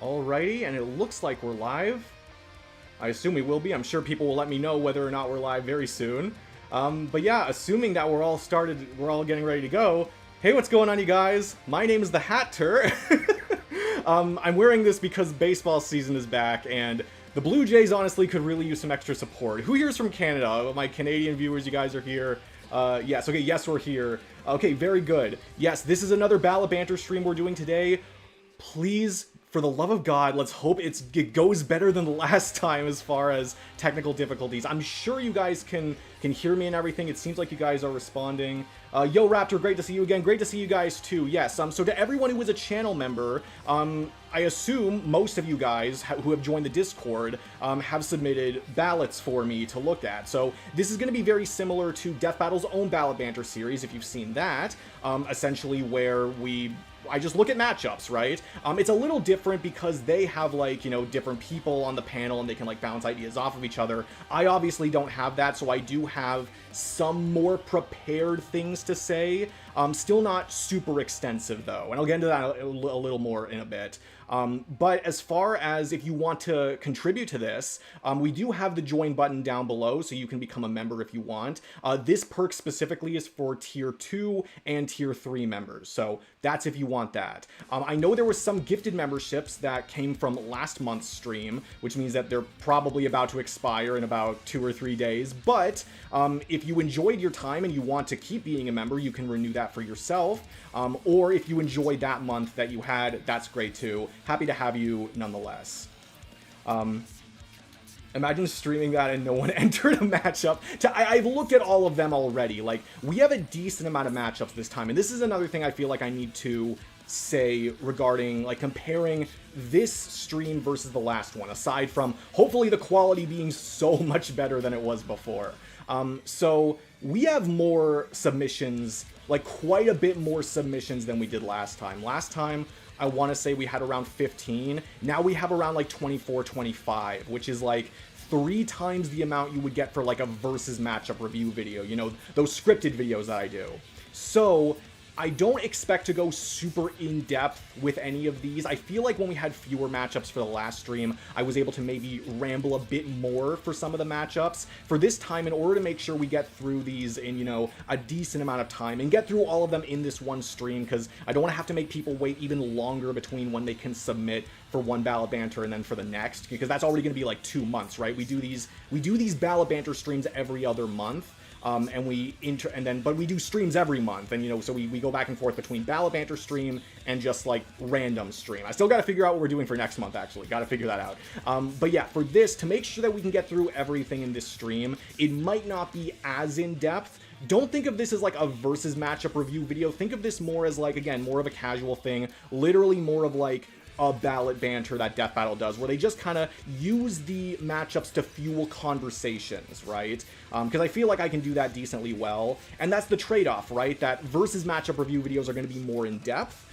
Alrighty, and it looks like we're live. I assume we will be. I'm sure people will let me know whether or not we're live very soon. But yeah, assuming that we're all getting ready to go. Hey, what's going on, you guys? My name is the Hatter. I'm wearing this because baseball season is back, and the Blue Jays honestly could really use some extra support. Who here's from Canada? My Canadian viewers, you guys are here. Yes, okay, yes, we're here. Okay, very good. Yes, this is another Ballot Banter stream we're doing today. Please, for the love of God, let's hope it goes better than the last time as far as technical difficulties. I'm sure you guys can hear me and everything. It seems like you guys are responding. Yo, Raptor, great to see you again. Great to see you guys too. Yes, so to everyone who is a channel member, I assume most of you guys who have joined the Discord have submitted ballots for me to look at. So this is going to be very similar to Death Battle's own Ballot Banter series, if you've seen that, essentially where I just look at matchups, right? It's a little different because they have, like, you know, different people on the panel and they can, like, bounce ideas off of each other. I obviously don't have that, so I do have some more prepared things to say. Still not super extensive, though, and I'll get into that a little more in a bit. But as far as if you want to contribute to this, we do have the join button down below, so you can become a member if you want. This perk specifically is for tier 2 and tier 3 members, so that's if you want that. I know there was some gifted memberships that came from last month's stream, which means that they're probably about to expire in about 2 or 3 days, but if you enjoyed your time and you want to keep being a member, you can renew that for yourself, or if you enjoyed that month that you had, that's great too. Happy to have you nonetheless. Imagine streaming that and no one entered a matchup. I've looked at all of them already. Like, we have a decent amount of matchups this time, and this is another thing I feel like I need to say regarding, like, comparing this stream versus the last one, aside from hopefully the quality being so much better than it was before. So we have more submissions, like quite a bit more submissions than we did last time. Last time, I want to say we had around 15. Now we have around like 24, 25, which is like 3 times the amount you would get for like a versus matchup review video, you know, those scripted videos that I do. So I don't expect to go super in-depth with any of these. I feel like when we had fewer matchups for the last stream, I was able to maybe ramble a bit more for some of the matchups. For this time, in order to make sure we get through these in, you know, a decent amount of time and get through all of them in this one stream, because I don't want to have to make people wait even longer between when they can submit for one Ballot Banter and then for the next, because that's already going to be like 2 months, right? We do these Ballot Banter streams every other month. But we do streams every month, and, you know, so we go back and forth between Ballot Banter stream and just like random stream. I still got to figure out what we're doing for next month, actually. Got to figure that out. But yeah, for this, to make sure that we can get through everything in this stream, it might not be as in-depth. Don't think of this as like a versus matchup review video. Think of this more as, like, again, more of a casual thing, literally more of like a Ballot Banter that Death Battle does, where they just kind of use the matchups to fuel conversations, right? Because I feel like I can do that decently well, and that's the trade-off, right? That versus matchup review videos are going to be more in-depth,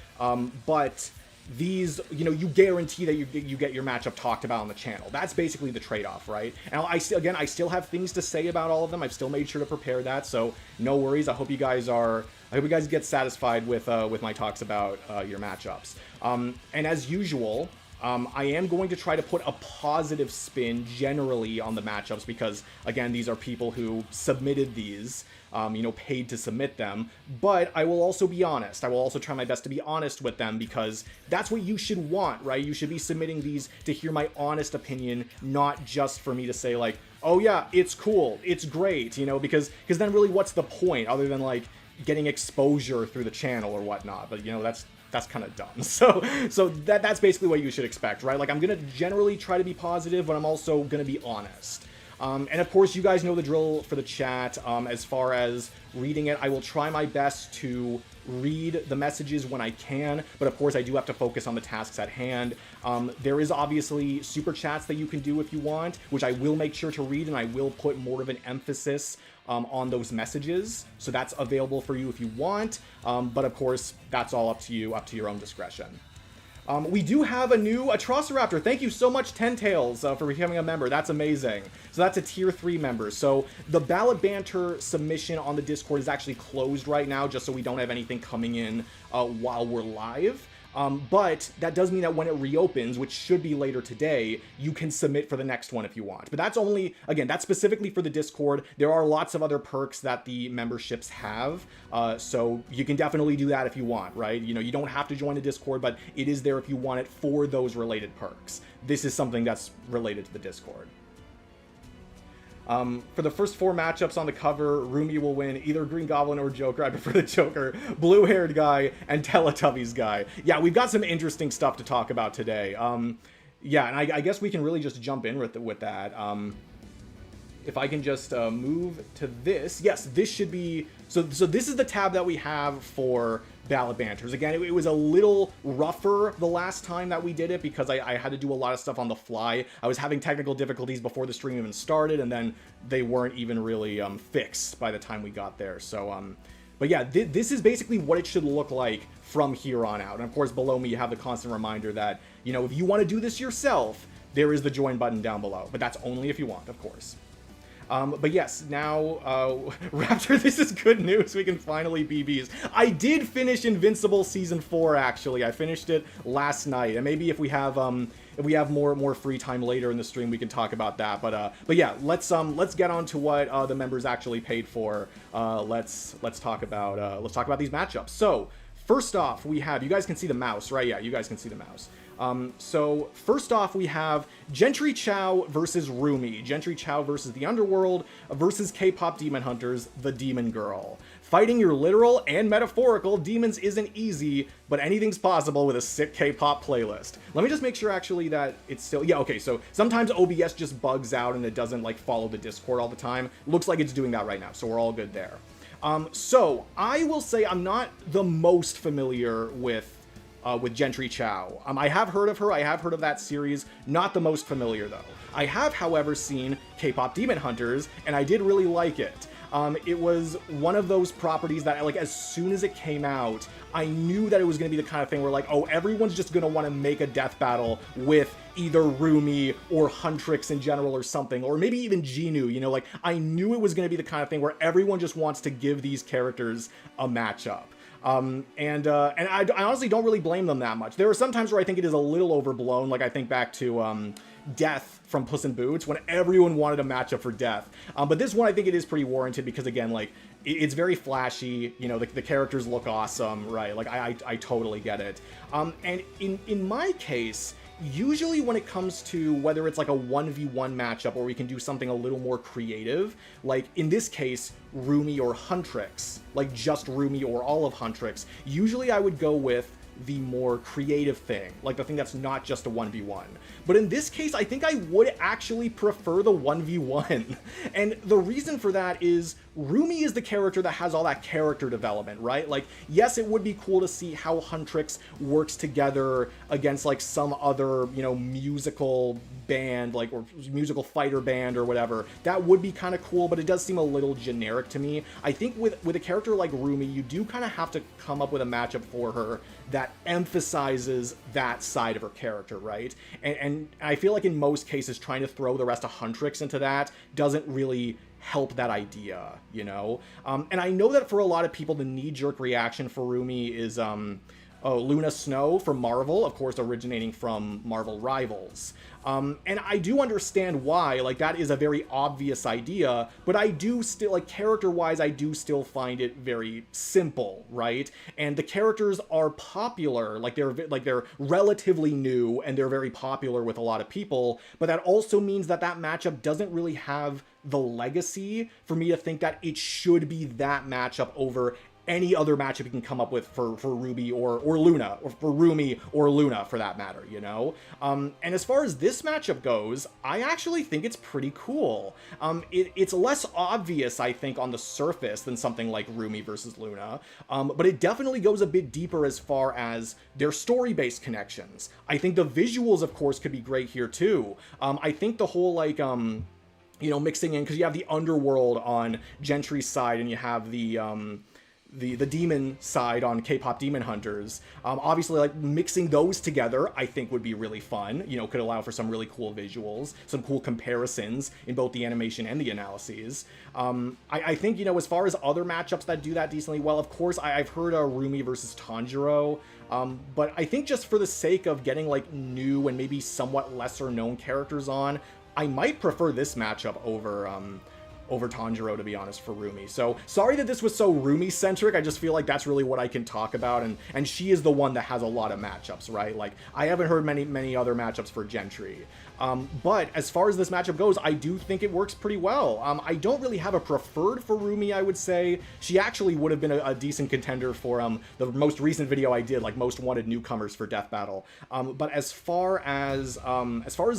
but these, you know, you guarantee that you get your matchup talked about on the channel. That's basically the trade-off, right? And I still have things to say about all of them. I've still made sure to prepare that, so no worries. I hope you guys get satisfied with my talks about your matchups. And as usual, I am going to try to put a positive spin generally on the matchups because, again, these are people who submitted these, you know, paid to submit them. But I will also be honest. I will also try my best to be honest with them because that's what you should want, right? You should be submitting these to hear my honest opinion, not just for me to say, like, oh yeah, it's cool, it's great, you know, because then really what's the point other than, like, getting exposure through the channel or whatnot? But, you know, that's kind of dumb. So that's basically what you should expect, right? Like, I'm gonna generally try to be positive, but I'm also gonna be honest. And of course, you guys know the drill for the chat. As far as reading it, I will try my best to read the messages when I can, but of course I do have to focus on the tasks at hand. There is obviously super chats that you can do if you want, which I will make sure to read, and I will put more of an emphasis on those messages, so that's available for you if you want, but of course that's all up to you, up to your own discretion. We do have a new Atrociraptor. Thank you so much, Ten Tails, for becoming a member. That's amazing. So that's a tier 3 member. So the Ballot Banter submission on the Discord is actually closed right now, just so we don't have anything coming in while we're live. But that does mean that when it reopens, which should be later today, you can submit for the next one if you want. But that's only, again, that's specifically for the Discord. There are lots of other perks that the memberships have, so you can definitely do that if you want, right? You know, you don't have to join the Discord, but it is there if you want it for those related perks. This is something that's related to the Discord. For the first 4 matchups on the cover, Rumi will win either Green Goblin or Joker. I prefer the Joker. Blue-haired guy and Teletubbies guy. Yeah, we've got some interesting stuff to talk about today. Yeah, and I guess we can really just jump in with that. If I can just move to this. Yes, this should be... So this is the tab that we have for Ballot Banters. Again, it was a little rougher the last time that we did it because I had to do a lot of stuff on the fly. I was having technical difficulties before the stream even started, and then they weren't even really fixed by the time we got there. So, but yeah, this is basically what it should look like from here on out. And of course, below me, you have the constant reminder that, you know, if you want to do this yourself, there is the join button down below. But that's only if you want, of course. But yes, now, Raptor, this is good news. We can finally BBs. I did finish Invincible Season 4, actually. I finished it last night. And maybe if we have more free time later in the stream, we can talk about that. But yeah, let's get on to what the members actually paid for. Let's talk about these matchups. So, first off, we have, you guys can see the mouse, right? Yeah, you guys can see the mouse. So first off, we have Gentry Chow versus Rumi. Gentry Chow versus the Underworld versus KPop Demon Hunters, the Demon Girl. Fighting your literal and metaphorical demons isn't easy, but anything's possible with a sick K-pop playlist. Let me just make sure actually that it's still, yeah, okay, so sometimes OBS just bugs out and it doesn't like follow the Discord all the time. Looks like it's doing that right now, so we're all good there. So I will say I'm not the most familiar with Gentry Chow. I have heard of her, I have heard of that series, not the most familiar though. I have, however, seen KPop Demon Hunters, and I did really like it. It was one of those properties that, like, as soon as it came out, I knew that it was going to be the kind of thing where, like, oh, everyone's just going to want to make a death battle with either Rumi or Huntrix in general or something, or maybe even Genu, you know, like, I knew it was going to be the kind of thing where everyone just wants to give these characters a matchup. And I honestly don't really blame them that much. There are some times where I think it is a little overblown, like I think back to Death from Puss in Boots, when everyone wanted a matchup for Death. But this one I think it is pretty warranted because, again, like, it's very flashy, you know, the characters look awesome, right? Like, I totally get it. And in my case, usually when it comes to whether it's like a 1v1 matchup or we can do something a little more creative, like in this case, Rumi or Huntrix, like just Rumi or all of Huntrix, usually I would go with the more creative thing, like the thing that's not just a 1v1. But in this case, I think I would actually prefer the 1v1. And the reason for that is Rumi is the character that has all that character development, right? Like, yes, it would be cool to see how Huntrix works together against like some other, you know, musical band, like, or musical fighter band or whatever. That would be kind of cool, but it does seem a little generic to me. I think with a character like Rumi, you do kind of have to come up with a matchup for her that emphasizes that side of her character, right? And I feel like in most cases, trying to throw the rest of Huntrix into that doesn't really help that idea, you know? And I know that for a lot of people, the knee-jerk reaction for Rumi is Luna Snow from Marvel, of course, originating from Marvel Rivals. And I do understand why, like, that is a very obvious idea, but I do still, like, character-wise, I do still find it very simple, right? And the characters are popular, like, they're relatively new, and they're very popular with a lot of people, but that also means that that matchup doesn't really have the legacy for me to think that it should be that matchup over any other matchup you can come up with for Ruby or Luna, or for Rumi or Luna for that matter, you know? And as far as this matchup goes, I actually think it's pretty cool. It's less obvious, I think, on the surface than something like Rumi versus Luna, but it definitely goes a bit deeper as far as their story-based connections. I think the visuals, of course, could be great here too. I think the whole, like, you know, mixing in, because you have the underworld on Gentry's side, and you have the the demon side on KPop Demon Hunters. Obviously, like mixing those together, I think would be really fun. You know, could allow for some really cool visuals, some cool comparisons in both the animation and the analyses. I think, you know, as far as other matchups that do that decently well, of course, I've heard Rumi versus Tanjiro. But I think just for the sake of getting like new and maybe somewhat lesser known characters on, I might prefer this matchup over Tanjiro, to be honest, for Rumi. So sorry that this was so Rumi-centric. I just feel like that's really what I can talk about, and she is the one that has a lot of matchups, right? Like, I haven't heard many other matchups for Gentry. But as far as this matchup goes, I do think it works pretty well. I don't really have a preferred for Rumi, I would say. She actually would have been a decent contender for the most recent video I did, like most wanted newcomers for Death Battle. But as far as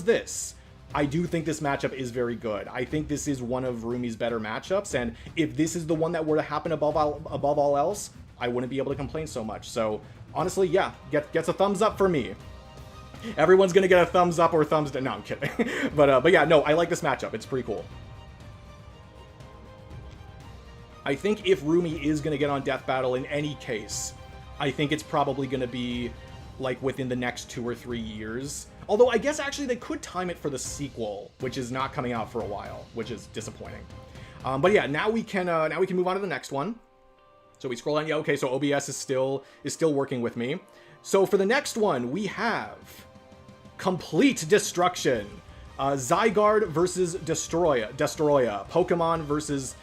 this, I do think this matchup is very good. I think this is one of Rumi's better matchups, and if this is the one that were to happen above all else, I wouldn't be able to complain so much. So honestly, yeah, gets a thumbs up for me. Everyone's gonna get a thumbs up or thumbs down. No, I'm kidding. But yeah, no, I like this matchup. It's pretty cool. I think if Rumi is gonna get on Death Battle in any case, I think it's probably gonna be like within the next 2 or 3 years. Although I guess actually they could time it for the sequel, which is not coming out for a while, which is disappointing. But yeah, now we can move on to the next one. So we scroll on. Yeah, okay. So OBS is still working with me. So for the next one, we have Complete Destruction, Zygarde versus Destroya, Pokemon versus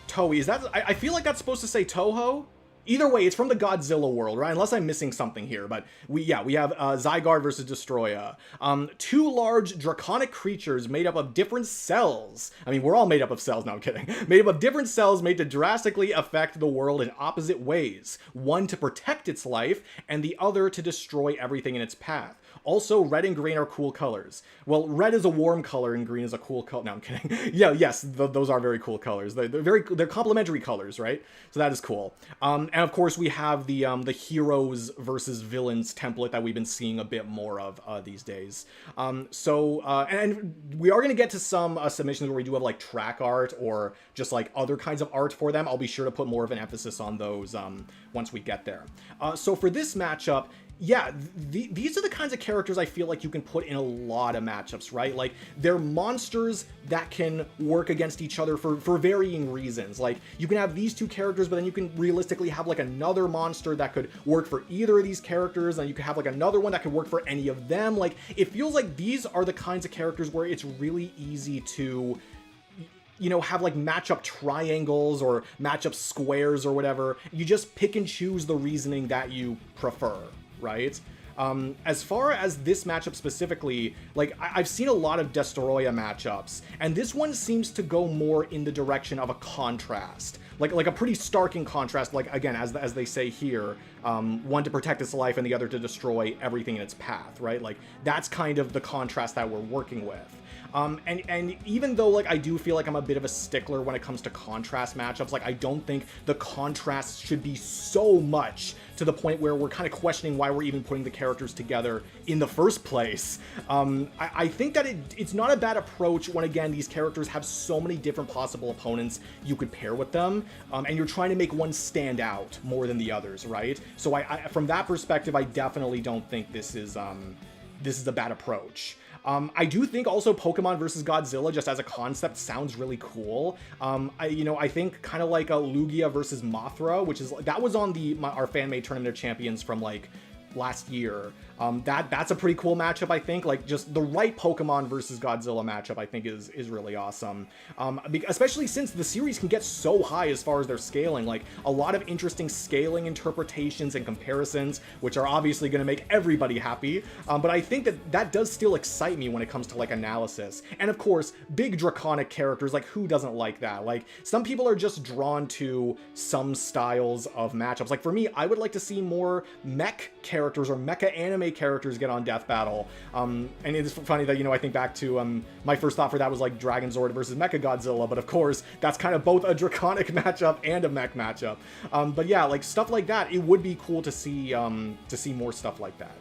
Toei. Is that? I feel like that's supposed to say Toho. Either way, it's from the Godzilla world, right? Unless I'm missing something here, but we have Zygarde versus Destroya. 2 large draconic creatures made up of different cells. I mean, we're all made up of cells, no, I'm kidding. Made up of different cells made to drastically affect the world in opposite ways. One to protect its life, and the other to destroy everything in its path. Also, red and green are cool colors. Well, red is a warm color and green is a cool color. No, I'm kidding. Yeah, yes, those are very cool colors. They're complementary colors, right? So that is cool. And of course, we have the heroes versus villains template that we've been seeing a bit more of these days. And we are going to get to some submissions where we do have like track art or just like other kinds of art for them. I'll be sure to put more of an emphasis on those once we get there. So for this matchup, yeah, these are the kinds of characters I feel like you can put in a lot of matchups, right? Like, they're monsters that can work against each other for varying reasons. Like, you can have these 2 characters, but then you can realistically have, like, another monster that could work for either of these characters, and you could have, like, another one that could work for any of them. Like, it feels like these are the kinds of characters where it's really easy to, you know, have like matchup triangles or matchup squares or whatever. You just pick and choose the reasoning that you prefer, right? As far as this matchup specifically, like, I've seen a lot of Destroya matchups, and this one seems to go more in the direction of a contrast. Like a pretty starking contrast, like, again, as they say here, one to protect its life and the other to destroy everything in its path, right? Like, that's kind of the contrast that we're working with. And even though, like, I do feel like I'm a bit of a stickler when it comes to contrast matchups, like, I don't think the contrast should be so much to the point where we're kind of questioning why we're even putting the characters together in the first place. I think that it's not a bad approach when, again, these characters have so many different possible opponents you could pair with them, and you're trying to make one stand out more than the others, right? So from that perspective, I definitely don't think this is a bad approach. I do think also Pokemon versus Godzilla, just as a concept, sounds really cool. I think kind of like a Lugia versus Mothra, that was on our fan-made Tournament of Champions from like last year. That's a pretty cool matchup, I think. Like, just the right Pokemon versus Godzilla matchup, I think is really awesome. Especially since the series can get so high as far as their scaling. Like, a lot of interesting scaling interpretations and comparisons, which are obviously going to make everybody happy. But I think that does still excite me when it comes to, like, analysis. And of course, big draconic characters, like, who doesn't like that? Like, some people are just drawn to some styles of matchups. Like, for me, I would like to see more mech characters or mecha anime characters get on Death Battle. And it's funny that, I think back to my first thought for that was like Dragon Zord versus Mecha Godzilla, but of course that's kind of both a draconic matchup and a mech matchup. But yeah, like stuff like that, it would be cool to see more stuff like that.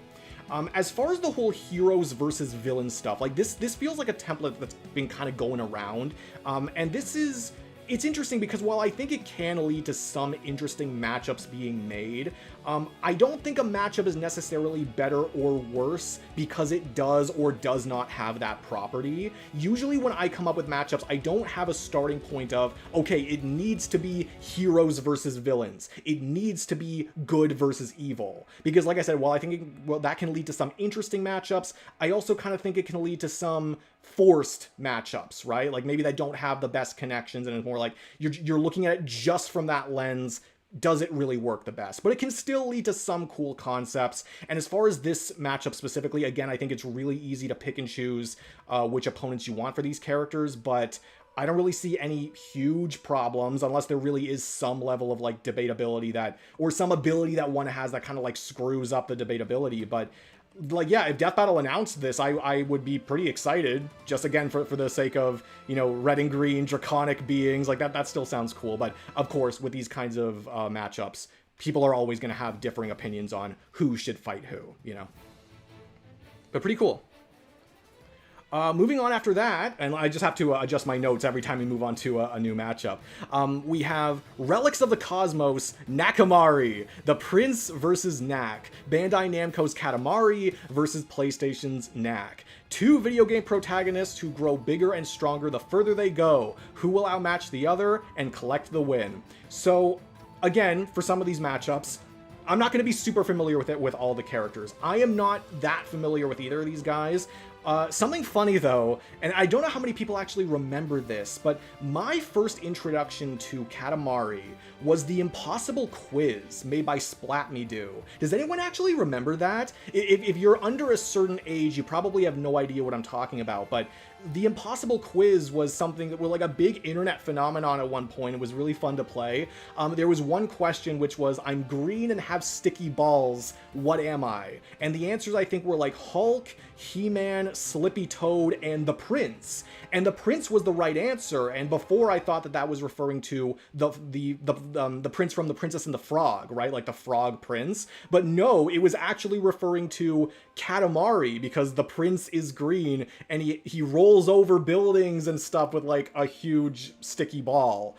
As far as the whole heroes versus villains stuff, like this feels like a template that's been kind of going around, and this is it's interesting because while I think it can lead to some interesting matchups being made, I don't think a matchup is necessarily better or worse because it does or does not have that property. Usually when I come up with matchups, I don't have a starting point of, okay, it needs to be heroes versus villains. It needs to be good versus evil. Because like I said, while I think that can lead to some interesting matchups, I also kind of think it can lead to some forced matchups, right? Like maybe they don't have the best connections and it's more like you're looking at it just from that lens. Does it really work the best? But it can still lead to some cool concepts. And as far as this matchup specifically, again, I think it's really easy to pick and choose which opponents you want for these characters, but I don't really see any huge problems unless there really is some level of like debatability that, or some ability that one has that kind of like screws up the debatability. But like, yeah, if Death Battle announced this, I would be pretty excited, just again for the sake of, you know, red and green draconic beings, like that still sounds cool. But of course, with these kinds of matchups, people are always going to have differing opinions on who should fight who, you know. But pretty cool. Moving on after that, and I just have to adjust my notes every time we move on to a new matchup. We have Relics of the Cosmos, Nakamari, the Prince versus Knack, Bandai Namco's Katamari versus PlayStation's Knack. Two video game protagonists who grow bigger and stronger the further they go, who will outmatch the other and collect the win. So, again, for some of these matchups, I'm not going to be super familiar with it with all the characters. I am not that familiar with either of these guys. Something funny though, and I don't know how many people actually remember this, but my first introduction to Katamari was the Impossible Quiz made by Splat Me Do. Does anyone actually remember that? If you're under a certain age, you probably have no idea what I'm talking about, but the Impossible Quiz was something that was like a big internet phenomenon at one point. It was really fun to play. There was one question which was, I'm green and have sticky balls, what am I? And the answers I think were like Hulk, He-Man, Slippy Toad, and the Prince. And the Prince was the right answer, and before I thought that was referring to the Prince from The Princess and the Frog, right? Like the Frog Prince. But no, it was actually referring to Katamari, because the Prince is green, and he rolls over buildings and stuff with like a huge sticky ball.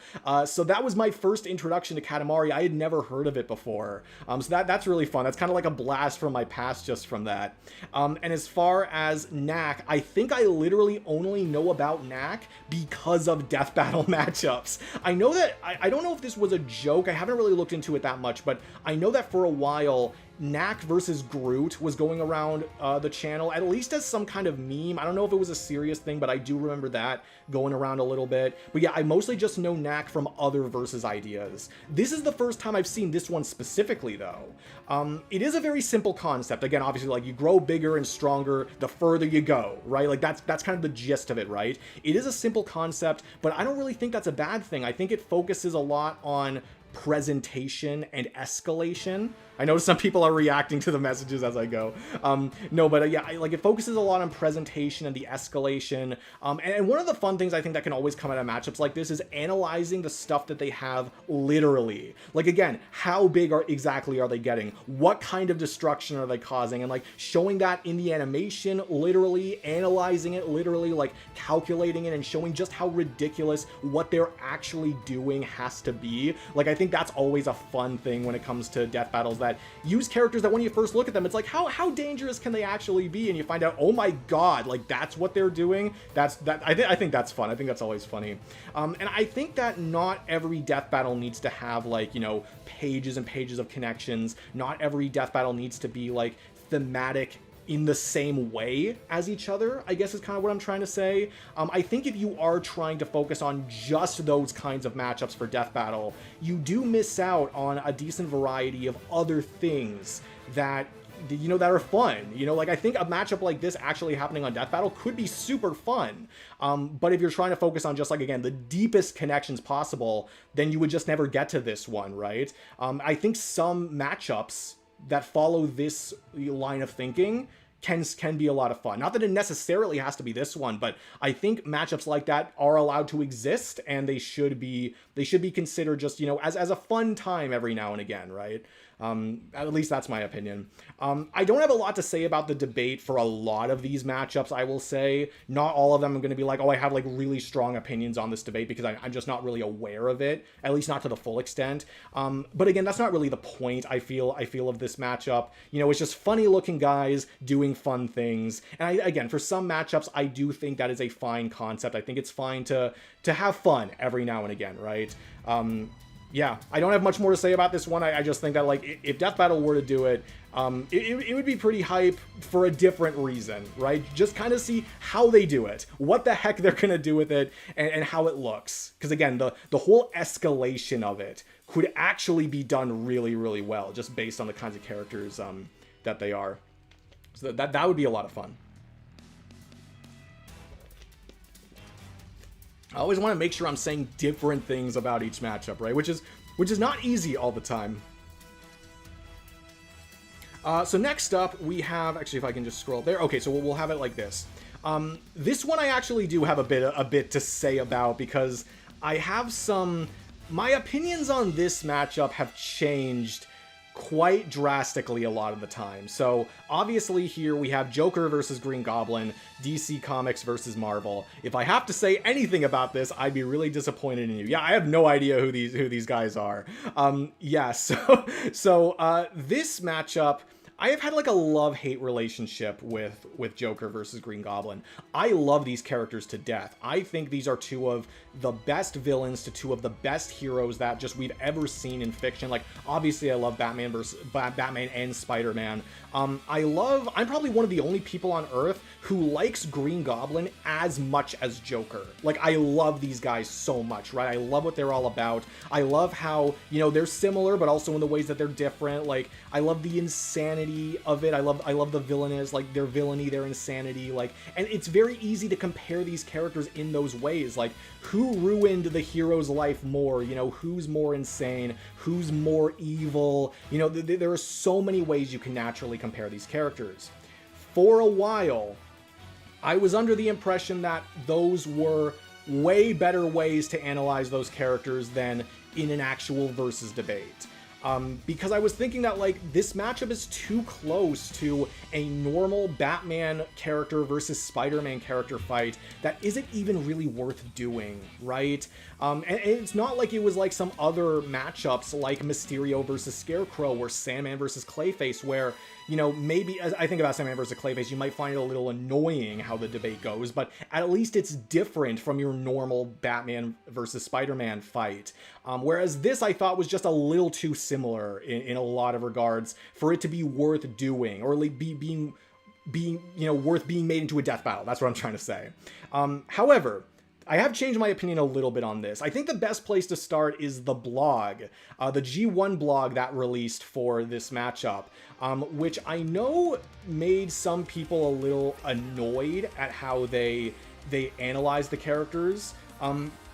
So that was my first introduction to Katamari. I had never heard of it before. So that's really fun. That's kind of like a blast from my past just from that. And as far as Knack, I think I literally only know about Knack because of Death Battle matchups. I know that, I don't know if this was a joke, I haven't really looked into it that much, but I know that for a while, Knack versus Groot was going around the channel, at least as some kind of meme. I don't know if it was a serious thing, but I do remember that going around a little bit. But yeah, I mostly just know Knack from other versus ideas. This is the first time I've seen this one specifically, though. It is a very simple concept. Again, obviously, like, you grow bigger and stronger the further you go, right? Like, that's kind of the gist of it, right? It is a simple concept, but I don't really think that's a bad thing. I think it focuses a lot on presentation and escalation. I know some people are reacting to the messages as I go. No, but yeah, like it focuses a lot on presentation and the escalation. And one of the fun things I think that can always come out of matchups like this is analyzing the stuff that they have literally. Like again, how big exactly are they getting? What kind of destruction are they causing? And like showing that in the animation literally, analyzing it literally, like calculating it and showing just how ridiculous what they're actually doing has to be. Like I think that's always a fun thing when it comes to death battles, that use characters that when you first look at them, it's like, how dangerous can they actually be? And you find out, oh my god, like that's what they're doing. I think that's fun. I think that's always funny. And I think that not every death battle needs to have like, you know, pages and pages of connections. Not every death battle needs to be like thematic in the same way as each other, I guess is kind of what I'm trying to say. I think if you are trying to focus on just those kinds of matchups for Death Battle, you do miss out on a decent variety of other things that, you know, that are fun. You know, like I think a matchup like this actually happening on Death Battle could be super fun. But if you're trying to focus on just like, again, the deepest connections possible, then you would just never get to this one, right? I think some matchups that follow this line of thinking can be a lot of fun. Not that it necessarily has to be this one, but I think matchups like that are allowed to exist, and they should be considered just, you know, as a fun time every now and again, right? At least that's my opinion. I don't have a lot to say about the debate for a lot of these matchups, I will say. Not all of them I'm going to be like, oh, I have like really strong opinions on this debate, because I'm just not really aware of it, at least not to the full extent. But again, that's not really the point, I feel of this matchup. You know, it's just funny looking guys doing fun things. And again, for some matchups, I do think that is a fine concept. I think it's fine to have fun every now and again, right? Yeah, I don't have much more to say about this one. I just think that, like, if Death Battle were to do it, it would be pretty hype for a different reason, right? Just kind of see how they do it, what the heck they're gonna do with it, and how it looks. Because again, the whole escalation of it could actually be done really, really well, just based on the kinds of characters that they are. So that would be a lot of fun. I always want to make sure I'm saying different things about each matchup, right? Which is not easy all the time. So next up, we have, actually, if I can just scroll there. Okay, so we'll have it like this. This one I actually do have a bit to say about, because I have my opinions on this matchup have changed quite drastically a lot of the time. So obviously here we have Joker versus Green Goblin, DC Comics versus Marvel. If I have to say anything about this, I'd be really disappointed in you. Yeah, I have no idea who these guys are. Yeah, so this matchup, I have had like a love-hate relationship with Joker versus Green Goblin. I love these characters to death. I think these are two of the best villains to two of the best heroes that just we've ever seen in fiction. Like, obviously I love Batman and Spider-Man. I'm probably one of the only people on Earth who likes Green Goblin as much as Joker. Like, I love these guys so much, right? I love what they're all about. I love how, you know, they're similar, but also in the ways that they're different. Like, I love the insanity of it. I love the villainous, like, their villainy, their insanity. Like, and it's very easy to compare these characters in those ways. Like, who ruined the hero's life more? You know, who's more insane? Who's more evil? You know, there are so many ways you can naturally compare these characters. For a while, I was under the impression that those were way better ways to analyze those characters than in an actual versus debate. Because I was thinking that, like, this matchup is too close to a normal Batman character versus Spider-Man character fight that isn't even really worth doing, right? And it's not like it was like some other matchups like Mysterio versus Scarecrow or Sandman versus Clayface, where, you know, maybe, as I think about Sandman versus Clayface, you might find it a little annoying how the debate goes, but at least it's different from your normal Batman versus Spider-Man fight. Whereas this, I thought, was just a little too similar in a lot of regards for it to be worth doing, or like being you know, worth being made into a death battle. That's what I'm trying to say. However, I have changed my opinion a little bit on this. I think the best place to start is the blog, the G1 blog that released for this matchup, which I know made some people a little annoyed at how they analyzed the characters.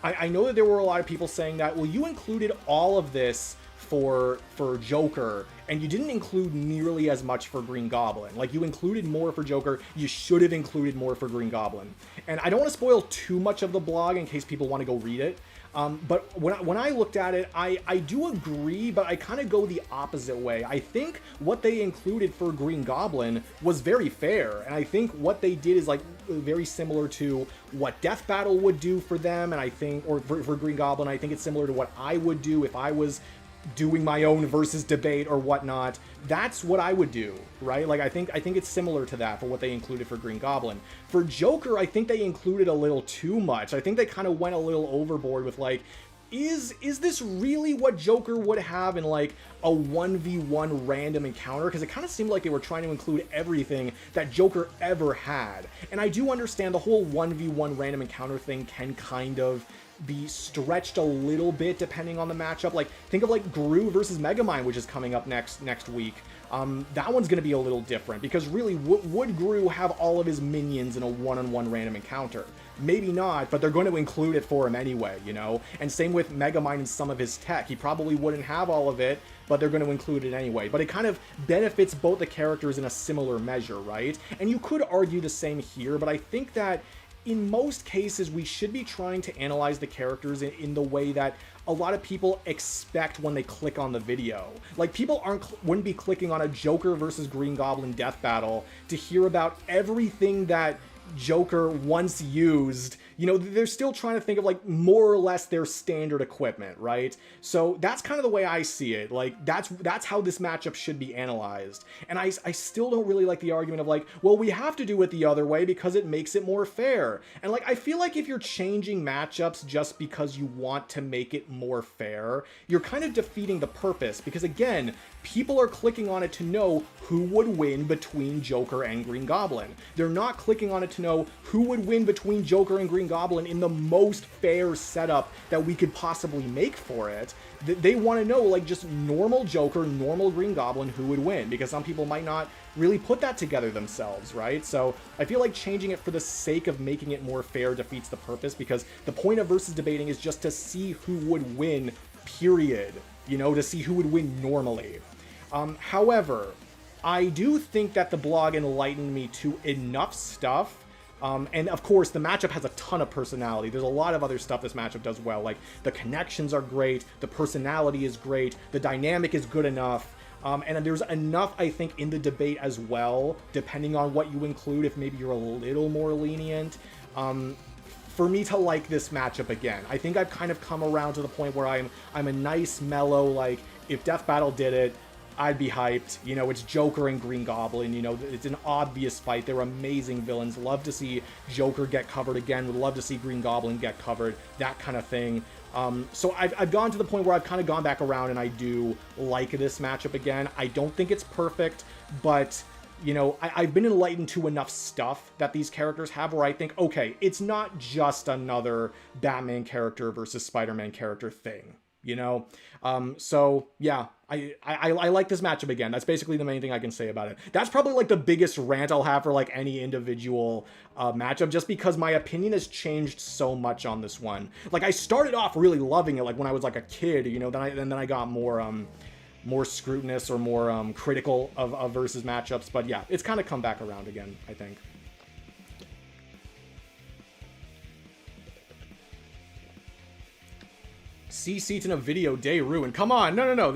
I know that there were a lot of people saying that, well, you included all of this for Joker, and you didn't include nearly as much for Green Goblin. Like, you included more for Joker, you should have included more for Green Goblin. And I don't want to spoil too much of the blog in case people want to go read it. But when I looked at it, I do agree, but I kind of go the opposite way. I think what they included for Green Goblin was very fair, and I think what they did is, like, very similar to what Death Battle would do for them, and I think, or for Green Goblin, I think it's similar to what I would do if I was doing my own versus debate or whatnot. That's what I would do, right? Like, I think it's similar to that for what they included for Green Goblin. For Joker, I think they included a little too much. I think they kind of went a little overboard with, like, is this really what Joker would have in, like, a 1v1 random encounter? Because it kind of seemed like they were trying to include everything that Joker ever had. And I do understand the whole 1v1 random encounter thing can kind of be stretched a little bit depending on the matchup. Like, think of, like, Gru versus Megamind, which is coming up next week. That one's going to be a little different, because really, would Gru have all of his minions in a one-on-one random encounter? Maybe not, but they're going to include it for him anyway, you know? And same with Megamind and some of his tech. He probably wouldn't have all of it, but they're going to include it anyway. But it kind of benefits both the characters in a similar measure, right? And you could argue the same here, but I think that in most cases, we should be trying to analyze the characters in the way that a lot of people expect when they click on the video. Like, people wouldn't be clicking on a Joker versus Green Goblin death battle to hear about everything that Joker once used. You know, they're still trying to think of, like, more or less their standard equipment, right? So that's kind of the way I see it. Like, that's how this matchup should be analyzed. And I still don't really like the argument of, like, well, we have to do it the other way because it makes it more fair. And, like, I feel like if you're changing matchups just because you want to make it more fair, you're kind of defeating the purpose. Because, again, people are clicking on it to know who would win between Joker and Green Goblin. They're not clicking on it to know who would win between Joker and Green Goblin in the most fair setup that we could possibly make for it. They want to know, like, just normal Joker, normal Green Goblin, who would win, because some people might not really put that together themselves, right? So I feel like changing it for the sake of making it more fair defeats the purpose, because the point of versus debating is just to see who would win, period. You know, to see who would win normally. However, I do think that the blog enlightened me to enough stuff. And of course, the matchup has a ton of personality. There's a lot of other stuff this matchup does well. Like, the connections are great, the personality is great, the dynamic is good enough. And there's enough, I think, in the debate as well, depending on what you include, if maybe you're a little more lenient, for me to like this matchup again. I think I've kind of come around to the point where I'm a nice, mellow, like, if Death Battle did it, I'd be hyped. You know, it's Joker and Green Goblin. You know, it's an obvious fight. They're amazing villains. Love to see Joker get covered again. Would love to see Green Goblin get covered. That kind of thing. So I've gone to the point where I've kind of gone back around and I do like this matchup again. I don't think it's perfect, but, you know, I've been enlightened to enough stuff that these characters have where I think, okay, it's not just another Batman character versus Spider-Man character thing. You know, so yeah, I like this matchup again. That's basically the main thing I can say about it. That's probably like the biggest rant I'll have for like any individual matchup, just because my opinion has changed so much on this one. Like, I started off really loving it, like when I was like a kid, you know, then I got more scrutinous or more critical of versus matchups. But yeah, it's kind of come back around again, I think. See seats in a video, day ruined. Come on, no.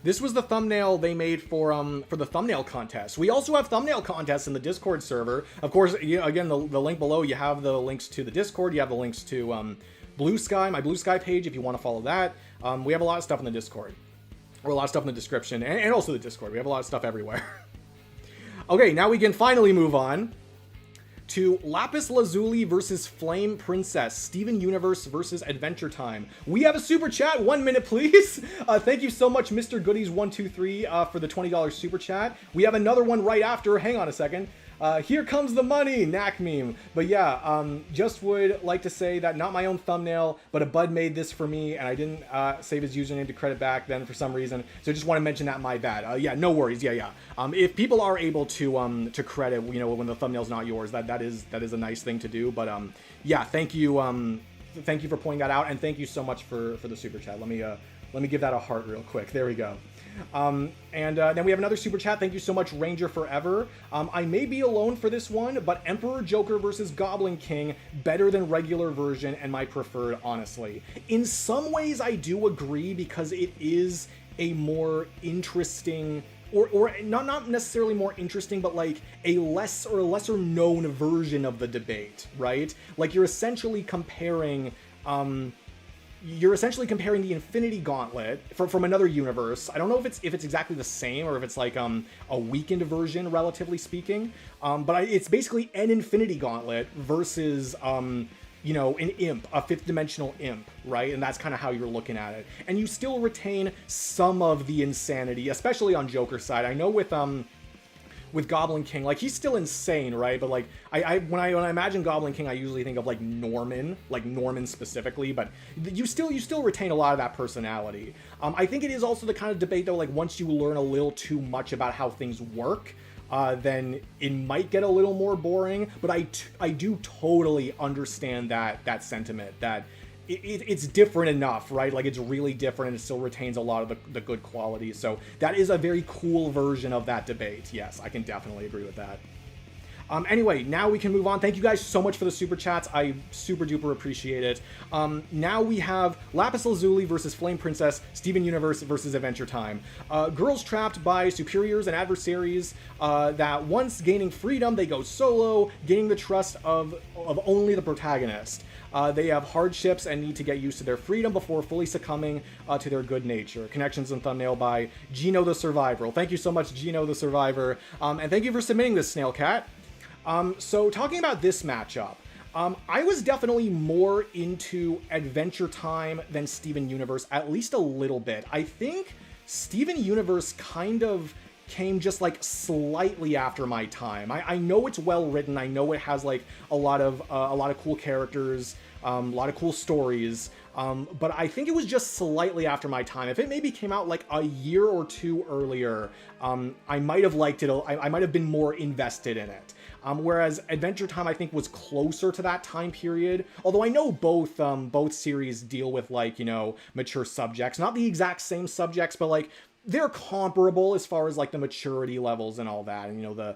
This was the thumbnail they made for the thumbnail contest. We also have thumbnail contests in the Discord server. Of course, again, the link below, you have the links to the Discord. You have the links to Blue Sky, my Blue Sky page, if you want to follow that. We have a lot of stuff in the Discord, or a lot of stuff in the description, and also the Discord. We have a lot of stuff everywhere. Okay, now we can finally move on to Lapis Lazuli versus Flame Princess, Steven Universe versus Adventure Time. We have a super chat. 1 minute, please. Thank you so much, Mr. Goodies123, for the $20 super chat. We have another one right after. Hang on a second. Here comes the money, knack meme. But yeah, just would like to say that not my own thumbnail, but a bud made this for me, and I didn't save his username to credit back then for some reason. So just want to mention that, my bad. Yeah, no worries. Yeah. If people are able to credit, you know, when the thumbnail's not yours, that is a nice thing to do. But yeah, thank you for pointing that out, and thank you so much for the super chat. Let me give that a heart real quick. There we go. And then we have another super chat. Thank you so much, Ranger Forever. I may be alone for this one, but Emperor Joker versus Goblin King, better than regular version and my preferred, honestly. In some ways, I do agree, because it is a more interesting, or not necessarily more interesting, but like a lesser known version of the debate, right? Like, you're essentially comparing the Infinity Gauntlet from another universe. I don't know if it's exactly the same, or if it's like a weakened version, relatively speaking. But it's basically an Infinity Gauntlet versus you know, an imp, a fifth dimensional imp, right? And that's kind of how you're looking at it. And you still retain some of the insanity, especially on Joker's side. I know with Goblin King, like, he's still insane, right? But like, when I imagine Goblin King, I usually think of like Norman specifically, but you still retain a lot of that personality. I think it is also the kind of debate, though, like, once you learn a little too much about how things work, then it might get a little more boring. But I do totally understand that sentiment, that it's different enough, right? Like, it's really different, and it still retains a lot of the good qualities. So that is a very cool version of that debate. Yes, I can definitely agree with that. Anyway, now we can move on. Thank you guys so much for the super chats. I super duper appreciate it. Now we have Lapis Lazuli versus Flame Princess, Steven Universe versus Adventure Time. Girls trapped by superiors and adversaries that once gaining freedom, they go solo, gaining the trust of only the protagonist. They have hardships and need to get used to their freedom before fully succumbing to their good nature. Connections and thumbnail by Gino the Survivor. Thank you so much, Gino the Survivor. And thank you for submitting this, Snail Cat. So talking about this matchup, I was definitely more into Adventure Time than Steven Universe, at least a little bit. I think Steven Universe kind of came just like slightly after my time. I know it's well written. I know it has like a lot of cool characters, a lot of cool stories. But I think it was just slightly after my time. If it maybe came out like a year or two earlier, I might have liked it. I might have been more invested in it. Whereas Adventure Time, I think, was closer to that time period. Although I know both series deal with, like, you know, mature subjects. Not the exact same subjects, but like they're comparable as far as like the maturity levels and all that, and you know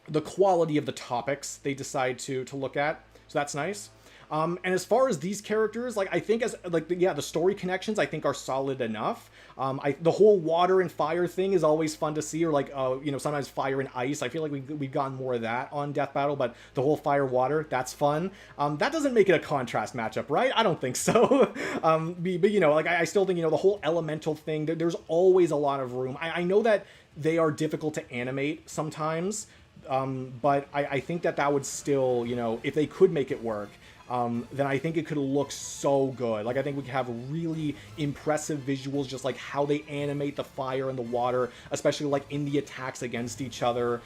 the quality of the topics they decide to look at. So that's nice. And as far as these characters, like I think as like the story connections I think are solid enough. The whole water and fire thing is always fun to see, or like you know, sometimes fire and ice. I feel like we've gotten more of that on Death Battle, but the whole fire water, that's fun. That doesn't make it a contrast matchup, right? I don't think so. But you know, like I still think, you know, the whole elemental thing, there's always a lot of room. I know that they are difficult to animate sometimes, but I think that would still, you know, if they could make it work, then I think it could look so good. Like I think we could have really impressive visuals, just like how they animate the fire and the water, especially like in the attacks against each other.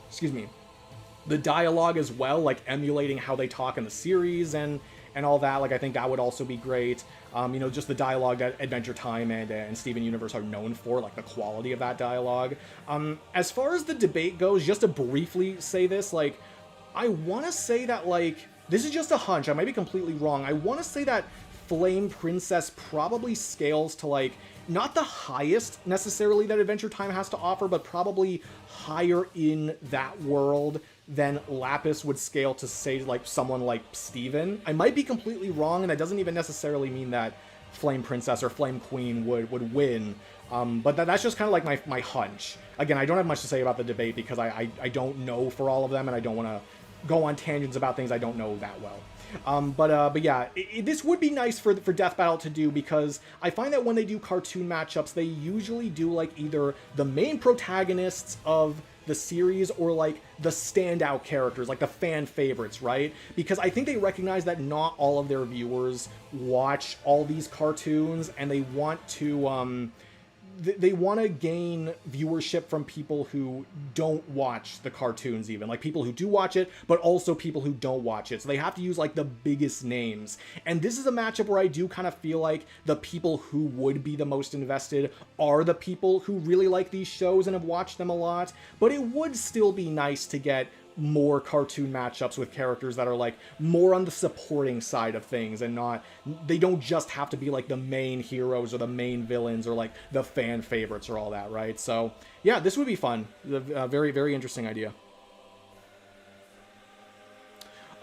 Excuse me. The dialogue as well, like emulating how they talk in the series and all that. Like I think that would also be great. You know, just the dialogue that Adventure Time and Steven Universe are known for, like the quality of that dialogue. As far as the debate goes, just to briefly say this, like I want to say that, like, this is just a hunch, I might be completely wrong. I want to say that Flame Princess probably scales to, like, not the highest necessarily that Adventure Time has to offer, but probably higher in that world than Lapis would scale to, say, like, someone like Steven. I might be completely wrong, and that doesn't even necessarily mean that Flame Princess or Flame Queen would win. But that's just kind of like my hunch. Again, I don't have much to say about the debate because I don't know for all of them, and I don't want to go on tangents about things I don't know that well. But yeah, this would be nice for Death Battle to do, because I find that when they do cartoon matchups, they usually do like either the main protagonists of the series or like the standout characters, like the fan favorites, right? Because I think they recognize that not all of their viewers watch all these cartoons, and they want to gain viewership from people who don't watch the cartoons, even like people who do watch it, but also people who don't watch it. So they have to use like the biggest names. And this is a matchup where I do kind of feel like the people who would be the most invested are the people who really like these shows and have watched them a lot. But it would still be nice to get more cartoon matchups with characters that are like more on the supporting side of things, and they don't just have to be like the main heroes or the main villains or like the fan favorites or all that, right? So yeah, this would be fun. Very, very interesting idea.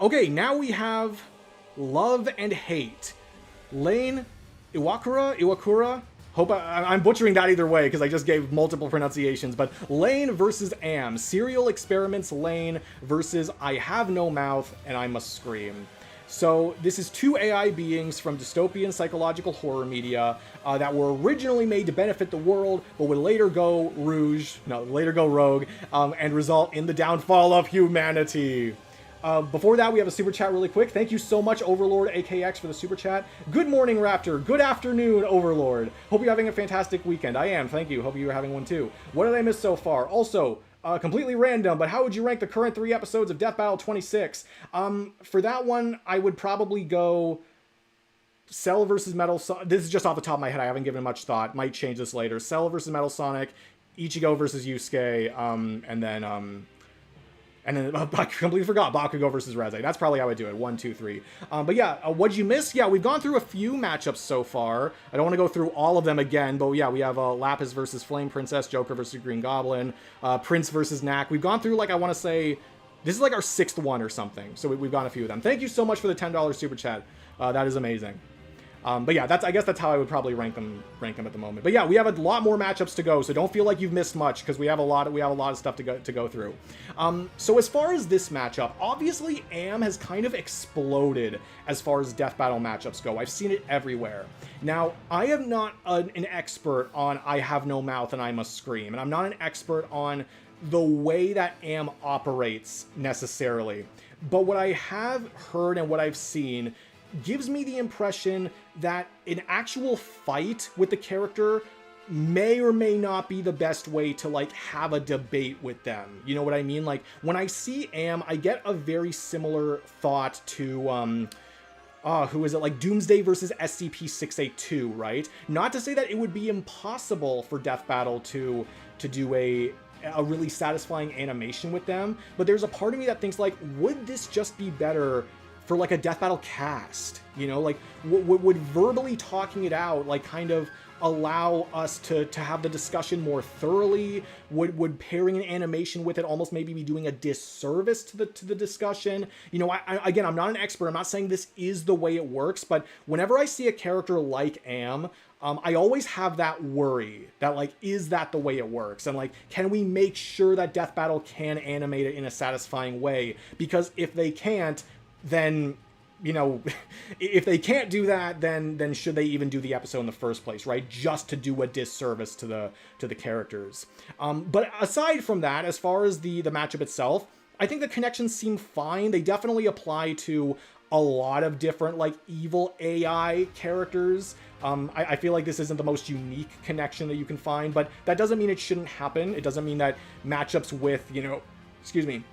Okay, now we have Love and Hate. Lane Iwakura? Hope I'm butchering that either way because I just gave multiple pronunciations, but Lane versus Am. Serial Experiments Lane versus I Have No Mouth and I Must Scream. So this is two AI beings from dystopian psychological horror media that were originally made to benefit the world, but would later go rogue and result in the downfall of humanity. Before that, we have a super chat really quick. Thank you so much, Overlord AKX, for the super chat. Good morning, Raptor. Good afternoon, Overlord. Hope you're having a fantastic weekend. I am, thank you. Hope you're having one too. What did I miss so far? Also, completely random, but how would you rank the current 3 episodes of Death Battle 26? For that one, I would probably go Cell versus Metal Sonic. This is just off the top of my head. I haven't given much thought. Might change this later. Cell versus Metal Sonic, Ichigo versus Yusuke, and then And then I completely forgot Bakugo versus Reze. That's probably how I do it. 1, 2, 3. But yeah, what'd you miss? Yeah, we've gone through a few matchups so far. I don't want to go through all of them again, but yeah, we have Lapis versus Flame Princess, Joker versus Green Goblin, Prince versus Knack. We've gone through, like, I want to say, this is like our 6th one or something. So we've gone a few of them. Thank you so much for the $10 super chat. That is amazing. But yeah, I guess that's how I would probably rank them at the moment. But yeah, we have a lot more matchups to go, so don't feel like you've missed much because we have a lot of stuff to go through. So as far as this matchup, obviously Am has kind of exploded as far as death battle matchups go. I've seen it everywhere. Now, I am not an expert on I have no mouth and I must scream, and I'm not an expert on the way that Am operates necessarily. But what I have heard and what I've seen gives me the impression that an actual fight with the character may or may not be the best way to, like, have a debate with them. You know what I mean? Like, when I see Am, I get a very similar thought to, who is it? Like, Doomsday versus SCP-682, right? Not to say that it would be impossible for Death Battle to do a really satisfying animation with them, but there's a part of me that thinks, like, would this just be better for, like, a death battle cast? You know, like, would verbally talking it out, like, kind of allow us to have the discussion more thoroughly? Would pairing an animation with it almost maybe be doing a disservice to the discussion? You know, again, I'm not an expert. I'm not saying this is the way it works, but whenever I see a character like Am, I always have that worry that, like, is that the way it works? And, like, can we make sure that Death Battle can animate it in a satisfying way? Because if they can't, then, you know, if they can't do that, then should they even do the episode in the first place, right? Just to do a disservice to the characters. But aside from that, as far as the matchup itself, I think the connections seem fine. They definitely apply to a lot of different, like, evil AI characters. I feel like this isn't the most unique connection that you can find, but that doesn't mean it shouldn't happen. It doesn't mean that matchups with, you know, excuse me,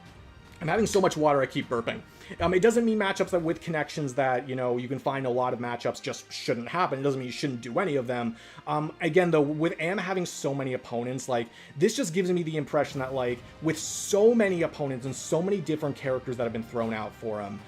I'm having so much water I keep burping. It doesn't mean matchups that with connections that, you know, you can find a lot of matchups just shouldn't happen. It doesn't mean you shouldn't do any of them. Again, though, with Am having so many opponents, like, this just gives me the impression that, like, with so many opponents and so many different characters that have been thrown out for him,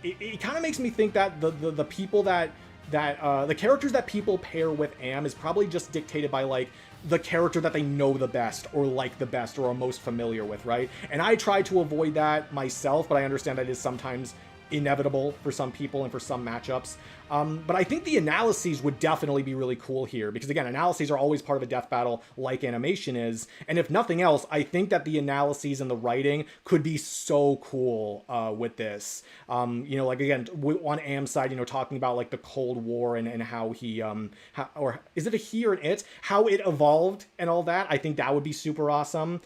it kind of makes me think that the people that the characters that people pair with Am is probably just dictated by, like, the character that they know the best or like the best or are most familiar with, right? And I try to avoid that myself, but I understand that is sometimes inevitable for some people and for some matchups. But I think the analyses would definitely be really cool here because, again, analyses are always part of a death battle like animation is. And if nothing else, I think that the analyses and the writing could be so cool with this. You know, like, again, on Am's side, you know, talking about, like, the Cold War and how he, or is it a he or an it? How it evolved and all that. I think that would be super awesome.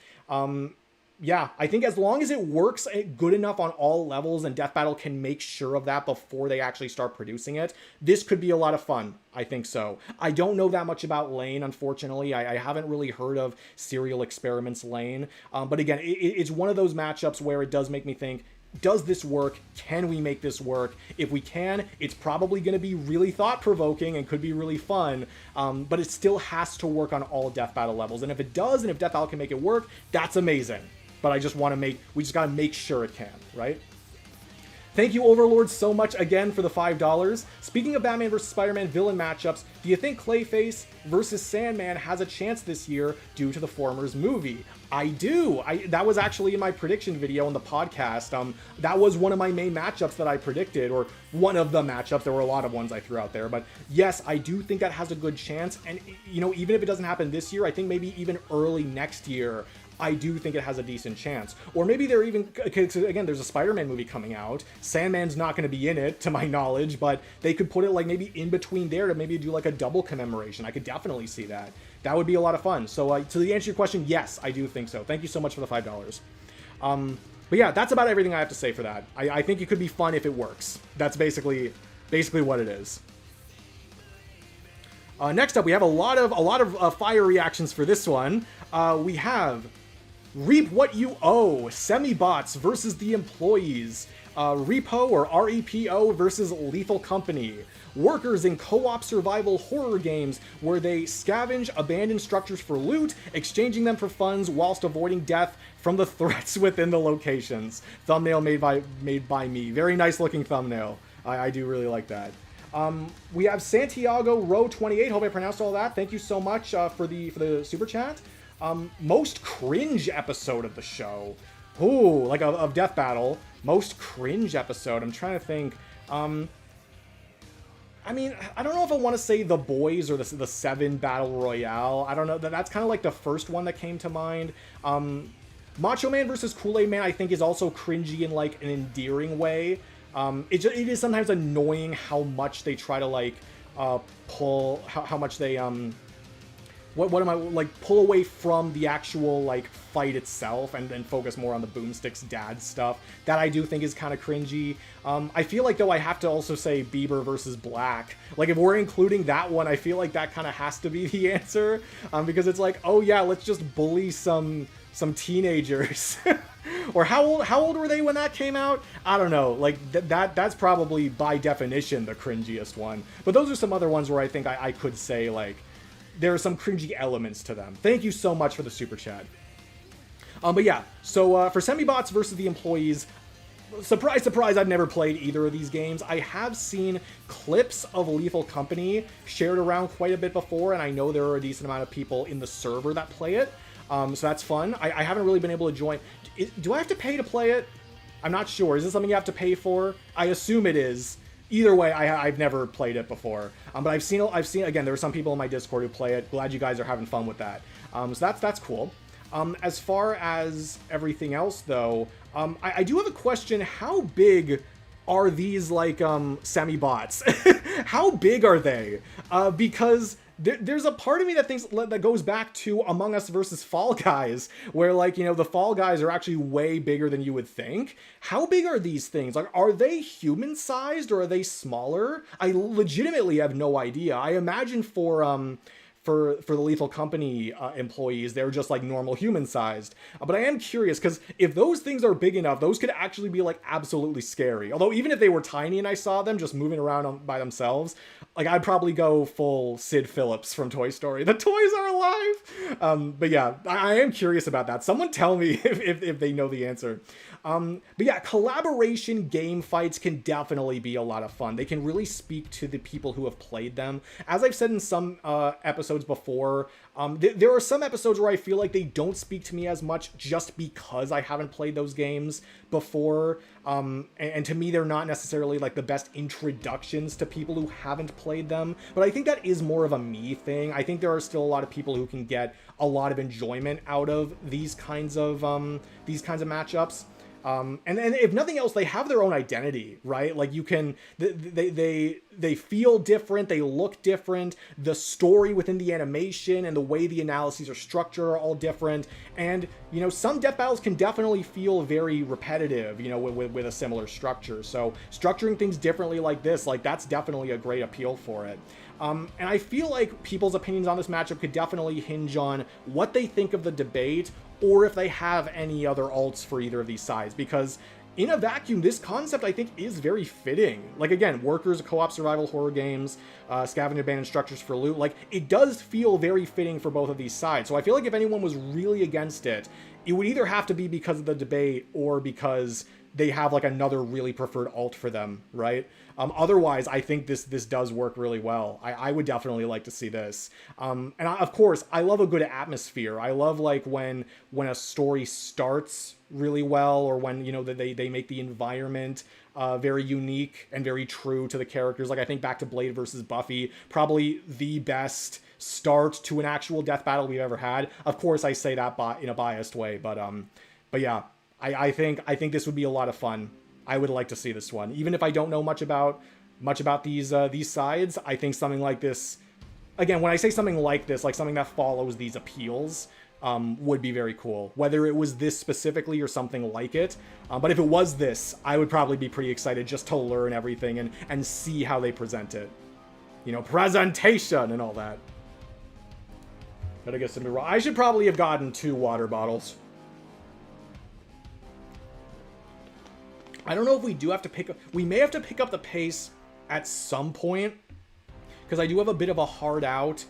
Yeah, I think as long as it works good enough on all levels and Death Battle can make sure of that before they actually start producing it, this could be a lot of fun. I think so. I don't know that much about Lane, unfortunately. I haven't really heard of Serial Experiments Lane. But again, it's one of those matchups where it does make me think, does this work? Can we make this work? If we can, it's probably going to be really thought-provoking and could be really fun, but it still has to work on all Death Battle levels. And if it does, and if Death Battle can make it work, that's amazing. But I just want to we just got to make sure it can, right? Thank you, Overlord, so much again for the $5. Speaking of Batman vs. Spider-Man villain matchups, do you think Clayface versus Sandman has a chance this year due to the former's movie? I do. That was actually in my prediction video on the podcast. That was one of my main matchups that I predicted, or one of the matchups. There were a lot of ones I threw out there, but yes, I do think that has a good chance. And, you know, even if it doesn't happen this year, I think maybe even early next year, I do think it has a decent chance. Or maybe they're even, because again, there's a Spider-Man movie coming out. Sandman's not going to be in it, to my knowledge, but they could put it, like, maybe in between there to maybe do, like, a double commemoration. I could definitely see that. That would be a lot of fun. So to the answer to your question, yes, I do think so. Thank you so much for the $5. But yeah, that's about everything I have to say for that. I think it could be fun if it works. That's basically what it is. Next up, we have a lot of fire reactions for this one. We have Reap What You Owe, Semi-Bots versus the Employees. Repo or REPO versus Lethal Company. Workers in co-op survival horror games where they scavenge abandoned structures for loot, exchanging them for funds whilst avoiding death from the threats within the locations. Thumbnail made by me. Very nice looking thumbnail. I do really like that. We have Santiago Row 28. Hope I pronounced all that. Thank you so much for the super chat. Most cringe episode of the show. Ooh, like of Death Battle. Most cringe episode. I'm trying to think. I mean, I don't know if I want to say The Boys or the 7 Battle Royale. I don't know. That's kind of like the first one that came to mind. Macho Man versus Kool-Aid Man, I think, is also cringy in like an endearing way. It is sometimes annoying how much they try to like pull, how much they what am I like pull away from the actual like fight itself and focus more on the Boomstick's dad stuff. That I do think is kind of cringy. I feel like though I have to also say Bieber versus Black. Like if we're including that one, I feel like that kind of has to be the answer, because it's like, oh yeah, let's just bully some teenagers. Or how old were they when that came out? I don't know. Like that's probably by definition the cringiest one. But those are some other ones where I think I could say like there are some cringy elements to them. Thank you so much for the super chat. But yeah, so for Semi-Bots versus the Employees, surprise, surprise, I've never played either of these games. I have seen clips of Lethal Company shared around quite a bit before, and I know there are a decent amount of people in the server that play it. So that's fun. I haven't really been able to join. Do I have to pay to play it? I'm not sure. Is this something you have to pay for? I assume it is. Either way, I've never played it before. But I've seen again, there are some people in my Discord who play it. Glad you guys are having fun with that. So that's cool. As far as everything else though, I do have a question. How big are these like semi-bots? How big are they? Because there's a part of me that thinks that goes back to Among Us versus Fall Guys, where like, you know, the Fall Guys are actually way bigger than you would think. How big are these things? Like, are they human sized or are they smaller? I legitimately have no idea. I imagine for the Lethal Company employees, they're just like normal human sized. But I am curious because if those things are big enough, those could actually be like absolutely scary. Although even if they were tiny and I saw them just moving around by themselves, like I'd probably go full Sid Phillips from Toy Story. The toys are alive. But yeah, I am curious about that. Someone tell me if they know the answer. But yeah, collaboration game fights can definitely be a lot of fun. They can really speak to the people who have played them. As I've said in some episodes before, there are some episodes where I feel like they don't speak to me as much just because I haven't played those games before. And to me, they're not necessarily like the best introductions to people who haven't played them. But I think that is more of a me thing. I think there are still a lot of people who can get a lot of enjoyment out of these kinds of matchups. And if nothing else, they have their own identity, right? Like you can, they feel different, they look different, the story within the animation and the way the analyses are structured are all different. And, you know, some death battles can definitely feel very repetitive, you know, with a similar structure. So structuring things differently like this, like that's definitely a great appeal for it. And I feel like people's opinions on this matchup could definitely hinge on what they think of the debate, or if they have any other alts for either of these sides, because in a vacuum, this concept I think is very fitting. Like again, workers, co-op survival horror games, scavenge abandoned structures for loot, like it does feel very fitting for both of these sides. So I feel like if anyone was really against it, it would either have to be because of the debate or because they have like another really preferred alt for them, right? Otherwise, I think this does work really well. I would definitely like to see this. Of course, I love a good atmosphere. I love like when a story starts really well, or when, you know, they make the environment very unique and very true to the characters. Like I think back to Blade versus Buffy, probably the best start to an actual death battle we've ever had. Of course, I say that in a biased way, but yeah, I think this would be a lot of fun. I would like to see this one, even if I don't know much about these sides. I think something like this, again, when I say something like this, like something that follows these appeals, would be very cool. Whether it was this specifically or something like it, but if it was this, I would probably be pretty excited just to learn everything and see how they present it. You know, presentation and all that. Gotta get some. I should probably have gotten 2 water bottles. I don't know if we do have to pick up, we may have to pick up the pace at some point, because I do have a bit of a hard out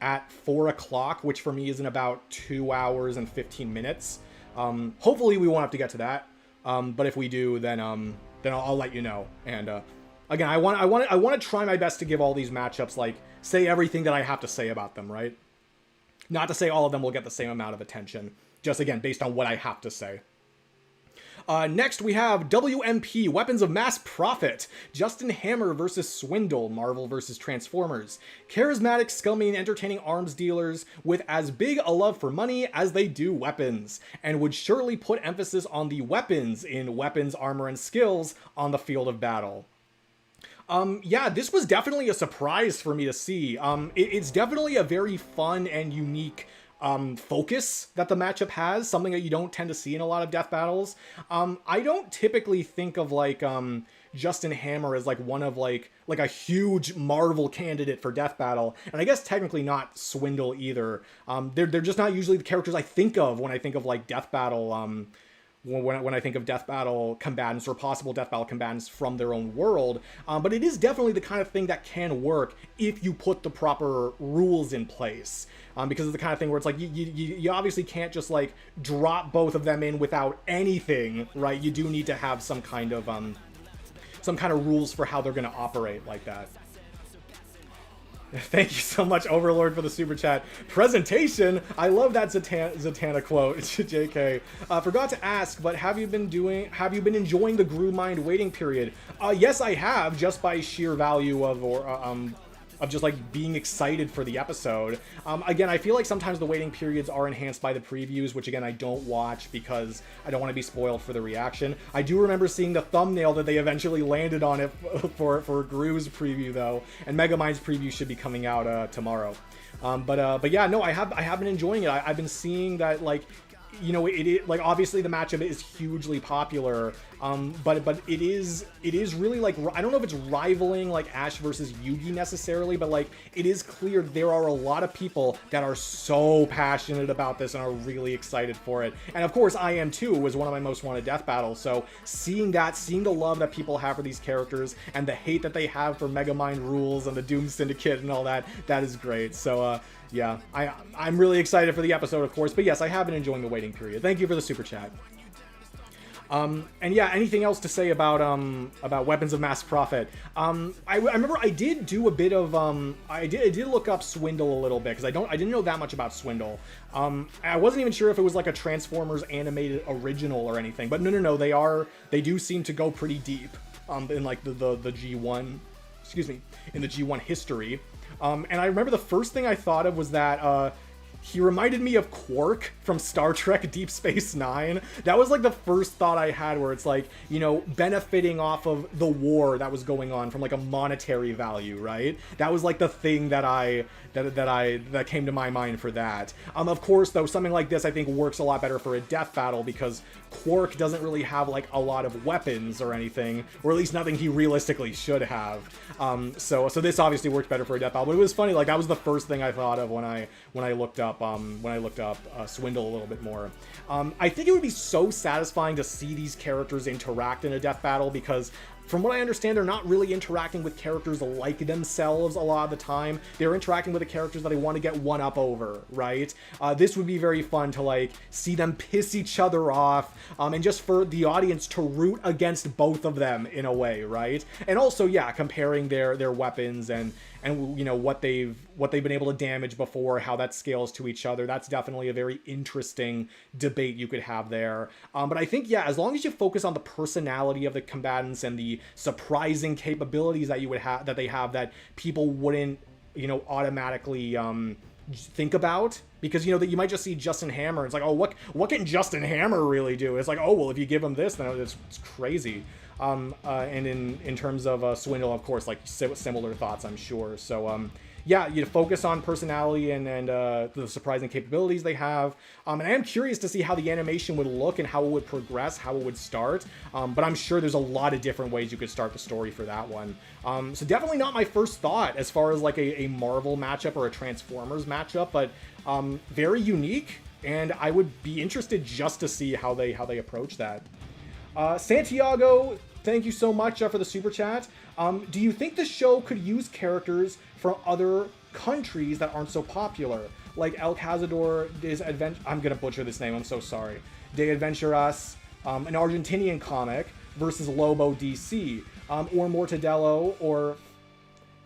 at 4 o'clock, which for me is in about 2 hours and 15 minutes. Hopefully we won't have to get to that. But if we do, then I'll let you know. And again, I want to try my best to give all these matchups, like, say everything that I have to say about them, right? Not to say all of them will get the same amount of attention, just again based on what I have to say. Next, we have WMP, Weapons of Mass Profit, Justin Hammer versus Swindle, Marvel versus Transformers. Charismatic, scummy, and entertaining arms dealers with as big a love for money as they do weapons, and would surely put emphasis on the weapons in weapons, armor, and skills on the field of battle. Yeah, this was definitely a surprise for me to see. It's definitely a very fun and unique focus that the matchup has, something that you don't tend to see in a lot of death battles. I don't typically think of like Justin Hammer as like one of like a huge Marvel candidate for death battle, and I guess technically not Swindle either. They're just not usually the characters I think of when I think of like death battle. When I think of death battle combatants or possible death battle combatants from their own world. But it is definitely the kind of thing that can work if you put the proper rules in place. Because it's the kind of thing where it's like, you obviously can't just like drop both of them in without anything, right? You do need to have some kind of rules for how they're going to operate like that. Thank you so much, Overlord, for the super chat. Presentation! I love that Zatanna quote. JK. Forgot to ask, but have you been enjoying the Grew Mind waiting period? Yes, I have, just by sheer value of just like being excited for the episode. Again, I feel like sometimes the waiting periods are enhanced by the previews, which again I don't watch because I don't want to be spoiled for the reaction. I do remember seeing the thumbnail that they eventually landed on it for Grew's preview though, and Megamind's preview should be coming out tomorrow. But yeah, no, I have been enjoying it. I've been seeing that, like, you know, it like obviously the matchup is hugely popular, but it is really like, I don't know if it's rivaling like Ash versus Yugi necessarily, but like it is clear there are a lot of people that are so passionate about this and are really excited for it. And of course I am too. It was one of my most wanted death battles, so seeing the love that people have for these characters and the hate that they have for Megamind rules and the Doom Syndicate and all that is great. So yeah, I'm really excited for the episode, of course, but yes, I have been enjoying the waiting period. Thank you for the super chat. And yeah, anything else to say about Weapons of Mass Profit? I remember I did do a bit of I did look up Swindle a little bit because I didn't know that much about Swindle. I wasn't even sure if it was like a Transformers animated original or anything, but no, they do seem to go pretty deep in like the G1, excuse me, in the G1 history. And I remember the first thing I thought of was that he reminded me of Quark from Star Trek Deep Space Nine. That was like the first thought I had, where it's like, you know, benefiting off of the war that was going on from like a monetary value, right? That was like the thing that came to my mind for that. Of course, though, something like this I think works a lot better for a death battle because Quark doesn't really have like a lot of weapons or anything, or at least nothing he realistically should have. So this obviously worked better for a death battle. But it was funny, like that was the first thing I thought of when I looked up Swindle a little bit more. I think it would be so satisfying to see these characters interact in a death battle because, from what I understand, they're not really interacting with characters like themselves a lot of the time. They're interacting with the characters that they want to get one up over, right? This would be very fun to like see them piss each other off, and just for the audience to root against both of them in a way, right? And also, yeah, comparing their weapons and you know what they've been able to damage before, how that scales to each other. That's definitely a very interesting debate you could have there. But I think, yeah, as long as you focus on the personality of the combatants and the surprising capabilities that they have that people wouldn't, you know, automatically think about, because, you know, that you might just see Justin Hammer. It's like, oh, what can Justin Hammer really do? It's like, oh, well, if you give him this, then it's crazy. And in terms of Swindle, of course, like similar thoughts, I'm sure. So yeah, you focus on personality and the surprising capabilities they have. And I am curious to see how the animation would look and how it would progress, how it would start. But I'm sure there's a lot of different ways you could start the story for that one. So definitely not my first thought as far as like a Marvel matchup or a Transformers matchup, but very unique. And I would be interested just to see how they approach that. Santiago, thank you so much for the super chat. Do you think the show could use characters from other countries that aren't so popular? Like El Cazador is I'm gonna butcher this name, I'm so sorry. De Adventuras, an Argentinian comic, versus Lobo DC, or Mortadello, or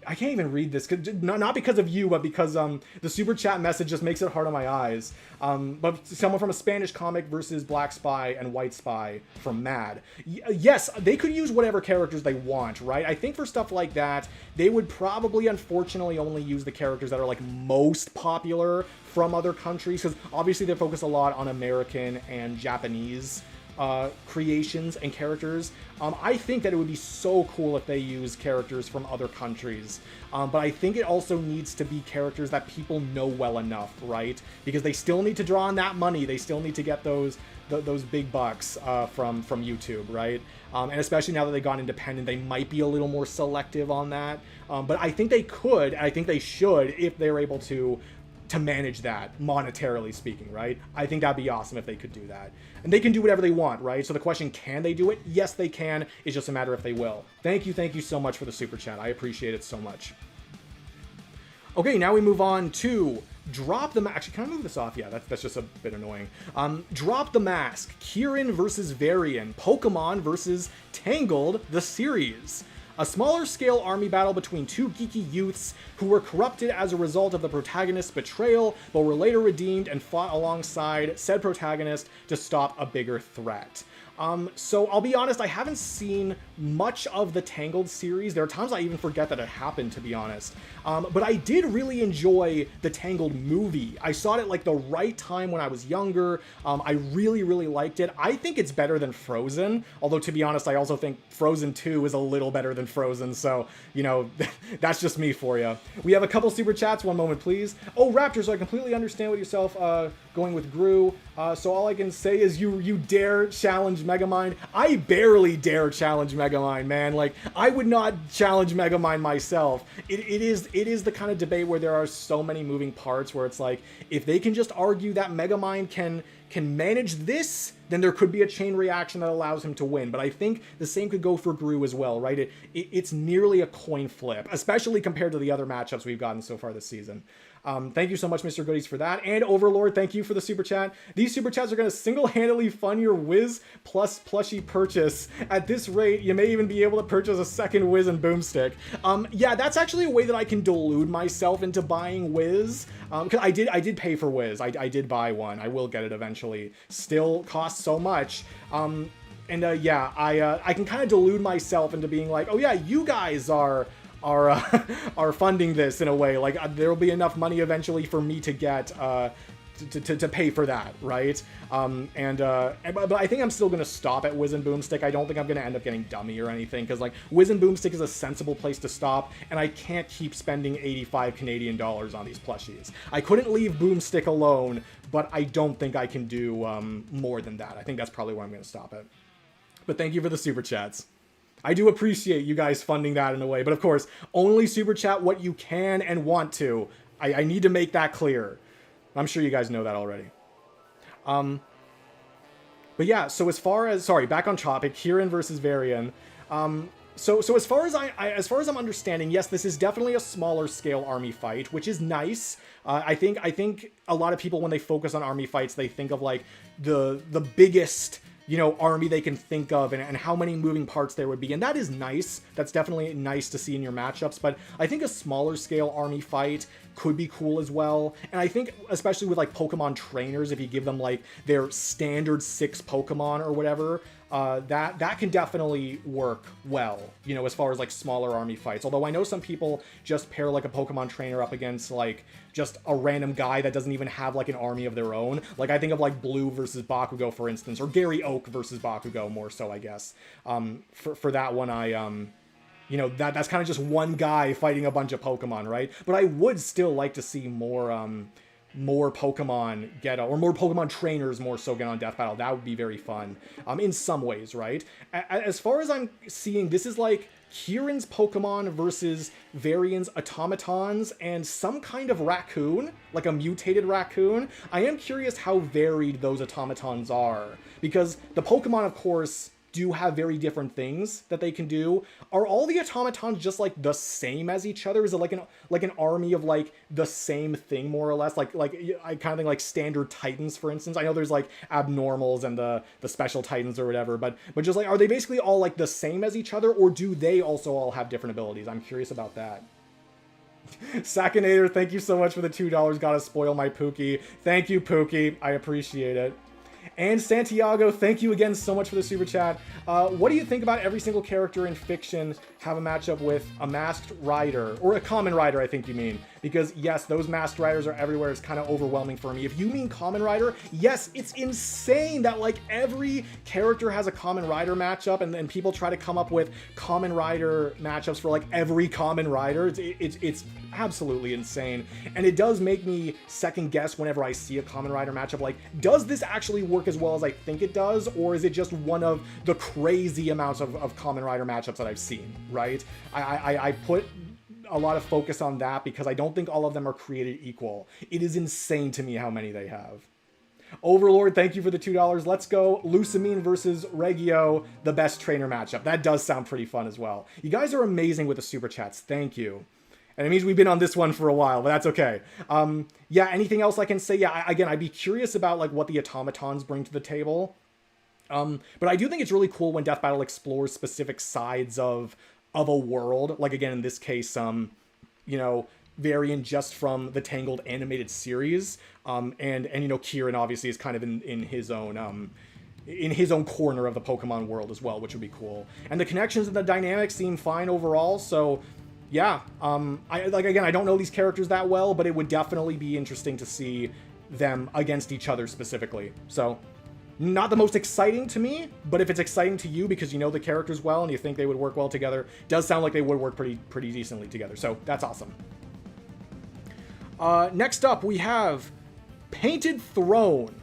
I can't even read this, not because of you, but because the super chat message just makes it hard on my eyes. But someone from a Spanish comic versus Black Spy and White Spy from Mad. Yes, they could use whatever characters they want, right? I think for stuff like that, they would probably, unfortunately, only use the characters that are like most popular from other countries, because obviously they focus a lot on American and Japanese creations and characters. I think that it would be so cool if they use characters from other countries, but I think it also needs to be characters that people know well enough, right? Because they still need to draw on that money, they still need to get those big bucks from YouTube, right? And especially now that they've gone independent, they might be a little more selective on that. But I think they could, and I think they should, if they're able to manage that, monetarily speaking, right? I think that'd be awesome if they could do that. And they can do whatever they want, right? So the question, can they do it? Yes, they can. It's just a matter if they will. Thank you so much for the super chat. I appreciate it so much. Okay, now we move on to Drop the Mask. Actually, can I move this off? Yeah, that's just a bit annoying. Drop the Mask. Kieran versus Varian. Pokemon versus Tangled, the series. A smaller scale army battle between two geeky youths who were corrupted as a result of the protagonist's betrayal, but were later redeemed and fought alongside said protagonist to stop a bigger threat. So I'll be honest, I haven't seen much of the Tangled series. There are times I even forget that it happened, to be honest. But I did really enjoy the Tangled movie. I saw it at like the right time when I was younger. I really liked it. I think it's better than Frozen, although to be honest, I also think Frozen 2 is a little better than Frozen, so, you know, that's just me for you. We have a couple super chats, one moment please. Oh, Raptor, so I completely understand with yourself going with Gru. So all I can say is you dare challenge Megamind. I barely dare challenge Megamind, man. Like, I would not challenge Megamind myself. It is the kind of debate where there are so many moving parts where it's like, if they can just argue that Megamind can manage this, then there could be a chain reaction that allows him to win. But I think the same could go for Gru as well, right? It's nearly a coin flip, especially compared to the other matchups we've gotten so far this season. Thank you so much, Mr. Goodies, for that. And Overlord, thank you for the super chat. These super chats are going to single-handedly fund your Wiz plus plushie purchase. At this rate, you may even be able to purchase a second Wiz and Boomstick. Yeah, that's actually a way that I can delude myself into buying Wiz. Because I did pay for Wiz. I did buy one. I will get it eventually. Still costs so much. Yeah, I can kind of delude myself into being like, oh yeah, you guys are funding this in a way. Like, there will be enough money eventually for me to get to pay for that, right? But I think I'm still gonna stop at Wiz and Boomstick. I don't think I'm gonna end up getting Dummy or anything, because like Wiz and Boomstick is a sensible place to stop, and I can't keep spending 85 Canadian dollars on these plushies. I couldn't leave Boomstick alone, but I don't think I can do more than that. I think that's probably where I'm gonna stop it. But thank you for the super chats. I do appreciate you guys funding that in a way, but of course, only super chat what you can and want to. I need to make that clear. I'm sure you guys know that already. But yeah, so as far as, sorry, back on topic, Kieran versus Varian. So as far as as far as I'm understanding, yes, this is definitely a smaller scale army fight, which is nice. I think a lot of people, when they focus on army fights, they think of like the biggest, you know, army they can think of, and how many moving parts there would be. And that is nice. That's definitely nice to see in your matchups. But I think a smaller scale army fight could be cool as well. And I think, especially with like Pokemon trainers, if you give them like their standard 6 Pokemon or whatever, that can definitely work well, you know, as far as like smaller army fights. Although I know some people just pair like a Pokemon trainer up against like just a random guy that doesn't even have like an army of their own. Like, I think of like Blue versus Bakugo, for instance, or Gary Oak versus Bakugo more so, I guess. For that one, you know, that's kind of just one guy fighting a bunch of Pokemon, right? But I would still like to see more Pokemon get, or more Pokemon trainers more so get on Death Battle. That would be very fun, in some ways, right? As far as I'm seeing, this is like Kieran's Pokemon versus Varian's automatons and some kind of raccoon, like a mutated raccoon. I am curious how varied those automatons are, because the Pokemon, of course, do have very different things that they can do. Are all the automatons just like the same as each other? Is it like an army of like the same thing more or less? Like I kind of think like standard titans, for instance. I know there's like abnormals and the special titans or whatever, but just like, are they basically all like the same as each other, or do they also all have different abilities? I'm curious about that. Sakinator, thank you so much for the $2. Gotta spoil my Pookie. Thank you, Pookie. I appreciate it. And Santiago, thank you again so much for the super chat. What do you think about every single character in fiction have a matchup with a masked rider, or a common rider, I think you mean? Because yes, those masked riders are everywhere. It's kind of overwhelming for me. If you mean common rider, yes, it's insane that like every character has a common rider matchup, and then people try to come up with common rider matchups for like every common rider. It's absolutely insane. And it does make me second guess whenever I see a common rider matchup, like, does this actually work as well as I think it does, or is it just one of the crazy amounts of common rider matchups that I've seen, right? I put a lot of focus on that because I don't think all of them are created equal. It is insane to me how many they have. Overlord, thank you for the $2. Let's go. Lusamine versus Regio, the best trainer matchup. That does sound pretty fun as well. You guys are amazing with the super chats. Thank you. And it means we've been on this one for a while, but that's okay. Yeah, anything else I can say? Yeah, again, I'd be curious about like what the automatons bring to the table. But I do think it's really cool when Death Battle explores specific sides of a world. Like, again, in this case, you know, variant just from the Tangled animated series. And you know, Kieran obviously is kind of in his own corner of the Pokemon world as well, which would be cool. And the connections and the dynamics seem fine overall, so yeah. I don't know these characters that well, but it would definitely be interesting to see them against each other specifically. So not the most exciting to me, but if it's exciting to you because you know the characters well and you think they would work well together, does sound like they would work pretty decently together. So that's awesome. Next up, we have Painted Throne.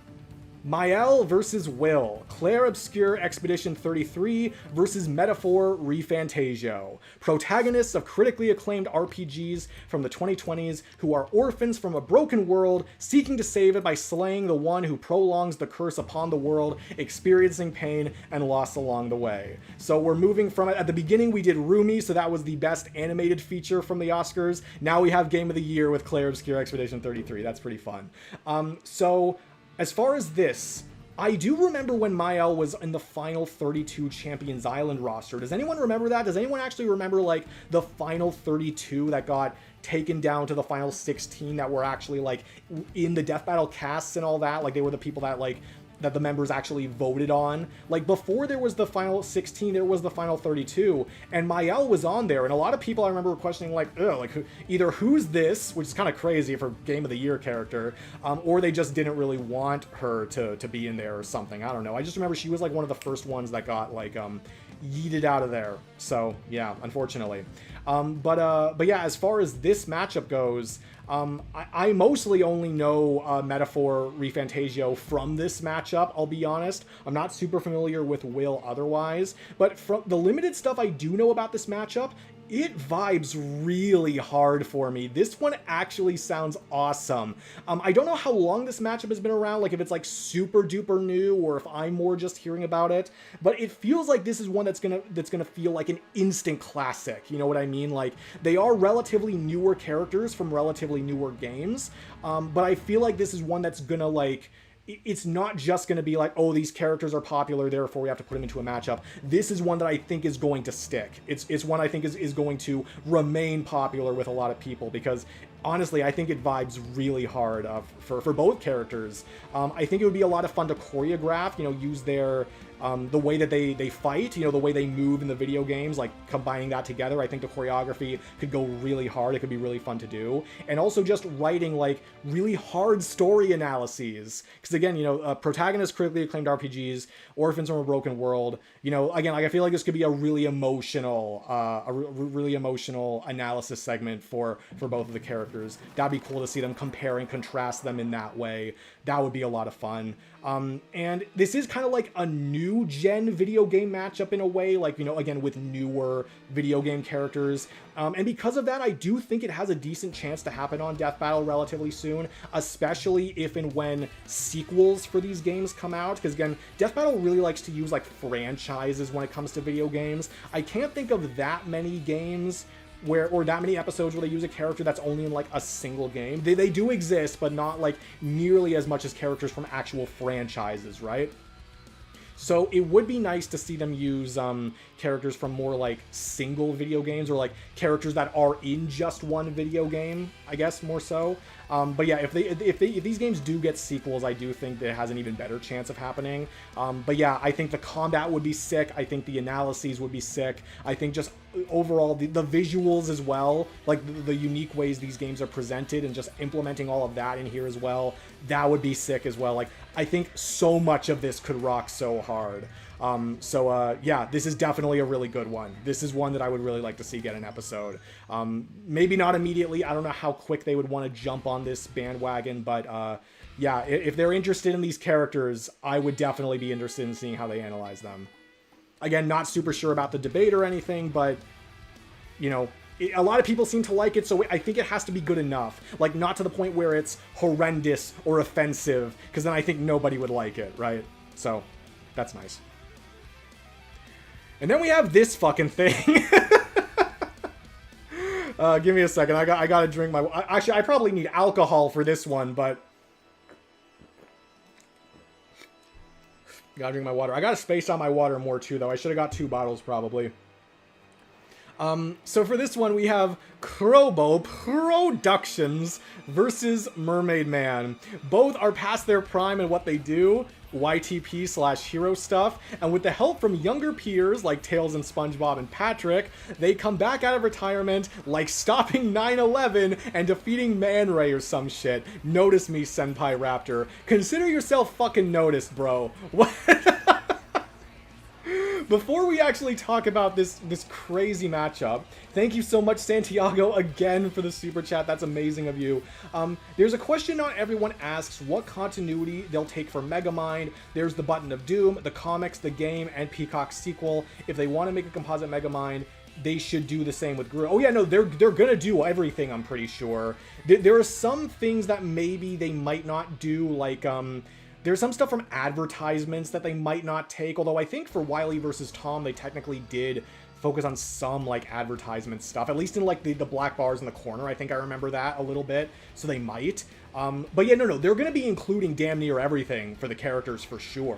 Mael versus Will. Clair Obscur Expedition 33 versus Metaphor Refantasio. Protagonists of critically acclaimed RPGs from the 2020s who are orphans from a broken world, seeking to save it by slaying the one who prolongs the curse upon the world, experiencing pain and loss along the way. So we're moving from it. At the beginning we did Rumi, so that was the best animated feature from the Oscars. Now we have Game of the Year with Clair Obscur Expedition 33. That's pretty fun. So as far as this, I do remember when Mael was in the final 32 Champions Island roster. Does anyone remember that? Does anyone actually remember like the final 32 that got taken down to the final 16 that were actually like in the Death Battle casts and all that? Like they were the people that like that the members actually voted on. Like before there was the final 16, there was the final 32, and Mael was on there, and a lot of people I remember were questioning like, ugh, like either who's this, which is kind of crazy for Game of the Year character, or they just didn't really want her to be in there or something. I don't know. I just remember she was like one of the first ones that got like yeeted out of there. So yeah, unfortunately. But yeah, as far as this matchup goes, I mostly only know Metaphor Refantasio from this matchup, I'll be honest. I'm not super familiar with Will otherwise, but from the limited stuff I do know about this matchup, it vibes really hard for me. This one actually sounds awesome. I don't know how long this matchup has been around, like if it's like super duper new or if I'm more just hearing about it, but it feels like this is one that's gonna feel like an instant classic. You know what I mean? Like they are relatively newer characters from relatively newer games, but I feel like this is one that's gonna like, it's not just going to be like, oh, these characters are popular, therefore we have to put them into a matchup. This is one that I think is going to stick. It's one I think is going to remain popular with a lot of people because honestly, I think it vibes really hard for both characters. I think it would be a lot of fun to choreograph, you know, use their the way that they fight, you know, the way they move in the video games, like combining that together. I think the choreography could go really hard. It could be really fun to do. And also just writing like really hard story analyses. Because again, you know, protagonists, critically acclaimed RPGs, orphans from a broken world, you know, again, like I feel like this could be a really emotional, really emotional analysis segment for both of the characters. That'd be cool to see them compare and contrast them in that way. That would be a lot of fun. And this is kind of like a new new gen video game matchup in a way, like, you know, again, with newer video game characters. And because of that, I do think it has a decent chance to happen on Death Battle relatively soon, especially if and when sequels for these games come out. Because again, Death Battle really likes to use like franchises when it comes to video games. I can't think of that many games or that many episodes where they use a character that's only in like a single game. They do exist, but not like nearly as much as characters from actual franchises, right? So it would be nice to see them use characters from more like single video games, or like characters that are in just one video game, I guess, more so. But yeah, if these games do get sequels, I do think that it has an even better chance of happening. But yeah, I think the combat would be sick. I think the analyses would be sick. I think just overall the visuals as well, like the unique ways these games are presented, and just implementing all of that in here as well, that would be sick as well. Like, I think so much of this could rock so hard. Yeah, this is definitely a really good one. This is one that I would really like to see get an episode. Maybe not immediately. I don't know how quick they would want to jump on this bandwagon, but yeah, if they're interested in these characters, I would definitely be interested in seeing how they analyze them. Again, not super sure about the debate or anything, but, you know, a lot of people seem to like it, so I think it has to be good enough. Like, not to the point where it's horrendous or offensive, because then I think nobody would like it, right? So, that's nice. And then we have this fucking thing. Give me a second. I gotta drink my... Actually, I probably need alcohol for this one, but... Gotta drink my water. I gotta space out my water more, too, though. I should have got 2 bottles, probably. So for this one, we have Crobo Productions versus Mermaid Man. Both are past their prime in what they do, YTP/hero stuff, and with the help from younger peers like Tails and SpongeBob and Patrick, they come back out of retirement like stopping 9/11 and defeating Man Ray or some shit. Notice me, Senpai Raptor. Consider yourself fucking noticed, bro. What? Before we actually talk about this crazy matchup, thank you so much, Santiago, again for the super chat. That's amazing of you. There's a question not everyone asks: what continuity they'll take for Megamind. There's the Button of Doom, the comics, the game, and Peacock's sequel. If they want to make a composite Megamind, they should do the same with Gru. Oh yeah, no, they're gonna do everything, I'm pretty sure. There are some things that maybe they might not do, like, there's some stuff from advertisements that they might not take, although I think for Wily vs. Tom, they technically did focus on some, like, advertisement stuff, at least in, like, the black bars in the corner. I think I remember that a little bit, so they might. But yeah, no, they're going to be including damn near everything for the characters for sure.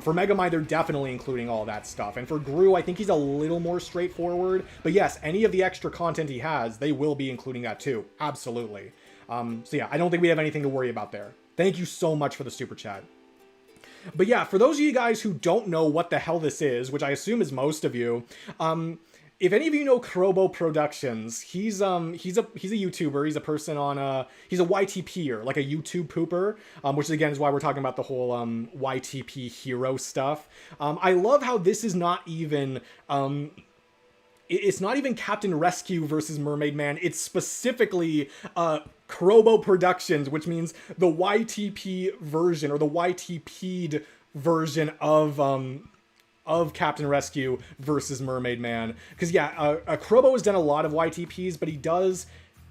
For Megamind, they're definitely including all that stuff. And for Gru, I think he's a little more straightforward. But yes, any of the extra content he has, they will be including that too. Absolutely. So yeah, I don't think we have anything to worry about there. Thank you so much for the super chat. But yeah, for those of you guys who don't know what the hell this is, which I assume is most of you, if any of you know Crobo Productions, he's a YouTuber. He's a person on he's a YTPer, like a YouTube pooper, which again is why we're talking about the whole YTP hero stuff. I love how this is not even it's not even Captain Rescue versus Mermaid Man. It's specifically Crobo Productions, which means the YTP version, or the YTP'd version of Captain Rescue versus Mermaid Man. Because yeah, Crobo has done a lot of YTPs, but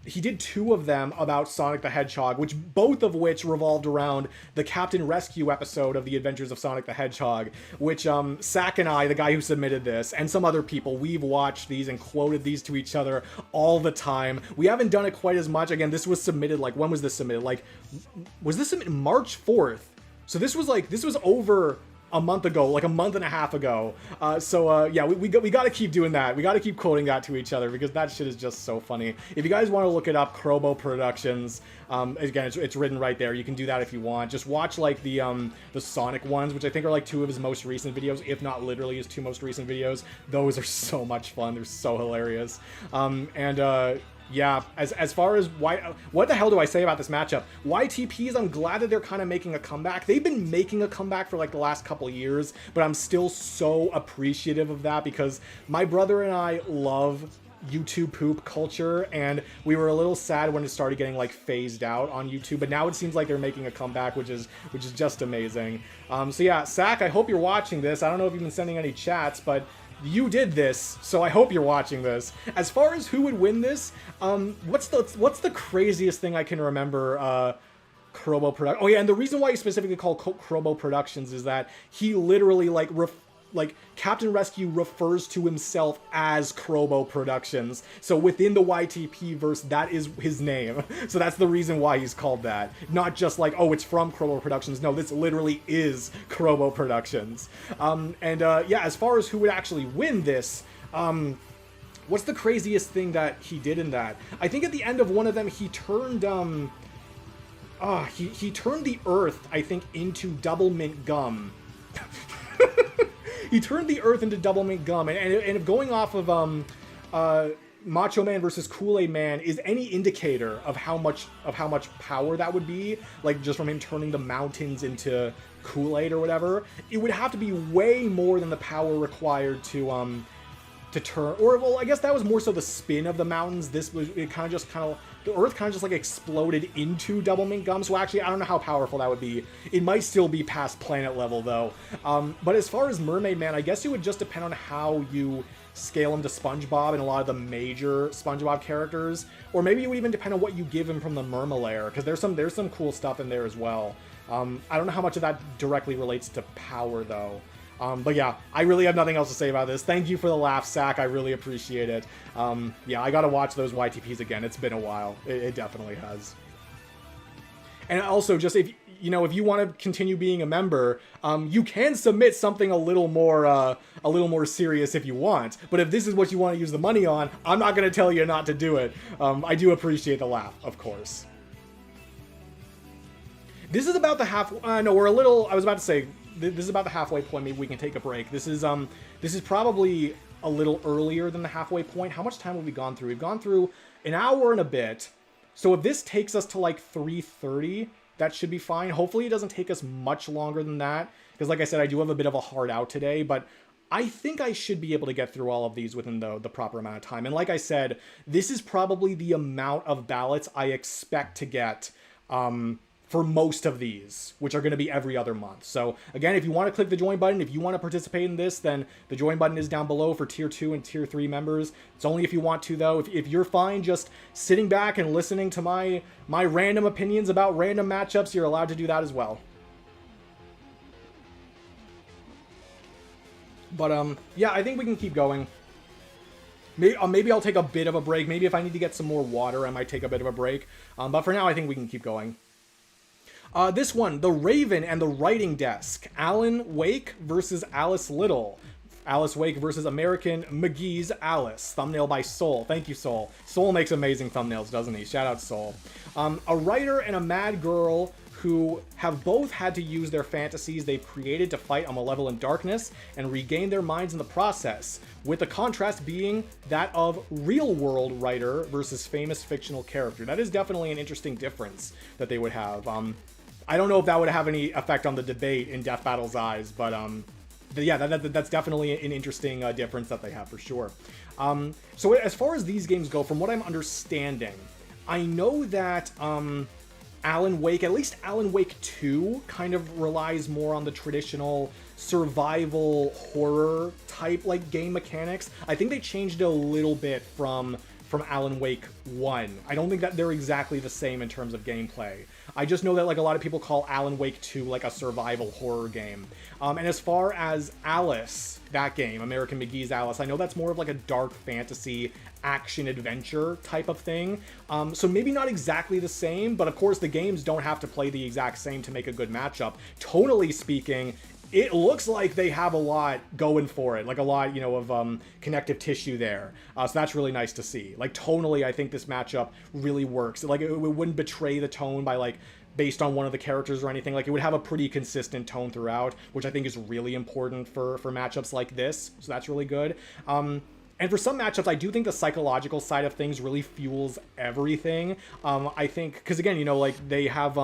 he did 2 of them about Sonic the Hedgehog, both of which revolved around the Captain Rescue episode of The Adventures of Sonic the Hedgehog, which Sack and I, the guy who submitted this, and some other people, we've watched these and quoted these to each other all the time. We haven't done it quite as much. Again, this was submitted, like, when was this submitted? Like, was this submitted March 4th? So this was over a month ago, like a month and a half ago. Yeah, we got to keep doing that. We got to keep quoting that to each other, because that shit is just so funny. If you guys want to look it up, Crobo Productions, again, it's written right there. You can do that if you want. Just watch, like, the Sonic ones, which I think are like 2 of his most recent videos, if not literally his 2 most recent videos. Those are so much fun. They're so hilarious. Yeah, as far as what the hell do I say about this matchup? YTPs, I'm glad that they're kind of making a comeback. They've been making a comeback for like the last couple years, but I'm still so appreciative of that, because my brother and I love YouTube poop culture, and we were a little sad when it started getting like phased out on YouTube, but now it seems like they're making a comeback, which is just amazing. So yeah, Sack, I hope you're watching this. I don't know if you've been sending any chats, but you did this, so I hope you're watching this. As far as who would win this, what's the craziest thing I can remember Krobo Production. Oh yeah, and the reason why he specifically called Krobo Productions is that he literally like Captain Rescue refers to himself as Krobo Productions. So within the YTP verse, that is his name. So that's the reason why he's called that. Not just like, oh, it's from Krobo Productions. No, this literally is Krobo Productions. Yeah, as far as who would actually win this, what's the craziest thing that he did in that? I think at the end of one of them, he turned, he turned the Earth, I think, into Double Mint Gum. He turned the Earth into Double Mint Gum, and if going off of Macho Man versus Kool-Aid Man is any indicator of how much power that would be, like just from him turning the mountains into Kool-Aid or whatever, it would have to be way more than the power required to turn, or well, I guess that was more so the spin of the mountains. This was the Earth kind of just like exploded into Double Mint Gum. So actually, I don't know how powerful that would be. It might still be past planet level though. But as far as Mermaid Man, I guess it would just depend on how you scale him to SpongeBob and a lot of the major SpongeBob characters, or maybe it would even depend on what you give him from the Mermalair, because there's some cool stuff in there as well. I don't know how much of that directly relates to power though. But yeah, I really have nothing else to say about this. Thank you for the laugh, Sack. I really appreciate it. Yeah, I gotta watch those YTPs again. It's been a while. It definitely has. And also, just if you want to continue being a member, you can submit something a little more serious if you want. But if this is what you want to use the money on, I'm not gonna tell you not to do it. I do appreciate the laugh, of course. This is about the half. No, we're a little. I was about to say. This is about the halfway point. Maybe we can take a break. This is probably a little earlier than the halfway point. How much time have we gone through? We've gone through an hour and a bit. So if this takes us to like 3:30, that should be fine. Hopefully it doesn't take us much longer than that. Because like I said, I do have a bit of a hard out today, but I think I should be able to get through all of these within the proper amount of time. And like I said, this is probably the amount of ballots I expect to get for most of these, which are going to be every other month. So again, if you want to click the join button, if you want to participate in this, then the join button is down below for tier 2 and tier 3 members. It's only if you want to though. If you're fine just sitting back and listening to my random opinions about random matchups, you're allowed to do that as well. But yeah, I think we can keep going. Maybe I'll take a bit of a break. Maybe if I need to get some more water, I might take a bit of a break. But for now, I think we can keep going. This one, The Raven and the Writing Desk. Alan Wake versus Alice Little. Alice Wake versus American McGee's Alice. Thumbnail by Soul. Thank you, Soul. Soul makes amazing thumbnails, doesn't he? Shout out, Soul. A writer and a mad girl who have both had to use their fantasies they've created to fight a malevolent darkness and regain their minds in the process, with the contrast being that of real-world writer versus famous fictional character. That is definitely an interesting difference that they would have. I don't know if that would have any effect on the debate in Death Battle's eyes, but yeah, that's definitely an interesting difference that they have for sure. So as far as these games go, from what I'm understanding, I know that Alan Wake, at least Alan Wake 2, kind of relies more on the traditional survival horror type like game mechanics. I think they changed it a little bit from Alan Wake 1. I don't think that they're exactly the same in terms of gameplay. I just know that like a lot of people call Alan Wake 2 like a survival horror game. And as far as Alice, that game, American McGee's Alice, I know that's more of like a dark fantasy action adventure type of thing. So maybe not exactly the same, but of course the games don't have to play the exact same to make a good matchup. Tonally speaking, it looks like they have a lot going for it, like a lot, of connective tissue there. So that's really nice to see. Like tonally, I think this matchup really works. Like it wouldn't betray the tone by like based on one of the characters or anything. Like it would have a pretty consistent tone throughout, which I think is really important for matchups like this. So that's really good. And for some matchups, I do think the psychological side of things really fuels everything. I think, because again, like they have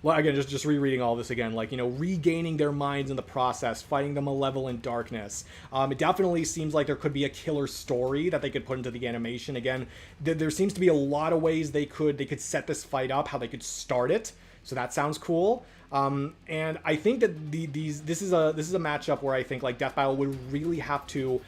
well, again, just rereading all this again, like, you know, regaining their minds in the process, fighting the malevolent darkness. It definitely seems like there could be a killer story that they could put into the animation. Again, there seems to be a lot of ways they could set this fight up, how they could start it. So that sounds cool. And I think that this is a matchup where I think like Death Battle would really have to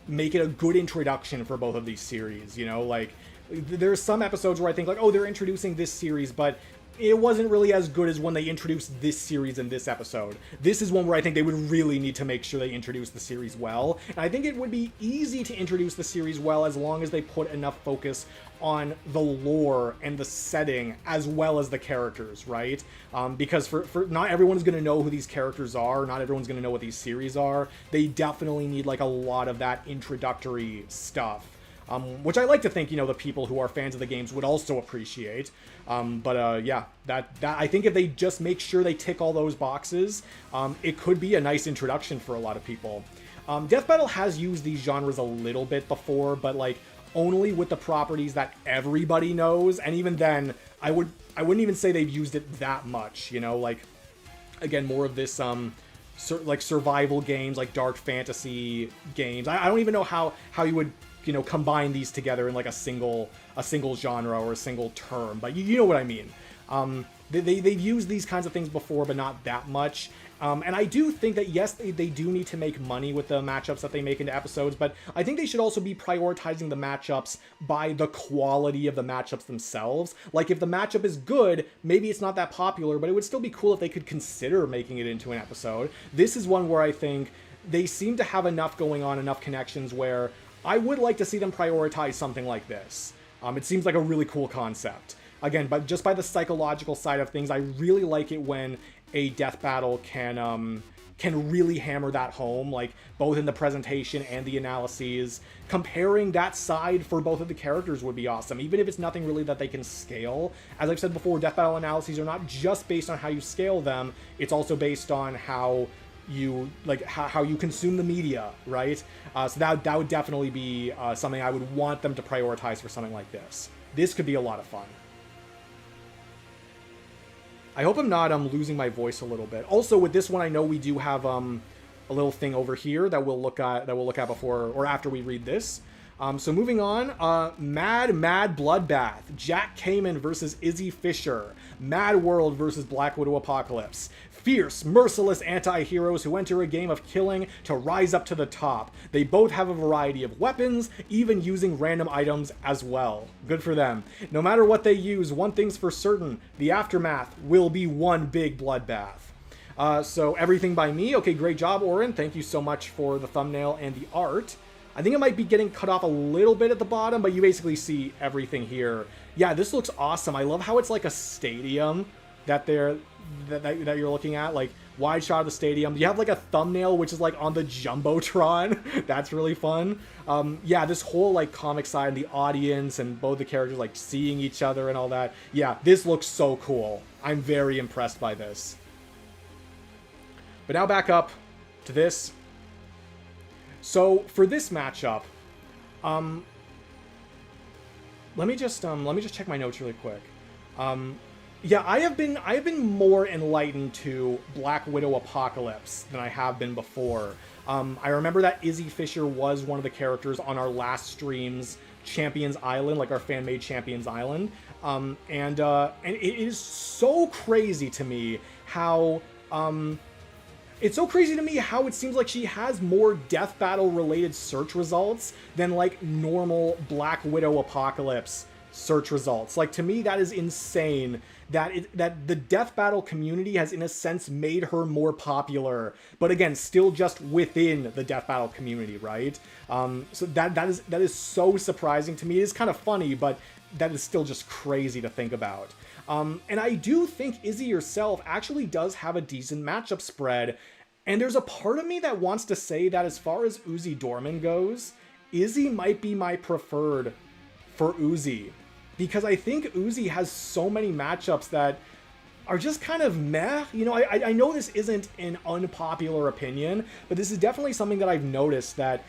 make it a good introduction for both of these series. You know, like there's some episodes where I think like, oh, they're introducing this series, but it wasn't really as good as when they introduced this series in this episode. This is one where I think they would really need to make sure they introduce the series well. And I think it would be easy to introduce the series well as long as they put enough focus on the lore and the setting as well as the characters, right? Because for not everyone's going to know who these characters are. Not everyone's going to know what these series are. They definitely need like a lot of that introductory stuff. Which I like to think, you know, the people who are fans of the games would also appreciate. Yeah, that I think if they just make sure they tick all those boxes, it could be a nice introduction for a lot of people. Death Battle has used these genres a little bit before, but like only with the properties that everybody knows, and even then, I wouldn't even say they've used it that much. You know, like again, more of this like survival games, like dark fantasy games. I don't even know how you would, you know, combine these together in like a single genre or a single term, but you know what I mean. They've used these kinds of things before, but not that much. And I do think that, yes, they do need to make money with the matchups that they make into episodes, but I think they should also be prioritizing the matchups by the quality of the matchups themselves. Like, if the matchup is good, maybe it's not that popular, but it would still be cool if they could consider making it into an episode. This is one where I think they seem to have enough going on, enough connections where I would like to see them prioritize something like this. It seems like a really cool concept. Again, but just by the psychological side of things, I really like it when a death battle can really hammer that home, like both in the presentation and the analyses. Comparing that side for both of the characters would be awesome, even if it's nothing really that they can scale. As I've said before, death battle analyses are not just based on how you scale them, it's also based on how you how you consume the media, right? So that would definitely be something I would want them to prioritize for something like this. This could be a lot of fun. I hope I'm not losing my voice a little bit. Also, with this one, I know we do have a little thing over here that we'll look at before or after we read this. So moving on, Mad Bloodbath, Jack Kamen versus Izzy Fisher, Mad World versus Black Widow Apocalypse. Fierce, merciless anti-heroes who enter a game of killing to rise up to the top. They both have a variety of weapons, even using random items as well. Good for them. No matter what they use, one thing's for certain, the aftermath will be one big bloodbath. So everything by me. Okay, great job, Oren. Thank you so much for the thumbnail and the art. I think it might be getting cut off a little bit at the bottom, but you basically see everything here. Yeah, this looks awesome. I love how it's like a stadium that you're looking at, like wide shot of the stadium. You have like a thumbnail which is like on the Jumbotron. That's really fun. Yeah, this whole like comic side and the audience and both the characters like seeing each other and all that. Yeah, this looks so cool. I'm very impressed by this. But now back up to this. So for this matchup, let me just check my notes really quick. Yeah, I have been more enlightened to Black Widow Apocalypse than I have been before. I remember that Izzy Fisher was one of the characters on our last stream's Champions Island, like our fan-made Champions Island. And it is so crazy to me how it's so crazy to me how it seems like she has more death battle related search results than like normal Black Widow Apocalypse search results. Like, to me, that is insane that the death battle community has in a sense made her more popular, but again, still just within the death battle community, right? So that is so surprising to me. It is kind of funny, but that is still just crazy to think about. And I do think Izzy herself actually does have a decent matchup spread, and there's a part of me that wants to say that as far as Uzi Dorman goes, Izzy might be my preferred for Uzi, because I think Uzi has so many matchups that are just kind of meh. You know, I know this isn't an unpopular opinion, but this is definitely something that I've noticed, that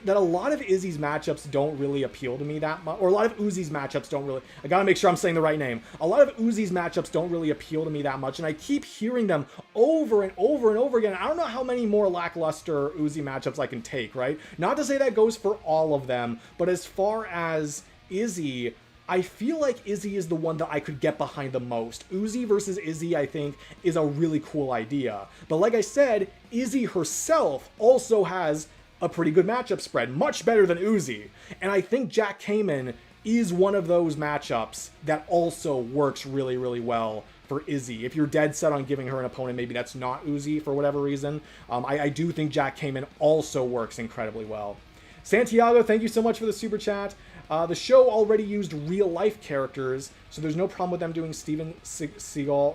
that a lot of Izzy's matchups don't really appeal to me that much, or a lot of Uzi's matchups don't really, I gotta make sure I'm saying the right name. A lot of Uzi's matchups don't really appeal to me that much, and I keep hearing them over and over and over again. I don't know how many more lackluster Uzi matchups I can take, right? Not to say that goes for all of them, but as far as Izzy, I feel like Izzy is the one that I could get behind the most. Uzi versus Izzy, I think, is a really cool idea. But like I said, Izzy herself also has a pretty good matchup spread, much better than Uzi. And I think Jack Kamen is one of those matchups that also works really, really well for Izzy. If you're dead set on giving her an opponent, maybe that's not Uzi for whatever reason, I do think Jack Kamen also works incredibly well. Santiago, thank you so much for the super chat. The show already used real-life characters, so there's no problem with them doing Steven Seagal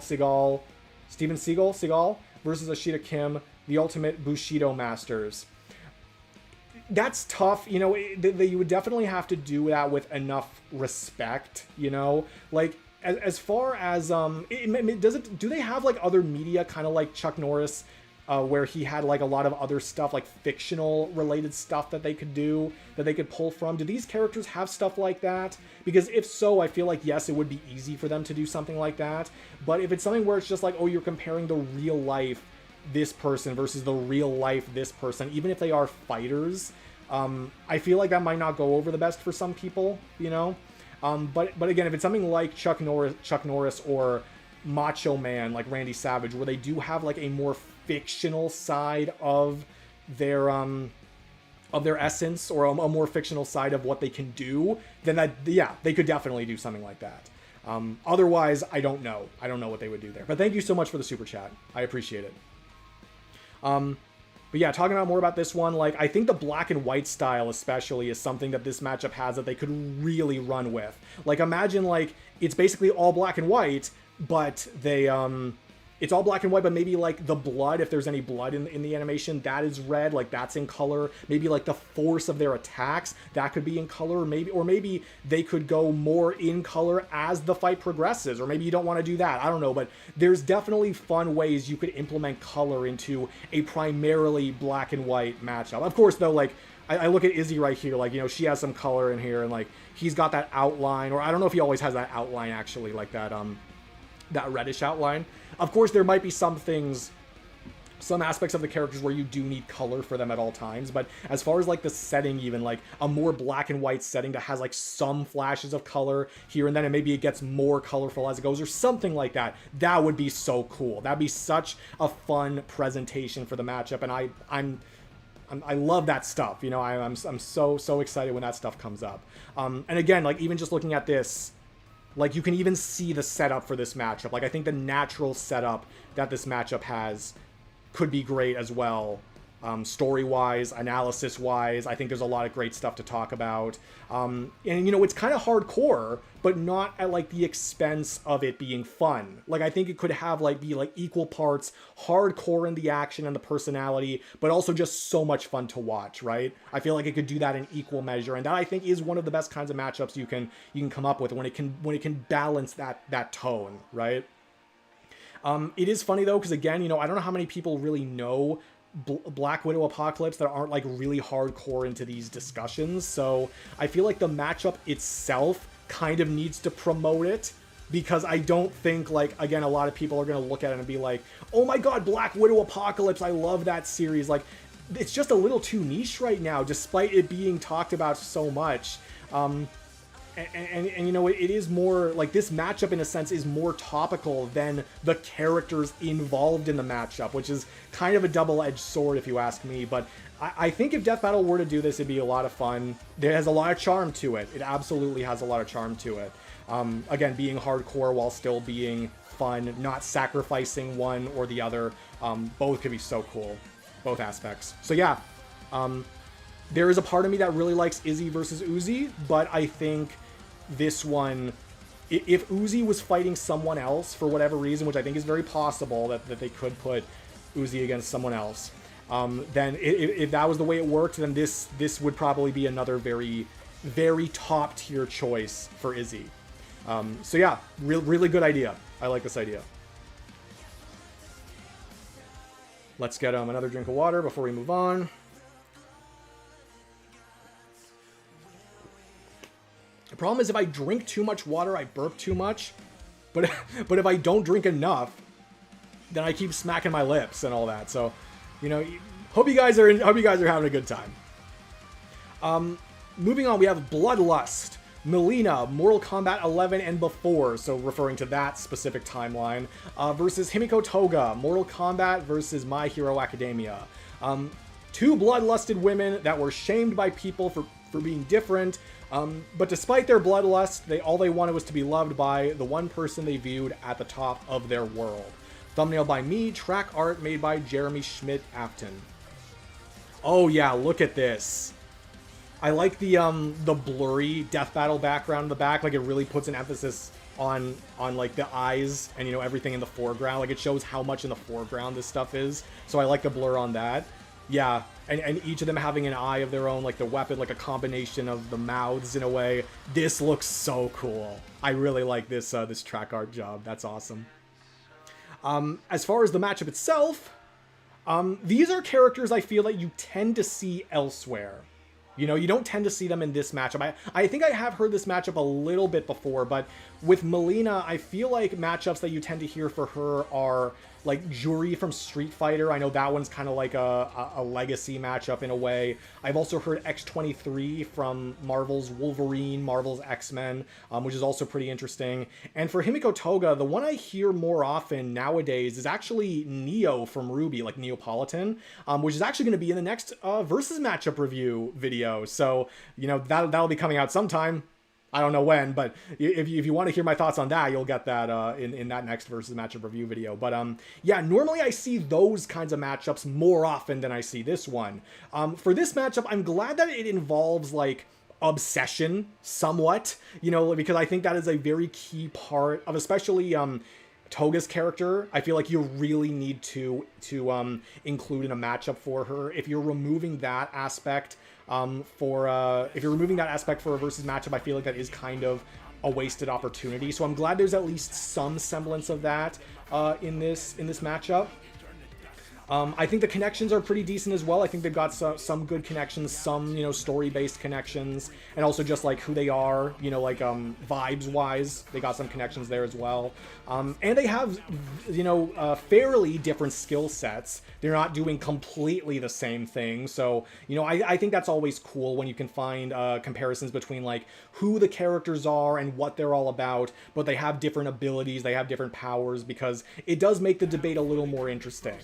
versus Ashita Kim, the ultimate Bushido Masters. That's tough, you know. You would definitely have to do that with enough respect, you know. Like as far as do they have like other media, kind of like Chuck Norris, where he had like a lot of other stuff, like fictional related stuff that they could do, that they could pull from? Do these characters have stuff like that? Because if so, I feel like yes, it would be easy for them to do something like that. But if it's something where it's just like, oh, you're comparing the real life this person versus the real life this person, even if they are fighters, I feel like that might not go over the best for some people, you know. But again, if it's something like Chuck Norris or Macho Man, like Randy Savage, where they do have like a more fictional side of their essence, or a more fictional side of what they can do, then that, yeah, they could definitely do something like that. Otherwise, I don't know what they would do there. But thank you so much for the super chat. I appreciate it. But yeah, talking about more about this one, like, I think the black and white style especially is something that this matchup has that they could really run with. Like, imagine, like, it's basically all black and white, but they, it's all black and white, but maybe, like, the blood, if there's any blood in the animation, that is red, like, that's in color. Maybe, like, the force of their attacks, that could be in color. Or maybe they could go more in color as the fight progresses, or maybe you don't want to do that. I don't know, but there's definitely fun ways you could implement color into a primarily black and white matchup. Of course, though, like, I look at Izzy right here, like, you know, she has some color in here, and, like, he's got that outline, or I don't know if he always has that outline, actually, like that reddish outline. Of course, there might be some things, some aspects of the characters where you do need color for them at all times, but as far as like the setting, even like a more black and white setting that has like some flashes of color here and then, and maybe it gets more colorful as it goes, or something like that, that would be so cool. That'd be such a fun presentation for the matchup, and I love that stuff, you know. I'm so excited when that stuff comes up. And again, like, even just looking at this, like, you can even see the setup for this matchup. Like, I think the natural setup that this matchup has could be great as well. Story-wise, analysis-wise, I think there's a lot of great stuff to talk about. And, you know, it's kind of hardcore, but not at, like, the expense of it being fun. Like, I think it could have, like, be, like, equal parts hardcore in the action and the personality, but also just so much fun to watch, right? I feel like it could do that in equal measure, and that, I think, is one of the best kinds of matchups you can come up with, when it can balance that tone, right? It is funny, though, because, again, you know, I don't know how many people really know Black Widow Apocalypse that aren't like really hardcore into these discussions, so I feel like the matchup itself kind of needs to promote it, because I don't think, like, again, a lot of people are going to look at it and be like, oh my god, Black Widow Apocalypse, I love that series. Like, it's just a little too niche right now, despite it being talked about so much. And you know, it is more like, this matchup in a sense is more topical than the characters involved in the matchup, which is kind of a double-edged sword if you ask me. But I think if Death Battle were to do this, it'd be a lot of fun. There has a lot of charm to it. It absolutely has a lot of charm to it. Again, being hardcore while still being fun, not sacrificing one or the other. Both could be so cool, both aspects. So yeah, there is a part of me that really likes Izzy versus Uzi, but I think this one, if Uzi was fighting someone else for whatever reason, which I think is very possible that they could put Uzi against someone else, then if that was the way it worked, then this would probably be another very, very top tier choice for Izzy. So yeah, really good idea. I like this idea. Let's get another drink of water before we move on. Problem is if I drink too much water, I burp too much. But if I don't drink enough, then I keep smacking my lips and all that. So, you know, hope you guys are having a good time. Moving on, we have Bloodlust, Melina, Mortal Kombat 11 and before, so referring to that specific timeline, versus Himiko Toga, Mortal Kombat versus My Hero Academia. Two bloodlusted women that were shamed by people for being different, but despite their bloodlust, all they wanted was to be loved by the one person they viewed at the top of their world. Thumbnail by me, track art made by Jeremy Schmidt-Afton. Oh yeah, look at this. I like the blurry death battle background in the back. Like, it really puts an emphasis on like the eyes and, you know, everything in the foreground. Like, it shows how much in the foreground this stuff is. So I like the blur on that. Yeah, and each of them having an eye of their own, like the weapon, like a combination of the mouths in a way. This looks so cool. I really like this this track art job. That's awesome. As far as the matchup itself, these are characters I feel that you tend to see elsewhere. You know, you don't tend to see them in this matchup. I think I have heard this matchup a little bit before, but with Melina, I feel like matchups that you tend to hear for her are like Juri from Street Fighter. I know that one's kind of like a legacy matchup in a way. I've also heard X-23 from Marvel's Wolverine, Marvel's X-Men, which is also pretty interesting. And for Himiko Toga, the one I hear more often nowadays is actually Neo from Ruby, like Neapolitan, which is actually going to be in the next Versus matchup review video. So, you know, that'll be coming out sometime. I don't know when, but if you want to hear my thoughts on that, you'll get that in that next Versus matchup review video. But yeah, normally I see those kinds of matchups more often than I see this one. For this matchup, I'm glad that it involves like obsession somewhat, you know, because I think that is a very key part of especially Toga's character. I feel like you really need to include in a matchup for her. If you're removing that aspect if you're removing that aspect for a Versus matchup, I feel like that is kind of a wasted opportunity. So I'm glad there's at least some semblance of that in this matchup. I think the connections are pretty decent as well. I think they've got some good connections, some, you know, story-based connections, and also just like who they are, you know, like vibes-wise, they got some connections there as well. And they have, you know, fairly different skill sets. They're not doing completely the same thing. So, you know, I think that's always cool when you can find comparisons between like who the characters are and what they're all about, but they have different abilities, they have different powers, because it does make the debate a little more interesting.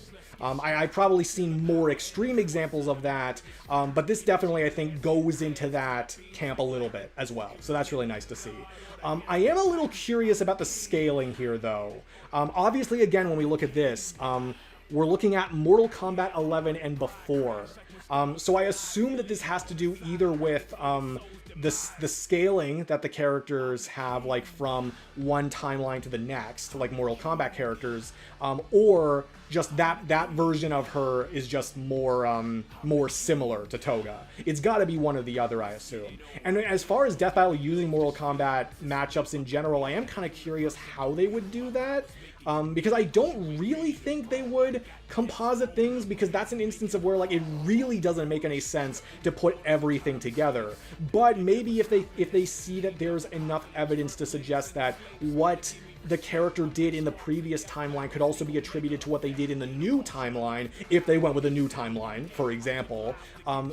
I've probably seen more extreme examples of that, but this definitely, I think, goes into that camp a little bit as well. So that's really nice to see. I am a little curious about the scaling here, though. Obviously, again, when we look at this, we're looking at Mortal Kombat 11 and before. So I assume that this has to do either with the scaling that the characters have, like from one timeline to the next, like Mortal Kombat characters, or just that version of her is just more similar to Toga. It's got to be one or the other, I assume. And as far as Death Battle using Mortal Kombat matchups in general, I am kind of curious how they would do that. Because I don't really think they would composite things, because that's an instance of where like it really doesn't make any sense to put everything together. But maybe if they see that there's enough evidence to suggest that what the character did in the previous timeline could also be attributed to what they did in the new timeline, if they went with a new timeline, for example,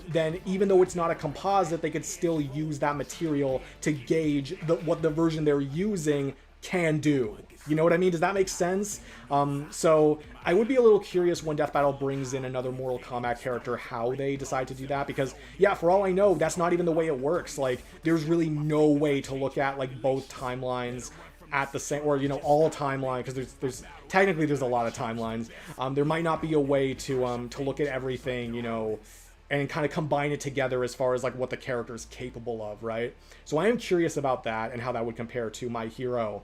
then even though it's not a composite, they could still use that material to gauge what the version they're using can do. You know what I mean? Does that make sense? So I would be a little curious when Death Battle brings in another Mortal Kombat character, how they decide to do that, because yeah, for all I know, that's not even the way it works. Like, there's really no way to look at like both timelines at the same, or, you know, all timeline, because there's technically there's a lot of timelines. There might not be a way to look at everything, you know, and kind of combine it together as far as like what the character is capable of, right? So I am curious about that and how that would compare to My Hero.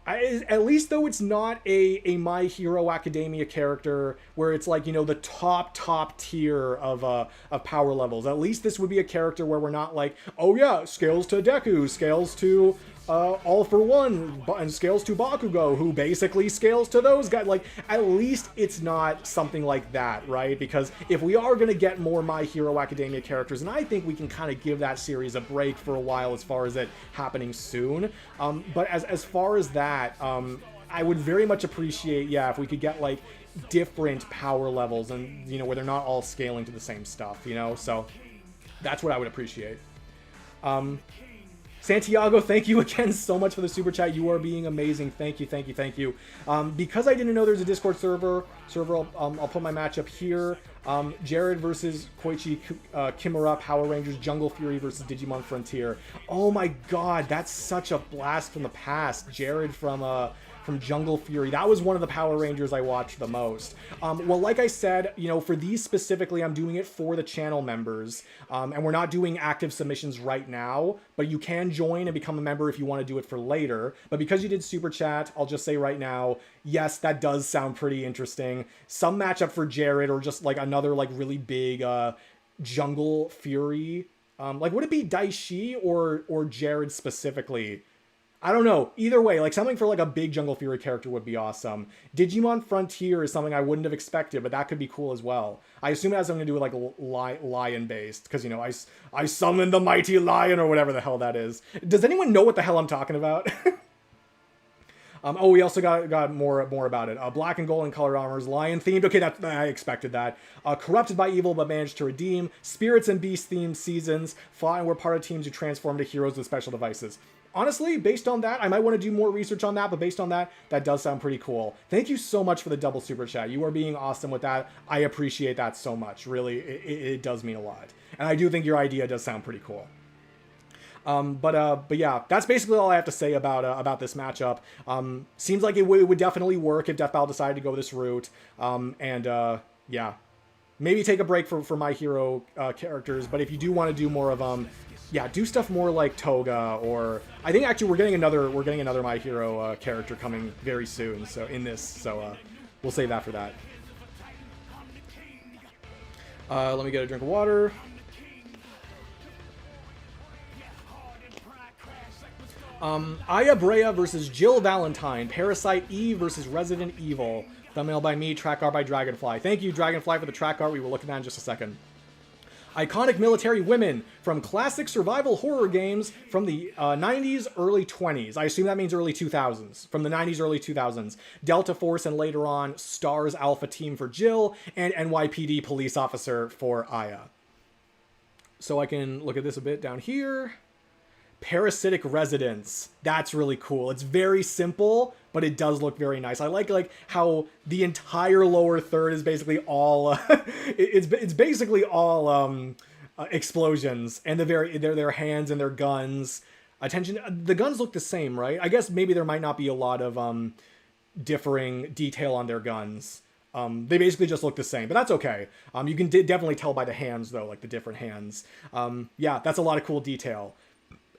At least though it's not a My Hero Academia character where it's like, you know, the top tier of power levels. At least this would be a character where we're not like, oh yeah, scales to Deku, scales to All for One and scales to Bakugo, who basically scales to those guys. Like, at least it's not something like that, right? Because if we are going to get more My Hero Academia characters, and I think we can kind of give that series a break for a while as far as it happening soon. But as far as that, I would very much appreciate, yeah, if we could get, like, different power levels and, you know, where they're not all scaling to the same stuff, you know? So that's what I would appreciate. Santiago, thank you again so much for the super chat. You are being amazing. Thank you, thank you, thank you. Because I didn't know there's a Discord server, I'll put my matchup here. Jared versus Koichi Kimura, Power Rangers, Jungle Fury versus Digimon Frontier. Oh my god, that's such a blast from the past. Jared from Jungle Fury. That was one of the Power Rangers I watched the most. Well, like I said, you know, for these specifically, I'm doing it for the channel members. And we're not doing active submissions right now, but you can join and become a member if you want to do it for later. But because you did Super Chat, I'll just say right now, yes, that does sound pretty interesting. Some matchup for Jared or just like another like really big Jungle Fury. Like, would it be Daishi or Jared specifically? I don't know. Either way, like something for like a big Jungle Fury character would be awesome. Digimon Frontier is something I wouldn't have expected, but that could be cool as well. I assume it has something to do with like lion-based, because, you know, I summoned the mighty lion or whatever the hell that is. Does anyone know what the hell I'm talking about? Oh, we also got more about it. Black and gold and colored armors, lion themed. Okay, that I expected that. Corrupted by evil but managed to redeem. Spirits and beast themed seasons. Fought and were part of teams who transformed to heroes with special devices. Honestly, based on that, I might want to do more research on that, but based on that, that does sound pretty cool. Thank you so much for the double super chat. You are being awesome with that. I appreciate that so much. Really, it does mean a lot. And I do think your idea does sound pretty cool. But yeah, that's basically all I have to say about this matchup. Seems like it would definitely work if Death Battle decided to go this route. Yeah, maybe take a break for My Hero characters. But if you do want to do more of yeah, do stuff more like Toga, or I think actually we're getting another My Hero character coming very soon. So we'll save that for that. Let me get a drink of water. Aya Brea versus Jill Valentine. Parasite Eve versus Resident Evil. Thumbnail by me, track art by Dragonfly. Thank you, Dragonfly, for the track art. We will look at that in just a second. Iconic military women from classic survival horror games from the 90s, early 20s. I assume that means early 2000s. From the 90s, early 2000s. Delta Force and later on STARS Alpha Team for Jill and NYPD police officer for Aya. So I can look at this a bit down here. Parasitic Residence. That's really cool. It's very simple, but it does look very nice. I like how the entire lower third is basically all it's basically all explosions, and their hands and their guns. Attention, the guns look the same, right? I guess maybe there might not be a lot of differing detail on their guns. They basically just look the same, but that's okay. You can definitely tell by the hands though, like the different hands. Yeah, that's a lot of cool detail.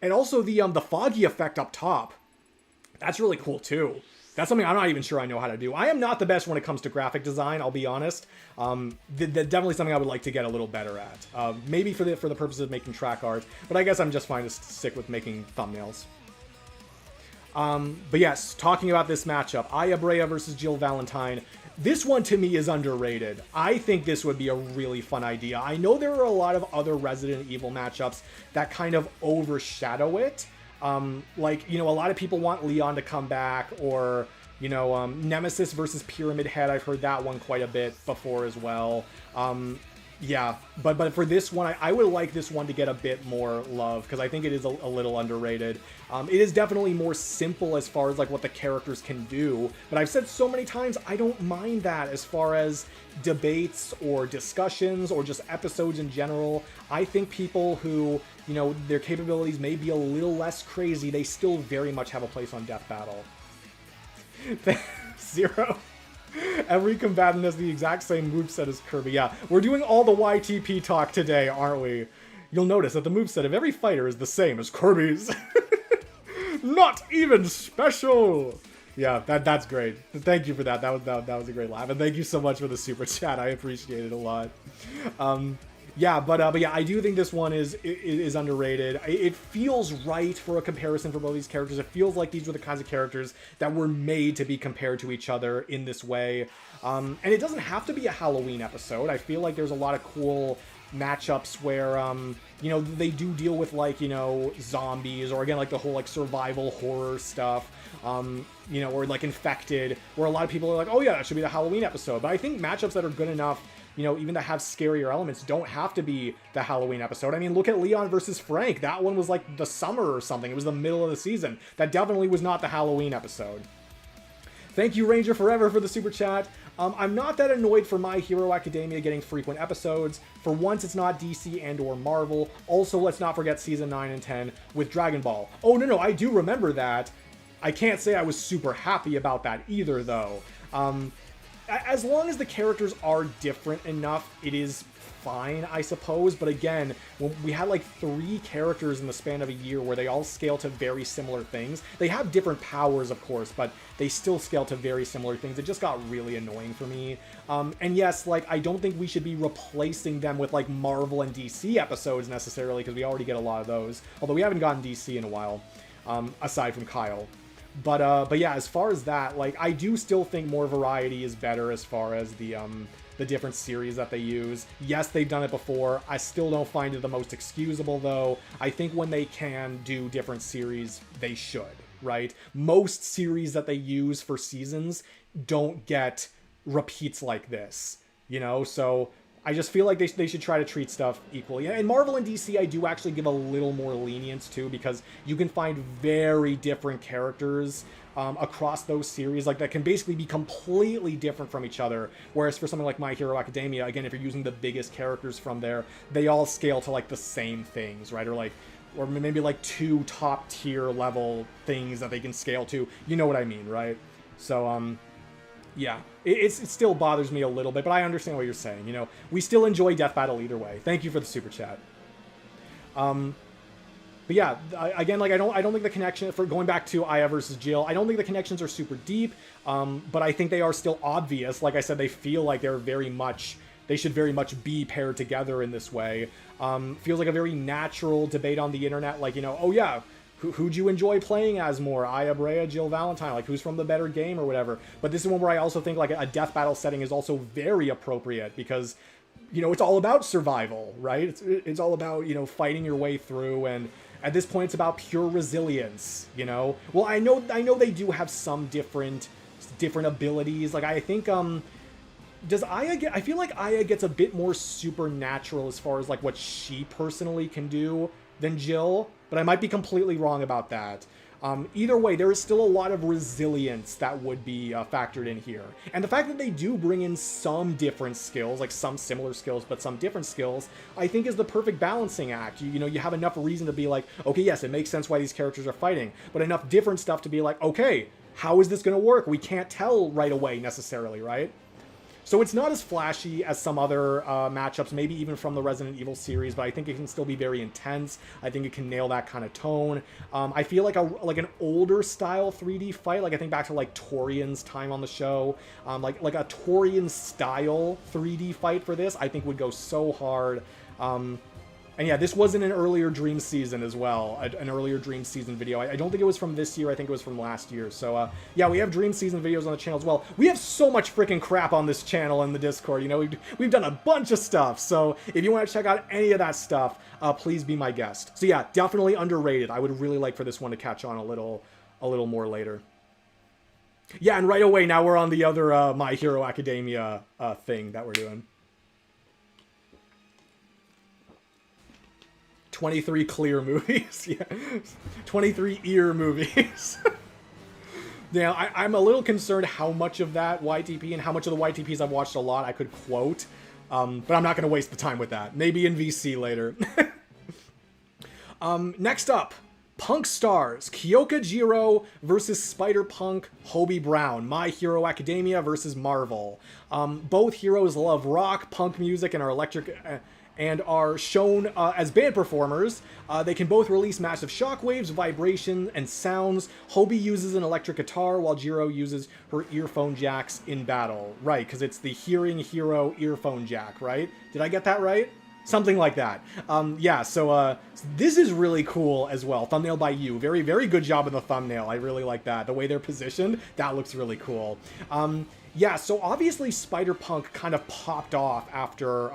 And also the foggy effect up top. That's really cool too. That's something I'm not even sure I know how to do. I am not the best when it comes to graphic design, I'll be honest. Definitely something I would like to get a little better at. Maybe for the purposes of making track art, but I guess I'm just fine to stick with making thumbnails. But yes, talking about this matchup, Aya Brea versus Jill Valentine. This one to me is underrated. I think this would be a really fun idea. I know there are a lot of other Resident Evil matchups that kind of overshadow it. Like, you know, a lot of people want Leon to come back, or, you know, Nemesis versus Pyramid Head. I've heard that one quite a bit before as well. Yeah, but for this one, I would like this one to get a bit more love, because I think it is a little underrated. It is definitely more simple as far as like what the characters can do, but I've said so many times I don't mind that as far as debates or discussions or just episodes in general. I think people who, you know, their capabilities may be a little less crazy, they still very much have a place on Death Battle. Zero. Every combatant has the exact same moveset as Kirby. Yeah, we're doing all the YTP talk today, aren't we? You'll notice that the moveset of every fighter is the same as Kirby's. Not even special! Yeah, that's great. Thank you for that. That was a great laugh. And thank you so much for the super chat. I appreciate it a lot. But yeah, I do think this one is underrated. It feels right for a comparison for both these characters. It feels like these were the kinds of characters that were made to be compared to each other in this way. And it doesn't have to be a Halloween episode. I feel like there's a lot of cool matchups where, you know, they do deal with, like, you know, zombies, or again, like the whole, like, survival horror stuff, you know, or like Infected, where a lot of people are like, oh yeah, that should be the Halloween episode. But I think matchups that are good enough, you know, even to have scarier elements, don't have to be the Halloween episode. I mean, look at Leon versus Frank. That one was like the summer or something. It was the middle of the season. That definitely was not the Halloween episode. Thank you, Ranger Forever, for the super chat. I'm not that annoyed for My Hero Academia getting frequent episodes. For once, it's not DC and or Marvel. Also, let's not forget Season 9 and 10 with Dragon Ball. Oh, no, I do remember that. I can't say I was super happy about that either, though. As long as the characters are different enough, it is fine, I suppose. But again, when we had like 3 characters in the span of a year where they all scale to very similar things. They have different powers, of course, but they still scale to very similar things. It just got really annoying for me. And yes, like, I don't think we should be replacing them with like Marvel and DC episodes necessarily, because we already get a lot of those. Although we haven't gotten DC in a while, aside from Kyle. But yeah, as far as that, like, I do still think more variety is better as far as the different series that they use. Yes, they've done it before. I still don't find it the most excusable, though. I think when they can do different series, they should, right? Most series that they use for seasons don't get repeats like this, you know? So I just feel like they should try to treat stuff equally. And Marvel and DC, I do actually give a little more lenience to, because you can find very different characters across those series, like, that can basically be completely different from each other. Whereas for something like My Hero Academia, again, if you're using the biggest characters from there, they all scale to like the same things, right? Or maybe like 2 top tier level things that they can scale to. You know what I mean, right? So yeah, it still bothers me a little bit, but I understand what you're saying. You know, we still enjoy Death Battle either way. Thank you for the super chat. But yeah, again, like, I don't think the connection, for going back to Aya versus Jill, I don't think the connections are super deep, but I think they are still obvious. Like I said, they feel like they should very much be paired together in this way. Feels like a very natural debate on the internet, like, you know, oh yeah, who'd you enjoy playing as more? Aya Brea, Jill Valentine, like, who's from the better game or whatever. But this is one where I also think like a death battle setting is also very appropriate, because, you know, it's all about survival, right? It's all about, you know, fighting your way through, and at this point it's about pure resilience, you know? Well, I know they do have some different abilities. Like, I think, does Aya get, I feel like Aya gets a bit more supernatural as far as like what she personally can do than Jill, but I might be completely wrong about that. Either way, there is still a lot of resilience that would be factored in here. And the fact that they do bring in some different skills, like some similar skills, but some different skills, I think is the perfect balancing act. You know, you have enough reason to be like, okay, yes, it makes sense why these characters are fighting, but enough different stuff to be like, okay, how is this going to work? We can't tell right away necessarily, right? So it's not as flashy as some other matchups, maybe even from the Resident Evil series, but I think it can still be very intense. I think it can nail that kind of tone. I feel like an older style 3D fight, like I think back to like Torian's time on the show, like a Torian style 3D fight for this, I think would go so hard. And yeah, this was in an earlier Dream Season as well, an earlier Dream Season video. I don't think it was from this year, I think it was from last year. So yeah, we have Dream Season videos on the channel as well. We have so much freaking crap on this channel in the Discord, you know, we've done a bunch of stuff. So if you want to check out any of that stuff, please be my guest. So yeah, definitely underrated. I would really like for this one to catch on a little more later. Yeah, and right away, now we're on the other My Hero Academia thing that we're doing. 23 clear movies. Yeah. 23 ear movies. Now, I'm a little concerned how much of that YTP and how much of the YTPs I've watched a lot I could quote. But I'm not going to waste the time with that. Maybe in VC later. Next up, Punk Stars, Kyoka Jiro versus Spider-Punk Hobie Brown, My Hero Academia versus Marvel. Both heroes love rock, punk music, and are shown as band performers. They can both release massive shockwaves, vibration, and sounds. Hobie uses an electric guitar, while Jiro uses her earphone jacks in battle. Right, because it's the Hearing Hero earphone jack, right? Did I get that right? Something like that. Yeah, so this is really cool as well. Thumbnail by you. Very, very good job in the thumbnail. I really like that. The way they're positioned, that looks really cool. Yeah, so obviously Spider-Punk kind of popped off after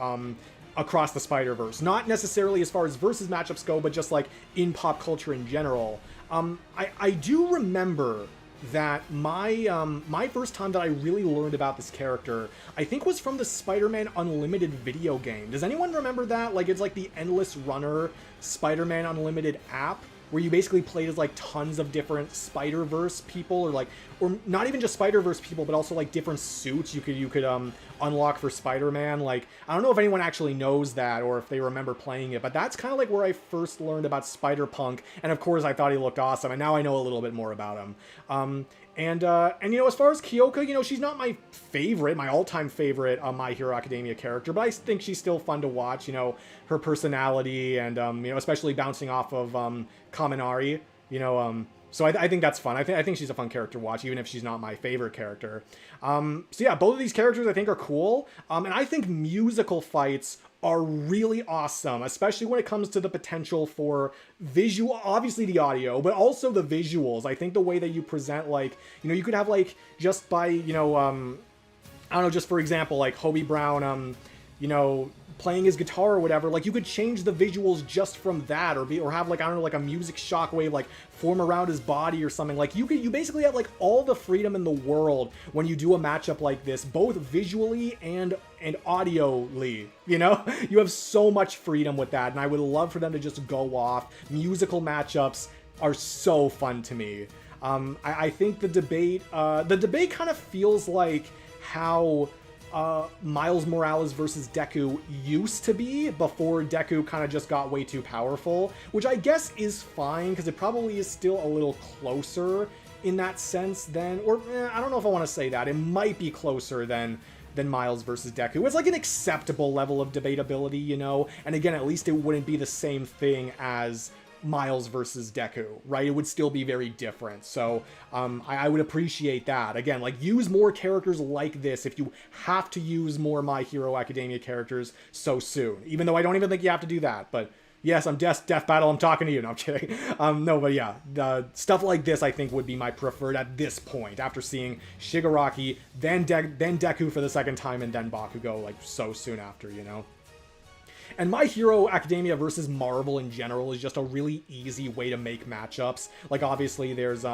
Across the Spider-Verse. Not necessarily as far as versus matchups go, but just like in pop culture in general. I do remember that my first time that I really learned about this character, I think was from the Spider-Man Unlimited video game. Does anyone remember that? Like, it's like the Endless Runner Spider-Man Unlimited app, where you basically played as like tons of different Spider-Verse people, or not even just Spider-Verse people, but also like different suits you could unlock for Spider-Man. Like, I don't know if anyone actually knows that or if they remember playing it, but that's kind of like where I first learned about Spider-Punk, and of course I thought he looked awesome, and now I know a little bit more about him. And you know, as far as Kyoka, you know, she's not my favorite, my all-time favorite My Hero Academia character, but I think she's still fun to watch. You know, her personality and, you know, especially bouncing off of Kaminari, you know, so I think that's fun. I think she's a fun character to watch, even if she's not my favorite character. So yeah, both of these characters I think are cool, and I think musical fights are really awesome, especially when it comes to the potential for visual, obviously the audio, but also the visuals. I think the way that you present, like, you know, you could have like, just by, you know, I don't know, just for example, like Hobie Brown, you know, playing his guitar or whatever, like you could change the visuals just from that, or have like, I don't know, like a music shockwave like form around his body or something. Like you basically have like all the freedom in the world when you do a matchup like this, both visually and audioly, you know? You have so much freedom with that, and I would love for them to just go off. Musical matchups are so fun to me. I think the debate kind of feels like how Miles Morales versus Deku used to be before Deku kind of just got way too powerful, which I guess is fine because it probably is still a little closer in that sense than, or I don't know if I want to say that. It might be closer than Miles versus Deku. It's like an acceptable level of debatability, you know? And again, at least it wouldn't be the same thing as Miles versus Deku, right? It would still be very different. So I would appreciate that. Again, like, use more characters like this if you have to use more My Hero Academia characters so soon. Even though I don't even think you have to do that. But yes, I'm Death Battle, I'm talking to you. No, I'm kidding. No, but yeah, stuff like this I think would be my preferred at this point, after seeing Shigaraki, then Deku for the second time, and then Bakugo, like, so soon after, you know? And My Hero Academia versus Marvel in general is just a really easy way to make matchups. Like, obviously, there's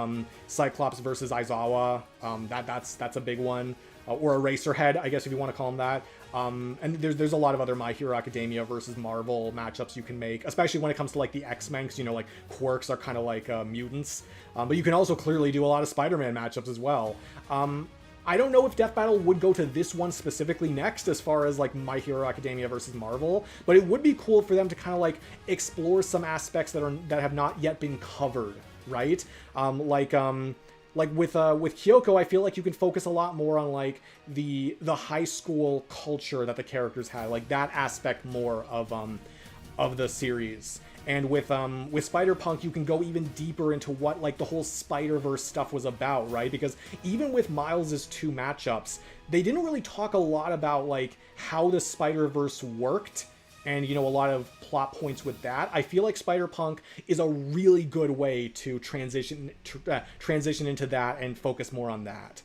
Cyclops versus Aizawa. That's a big one. Or Eraserhead, I guess, if you want to call them that. And there's a lot of other My Hero Academia versus Marvel matchups you can make, especially when it comes to, like, the X-Men, because, you know, like, quirks are kind of like mutants. But you can also clearly do a lot of Spider-Man matchups as well. I don't know if Death Battle would go to this one specifically next as far as like My Hero Academia versus Marvel, but it would be cool for them to kind of like explore some aspects that have not yet been covered, right? Like with Kyoko, I feel like you can focus a lot more on like the high school culture that the characters had, like that aspect more of the series. And with Spider-Punk, you can go even deeper into what, like, the whole Spider-Verse stuff was about, right? Because even with Miles' two matchups, they didn't really talk a lot about, like, how the Spider-Verse worked and, you know, a lot of plot points with that. I feel like Spider-Punk is a really good way to transition into that and focus more on that.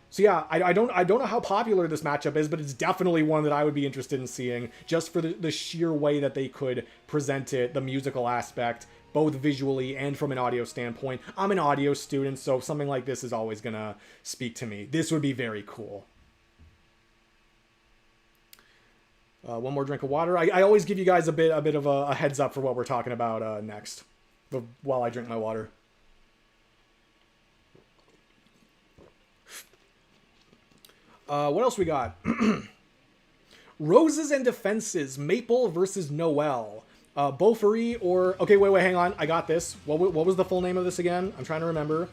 So yeah, I don't know how popular this matchup is, but it's definitely one that I would be interested in seeing, just for the sheer way that they could present it, the musical aspect, both visually and from an audio standpoint. I'm an audio student, so something like this is always gonna speak to me. This would be very cool. One more drink of water. I always give you guys a bit of a heads up for what we're talking about next, while I drink my water. What else we got? Roses and Defenses, Maple versus Noel. Beaufry or... Okay, wait, hang on. I got this. What was the full name of this again? I'm trying to remember.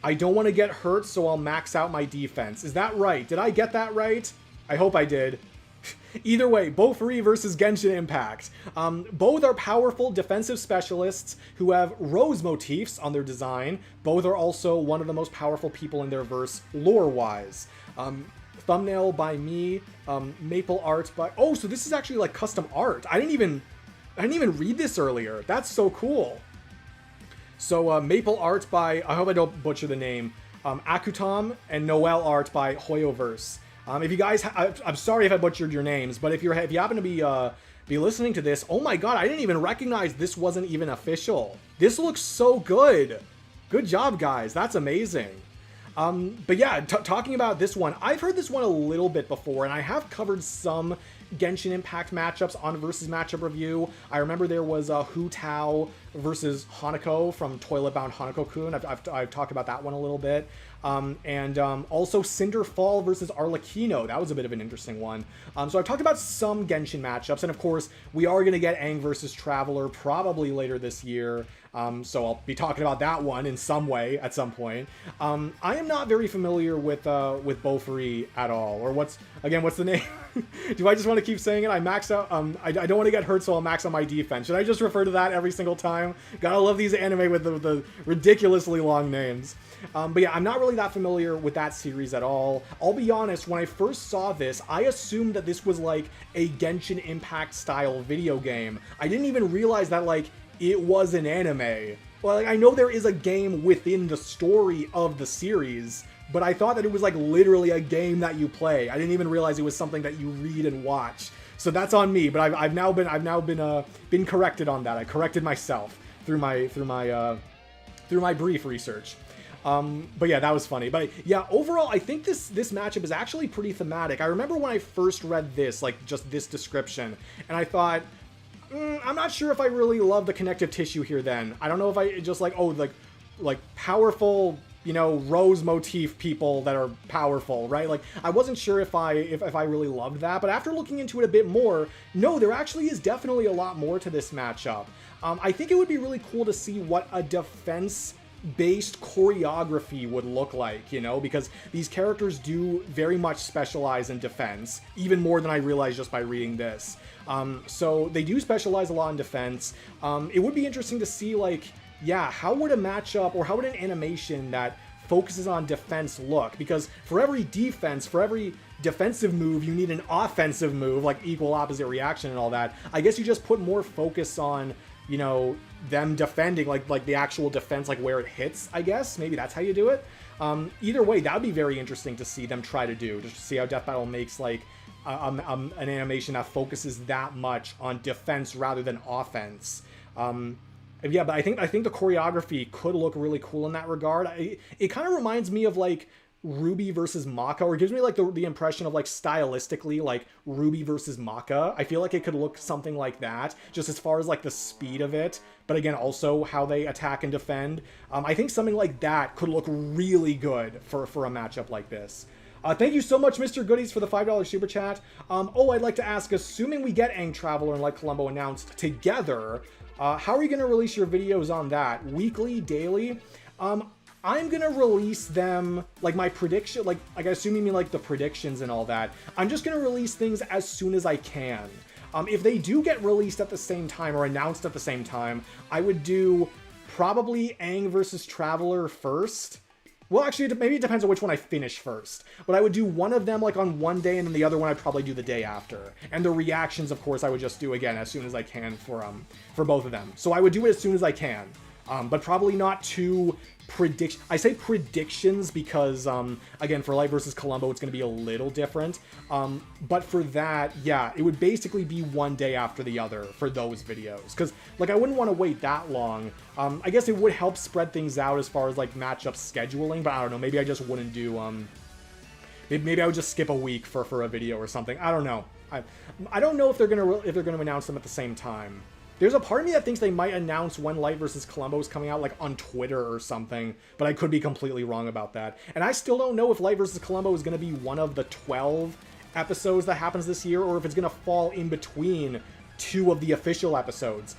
I don't want to get hurt, so I'll max out my defense. Is that right? Did I get that right? I hope I did. Either way, Beaufry versus Genshin Impact. Both are powerful defensive specialists who have rose motifs on their design. Both are also one of the most powerful people in their verse, lore-wise. thumbnail by me, maple art by... Oh, so this is actually like custom art. I didn't even read this earlier. That's so cool. So maple art by, I hope I don't butcher the name, Akutom, and Noel art by Hoyoverse. If you guys, I'm sorry if I butchered your names, but if you happen to be listening to this, oh my god, I didn't even recognize this wasn't even official. This looks so good. Good job, guys. That's amazing. But yeah, talking about this one, I've heard this one a little bit before, and I have covered some Genshin Impact matchups on Versus Matchup Review. I remember there was Hu Tao versus Hanako from Toilet Bound Hanako-kun. I've talked about that one a little bit. Also Cinderfall versus Arlecchino. That was a bit of an interesting one. So I've talked about some Genshin matchups, and of course, we are going to get Aang versus Traveler probably later this year. So I'll be talking about that one in some way at some point. I am not very familiar with Bofuri at all, or what's the name? Do I just want to keep saying it? I max out, I don't want to get hurt, so I'll max out my defense. Should I just refer to that every single time? Gotta love these anime with the ridiculously long names. But yeah, I'm not really that familiar with that series at all. I'll be honest, when I first saw this, I assumed that this was like a Genshin Impact style video game. I didn't even realize that like it was an anime. Well, like, I know there is a game within the story of the series, but I thought that it was like literally a game that you play. I didn't even realize it was something that you read and watch. So that's on me. But I've now been corrected on that. I corrected myself through my brief research. But yeah, that was funny. But yeah, overall, I think this matchup is actually pretty thematic. I remember when I first read this, like just this description, and I thought, I'm not sure if I really love the connective tissue here then. I don't know if I just like, oh, like powerful, you know, rose motif people that are powerful, right? Like, I wasn't sure if I really loved that, but after looking into it a bit more, no, there actually is definitely a lot more to this matchup. I think it would be really cool to see what a defense-based choreography would look like, you know, because these characters do very much specialize in defense, even more than I realized just by reading this. So they do specialize a lot in defense. It would be interesting to see, like, yeah, how would a matchup, or how would an animation that focuses on defense look? Because for every defense, for every defensive move, you need an offensive move, like equal opposite reaction and all that. I guess you just put more focus on, you know, them defending, like the actual defense, like where it hits, I guess. Maybe that's how you do it. Either way, that would be very interesting to see them try to do, just to see how Death Battle makes, like, an animation that focuses that much on defense rather than offense. Yeah, but I think the choreography could look really cool in that regard. It kind of reminds me of like Ruby versus Maka, or it gives me like the impression of like stylistically like Ruby versus Maka. I feel like it could look something like that, just as far as like the speed of it, but again also how they attack and defend. I think something like that could look really good for a matchup like this. Thank you so much, Mr. Goodies, for the $5 super chat. I'd like to ask, assuming we get Aang Traveler and Light Columbo announced together, how are you going to release your videos on that? Weekly, daily? I'm going to release them, like my prediction, like I assume you mean like the predictions and all that. I'm just going to release things as soon as I can. If they do get released at the same time or announced at the same time, I would do probably Aang versus Traveler first. Well, actually, maybe it depends on which one I finish first. But I would do one of them like on one day, and then the other one I'd probably do the day after. And the reactions, of course, I would just do again as soon as I can for both of them. So I would do it as soon as I can. But probably not too prediction. I say predictions because, again, for Light versus Columbo, it's going to be a little different. But for that, yeah, it would basically be one day after the other for those videos. Because, like, I wouldn't want to wait that long. I guess it would help spread things out as far as, like, matchup scheduling. But I don't know, maybe I just wouldn't do, maybe I would just skip a week for a video or something. I don't know. I don't know if they're gonna announce them at the same time. There's a part of me that thinks they might announce when Light versus Columbo is coming out, like, on Twitter or something, but I could be completely wrong about that. And I still don't know if Light versus Columbo is going to be one of the 12 episodes that happens this year, or if it's going to fall in between two of the official episodes.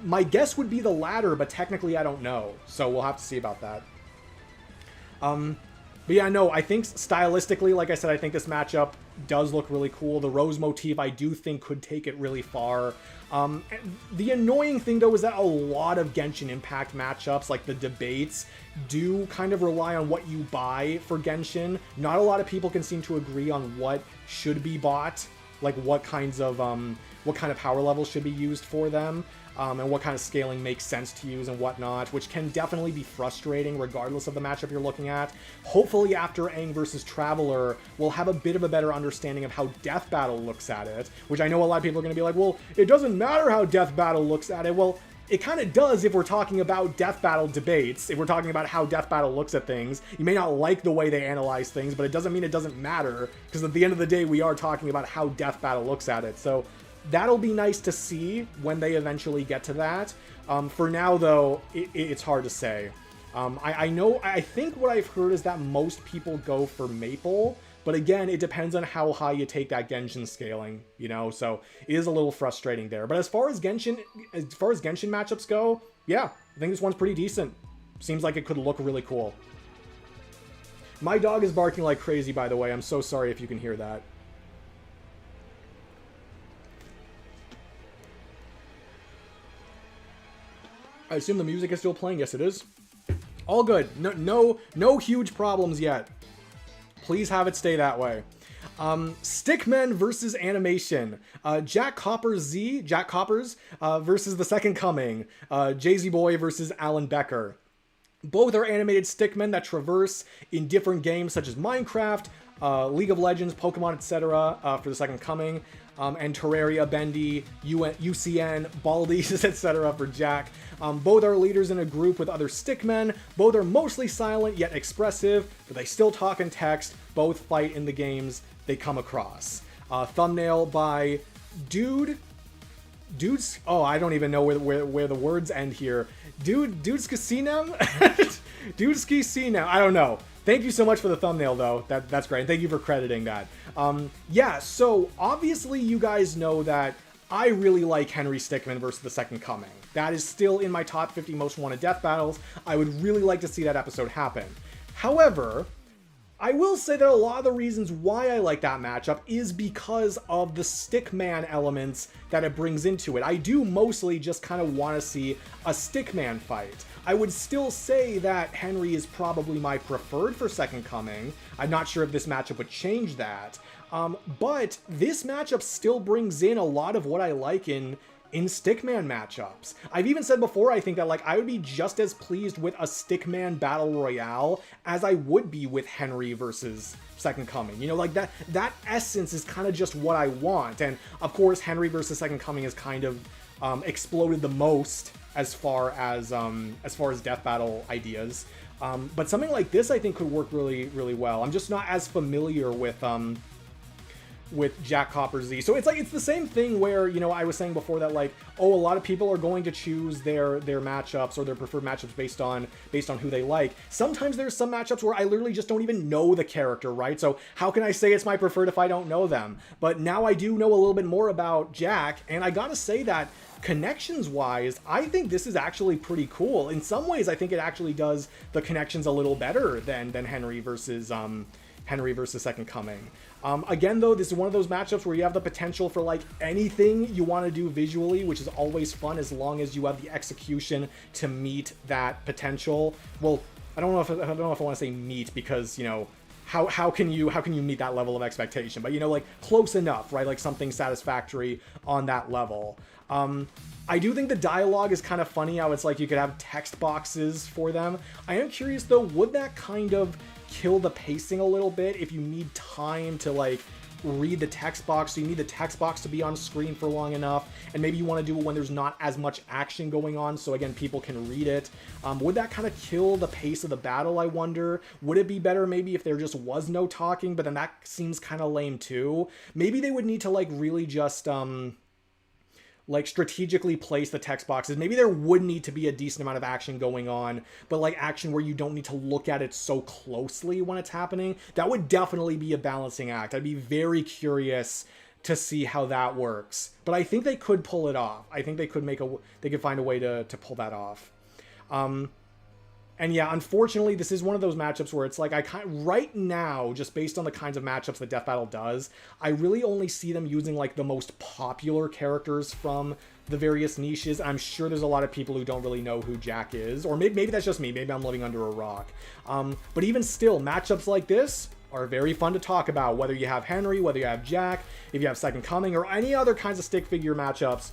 My guess would be the latter, but technically I don't know, so we'll have to see about that. But yeah, no, I think stylistically, like I said, I think this matchup does look really cool. The rose motif I do think could take it really far. The annoying thing though is that a lot of Genshin Impact matchups, like the debates, do kind of rely on what you buy for Genshin. Not a lot of people can seem to agree on what should be bought, like what kind of power levels should be used for them. And what kind of scaling makes sense to use and whatnot, which can definitely be frustrating regardless of the matchup you're looking at. Hopefully after Aang versus Traveler, we'll have a bit of a better understanding of how Death Battle looks at it, which I know a lot of people are going to be like, well, it doesn't matter how Death Battle looks at it. Well, it kind of does if we're talking about Death Battle debates, if we're talking about how Death Battle looks at things. You may not like the way they analyze things, but it doesn't mean it doesn't matter, because at the end of the day, we are talking about how Death Battle looks at it. So that'll be nice to see when they eventually get to that. For now, though, it's hard to say. I think what I've heard is that most people go for Maple, but again, it depends on how high you take that Genshin scaling, you know, so it is a little frustrating there. But as far as Genshin matchups go, yeah, I think this one's pretty decent. Seems like it could look really cool. My dog is barking like crazy, by the way. I'm so sorry if you can hear that. I assume the music is still playing. Yes, it is. All good. No huge problems yet. Please have it stay that way. Stickmen versus animation. Jack Coppers versus The Second Coming. Jay-Z Boy versus Alan Becker. Both are animated stickmen that traverse in different games such as Minecraft, League of Legends, Pokemon, etc. For The Second Coming. And Terraria, Bendy, UCN, Baldies, etc. for Jack. Both are leaders in a group with other stickmen. Both are mostly silent yet expressive, but they still talk and text. Both fight in the games they come across. Thumbnail by Dudes. Oh, I don't even know where the words end here. Dudeskasinem? Dudeskasinem. I don't know. Thank you so much for the thumbnail, though. That's great. Thank you for crediting that. Yeah, so obviously you guys know that I really like Henry Stickmin versus The Second Coming. That is still in my top 50 most wanted death battles. I would really like to see that episode happen. However, I will say that a lot of the reasons why I like that matchup is because of the stickman elements that it brings into it. I do mostly just kind of want to see a stickman fight. I would still say that Henry is probably my preferred for Second Coming. I'm not sure if this matchup would change that. But this matchup still brings in a lot of what I like in stickman matchups. I've even said before, I think that like I would be just as pleased with a stickman battle royale as I would be with Henry versus Second Coming. You know, like that essence is kind of just what I want. And of course, Henry versus Second Coming has kind of exploded the most as far as death battle ideas. But something like this I think could work really, really well. I'm just not as familiar with Jack Copper Z. So it's the same thing where, you know, I was saying before that like, oh, a lot of people are going to choose their matchups or their preferred matchups based on who they like. Sometimes there's some matchups where I literally just don't even know the character, right? So how can I say it's my preferred if I don't know them? But now I do know a little bit more about Jack, and I gotta say that connections wise, I think this is actually pretty cool. In some ways, I think it actually does the connections a little better than Henry versus Second Coming. Again, though, this is one of those matchups where you have the potential for like anything you want to do visually, which is always fun as long as you have the execution to meet that potential. Well, I don't know if I want to say meet, because, you know, how can you meet that level of expectation? But, you know, like close enough, right? Like something satisfactory on that level. I do think the dialogue is kind of funny how it's like you could have text boxes for them. I am curious though, would that kind of kill the pacing a little bit if you need time to like read the text box? So you need the text box to be on screen for long enough, and maybe you want to do it when there's not as much action going on, so again people can read it. Would that kind of kill the pace of the battle, I wonder? Would it be better maybe if there just was no talking, but then that seems kind of lame too? Maybe they would need to like really just like strategically place the text boxes. Maybe there would need to be a decent amount of action going on, but like action where you don't need to look at it so closely when it's happening. That would definitely be a balancing act. I'd be very curious to see how that works, but I think they could pull it off. I think they could find a way to pull that off. And yeah, unfortunately, this is one of those matchups where it's like, right now, just based on the kinds of matchups that Death Battle does, I really only see them using like the most popular characters from the various niches. I'm sure there's a lot of people who don't really know who Jack is, or maybe that's just me. Maybe I'm living under a rock. But even still, matchups like this are very fun to talk about, whether you have Henry, whether you have Jack, if you have Second Coming, or any other kinds of stick figure matchups.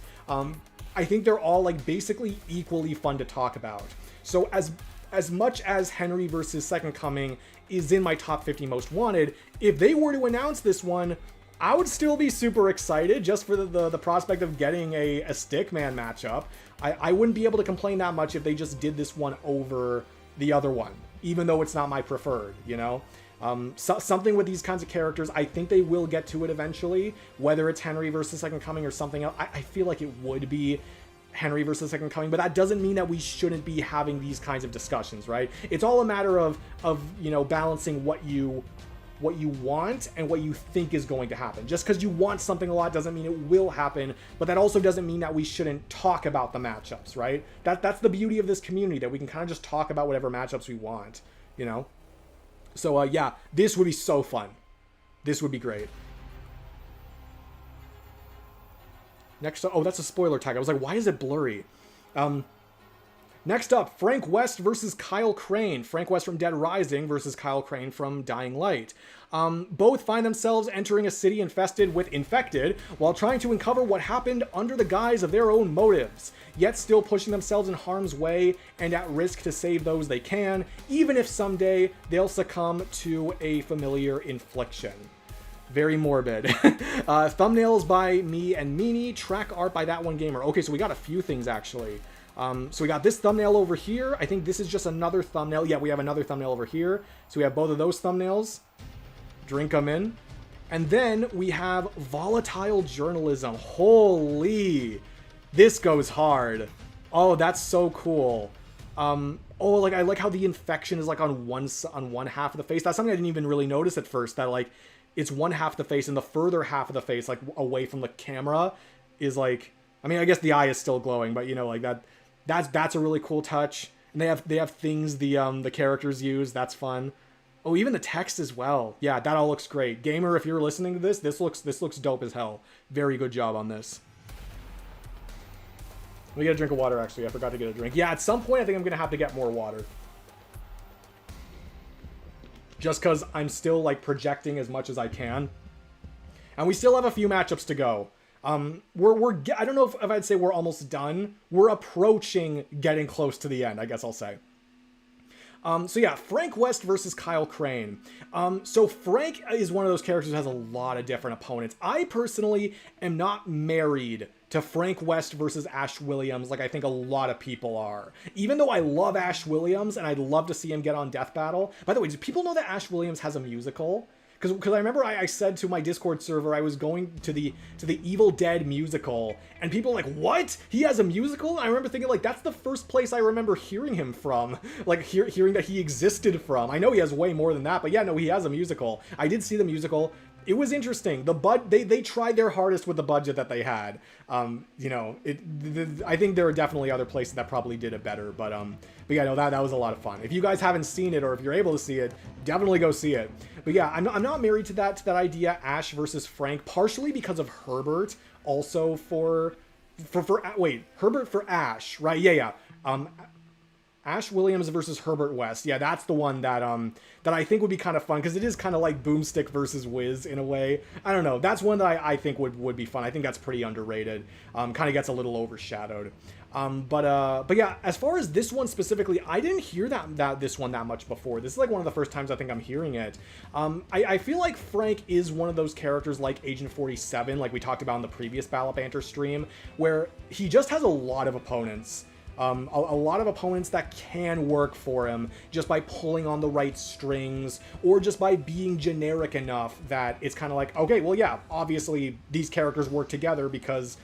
I think they're all like basically equally fun to talk about. So as much as Henry versus Second Coming is in my top 50 most wanted, if they were to announce this one, I would still be super excited just for the prospect of getting a Stickman matchup. I wouldn't be able to complain that much if they just did this one over the other one, even though it's not my preferred, you know? Something with these kinds of characters, I think they will get to it eventually, whether it's Henry versus Second Coming or something else. I feel like it would be Henry versus Second Coming, but that doesn't mean that we shouldn't be having these kinds of discussions, right? It's all a matter of you know, balancing what you want and what you think is going to happen. Just because you want something a lot doesn't mean it will happen, but that also doesn't mean that we shouldn't talk about the matchups, right? That's the beauty of this community, that we can kind of just talk about whatever matchups we want, you know? So yeah, this would be so fun. This would be great. Next up, oh, that's a spoiler tag. I was like, why is it blurry? Next up, Frank West versus Kyle Crane. Frank West from Dead Rising versus Kyle Crane from Dying Light. Both find themselves entering a city infested with infected while trying to uncover what happened under the guise of their own motives, yet still pushing themselves in harm's way and at risk to save those they can, even if someday they'll succumb to a familiar infliction. Very morbid. Thumbnails by me and Meanie. Track art by That One Gamer. Okay, so we got a few things actually. So we got this thumbnail over here. I think this is just another thumbnail. Yeah, we have another thumbnail over here. So we have both of those thumbnails. Drink them in. And then we have volatile journalism. Holy. This goes hard. Oh, that's so cool. Oh, like I like how the infection is like on one half of the face. That's something I didn't even really notice at first, that like it's one half of the face and the further half of the face, like away from the camera, is like, I mean, I guess the eye is still glowing, but you know, like that's a really cool touch. And they have things the characters use. That's fun. Oh, even the text as well. Yeah, that all looks great. Gamer, if you're listening to this looks dope as hell. Very good job on this. Let me get a drink of water, actually. I forgot to get a drink. Yeah, at some point I think I'm gonna have to get more water. Just because I'm still like projecting as much as I can. And we still have a few matchups to go. I don't know if I'd say we're almost done. We're approaching getting close to the end, I guess I'll say. So yeah, Frank West versus Kyle Crane. So Frank is one of those characters who has a lot of different opponents. I personally am not married to Frank West versus Ash Williams like I think a lot of people are. Even though I love Ash Williams and I'd love to see him get on Death Battle. By the way, do people know that Ash Williams has a musical? Because I remember I said to my Discord server I was going to the Evil Dead musical, and people were like, what? He has a musical? And I remember thinking, like, that's the first place I remember hearing him from. Like, hearing that he existed from. I know he has way more than that, but yeah, no, he has a musical. I did see the musical. It was interesting. They tried their hardest with the budget that they had. You know, I think there are definitely other places that probably did it better, but yeah, no, that was a lot of fun. If you guys haven't seen it, or if you're able to see it, definitely go see it. But yeah, I'm not married to that idea, Ash versus Frank, partially because of Herbert, also Herbert for Ash, right? Yeah. Ash Williams versus Herbert West. Yeah, that's the one that I think would be kind of fun, because it is kind of like Boomstick versus Wiz in a way. I don't know. That's one that I think would be fun. I think that's pretty underrated. Kind of gets a little overshadowed. But yeah, as far as this one specifically, I didn't hear this one that much before. This is like one of the first times I think I'm hearing it. I feel like Frank is one of those characters like Agent 47, like we talked about in the previous Ballot Banter stream, where he just has a lot of opponents. A lot of opponents that can work for him just by pulling on the right strings, or just by being generic enough that it's kind of like, okay, well, yeah, obviously these characters work together because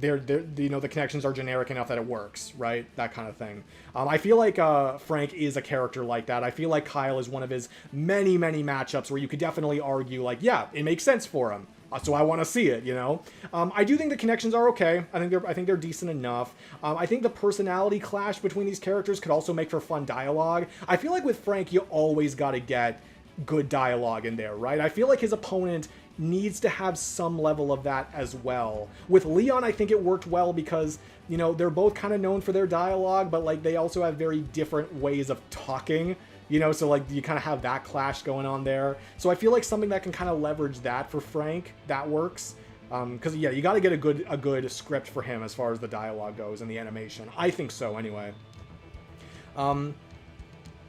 they're you know, the connections are generic enough that it works, right? That kind of thing. I feel like Frank is a character like that. I feel like Kyle is one of his many matchups where you could definitely argue like, yeah, it makes sense for him. So I want to see it, you know? I do think the connections are okay. I think they're decent enough. I think the personality clash between these characters could also make for fun dialogue. I feel like with Frank, you always got to get good dialogue in there, right? I feel like his opponent needs to have some level of that as well. With Leon, I think it worked well because, you know, they're both kind of known for their dialogue, but like they also have very different ways of talking, you know, so like you kind of have that clash going on there. So I feel like something that can kind of leverage that for Frank, that works. Because yeah, you got to get a good script for him as far as the dialogue goes and the animation. I think so anyway.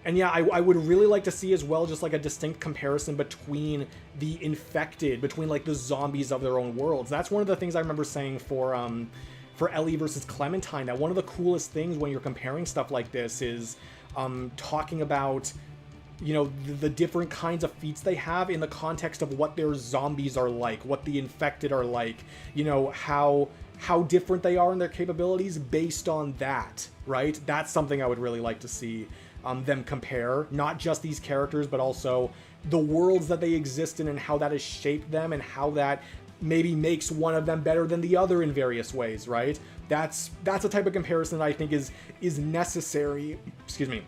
And yeah, I would really like to see as well just like a distinct comparison between the infected, between like the zombies of their own worlds. That's one of the things I remember saying for Ellie versus Clementine, that one of the coolest things when you're comparing stuff like this is talking about, you know, the different kinds of feats they have in the context of what their zombies are like, what the infected are like, you know, how different they are in their capabilities based on that, right? That's something I would really like to see them compare, not just these characters, but also the worlds that they exist in and how that has shaped them and how that maybe makes one of them better than the other in various ways, right? That's a type of comparison that I think is necessary. Excuse me.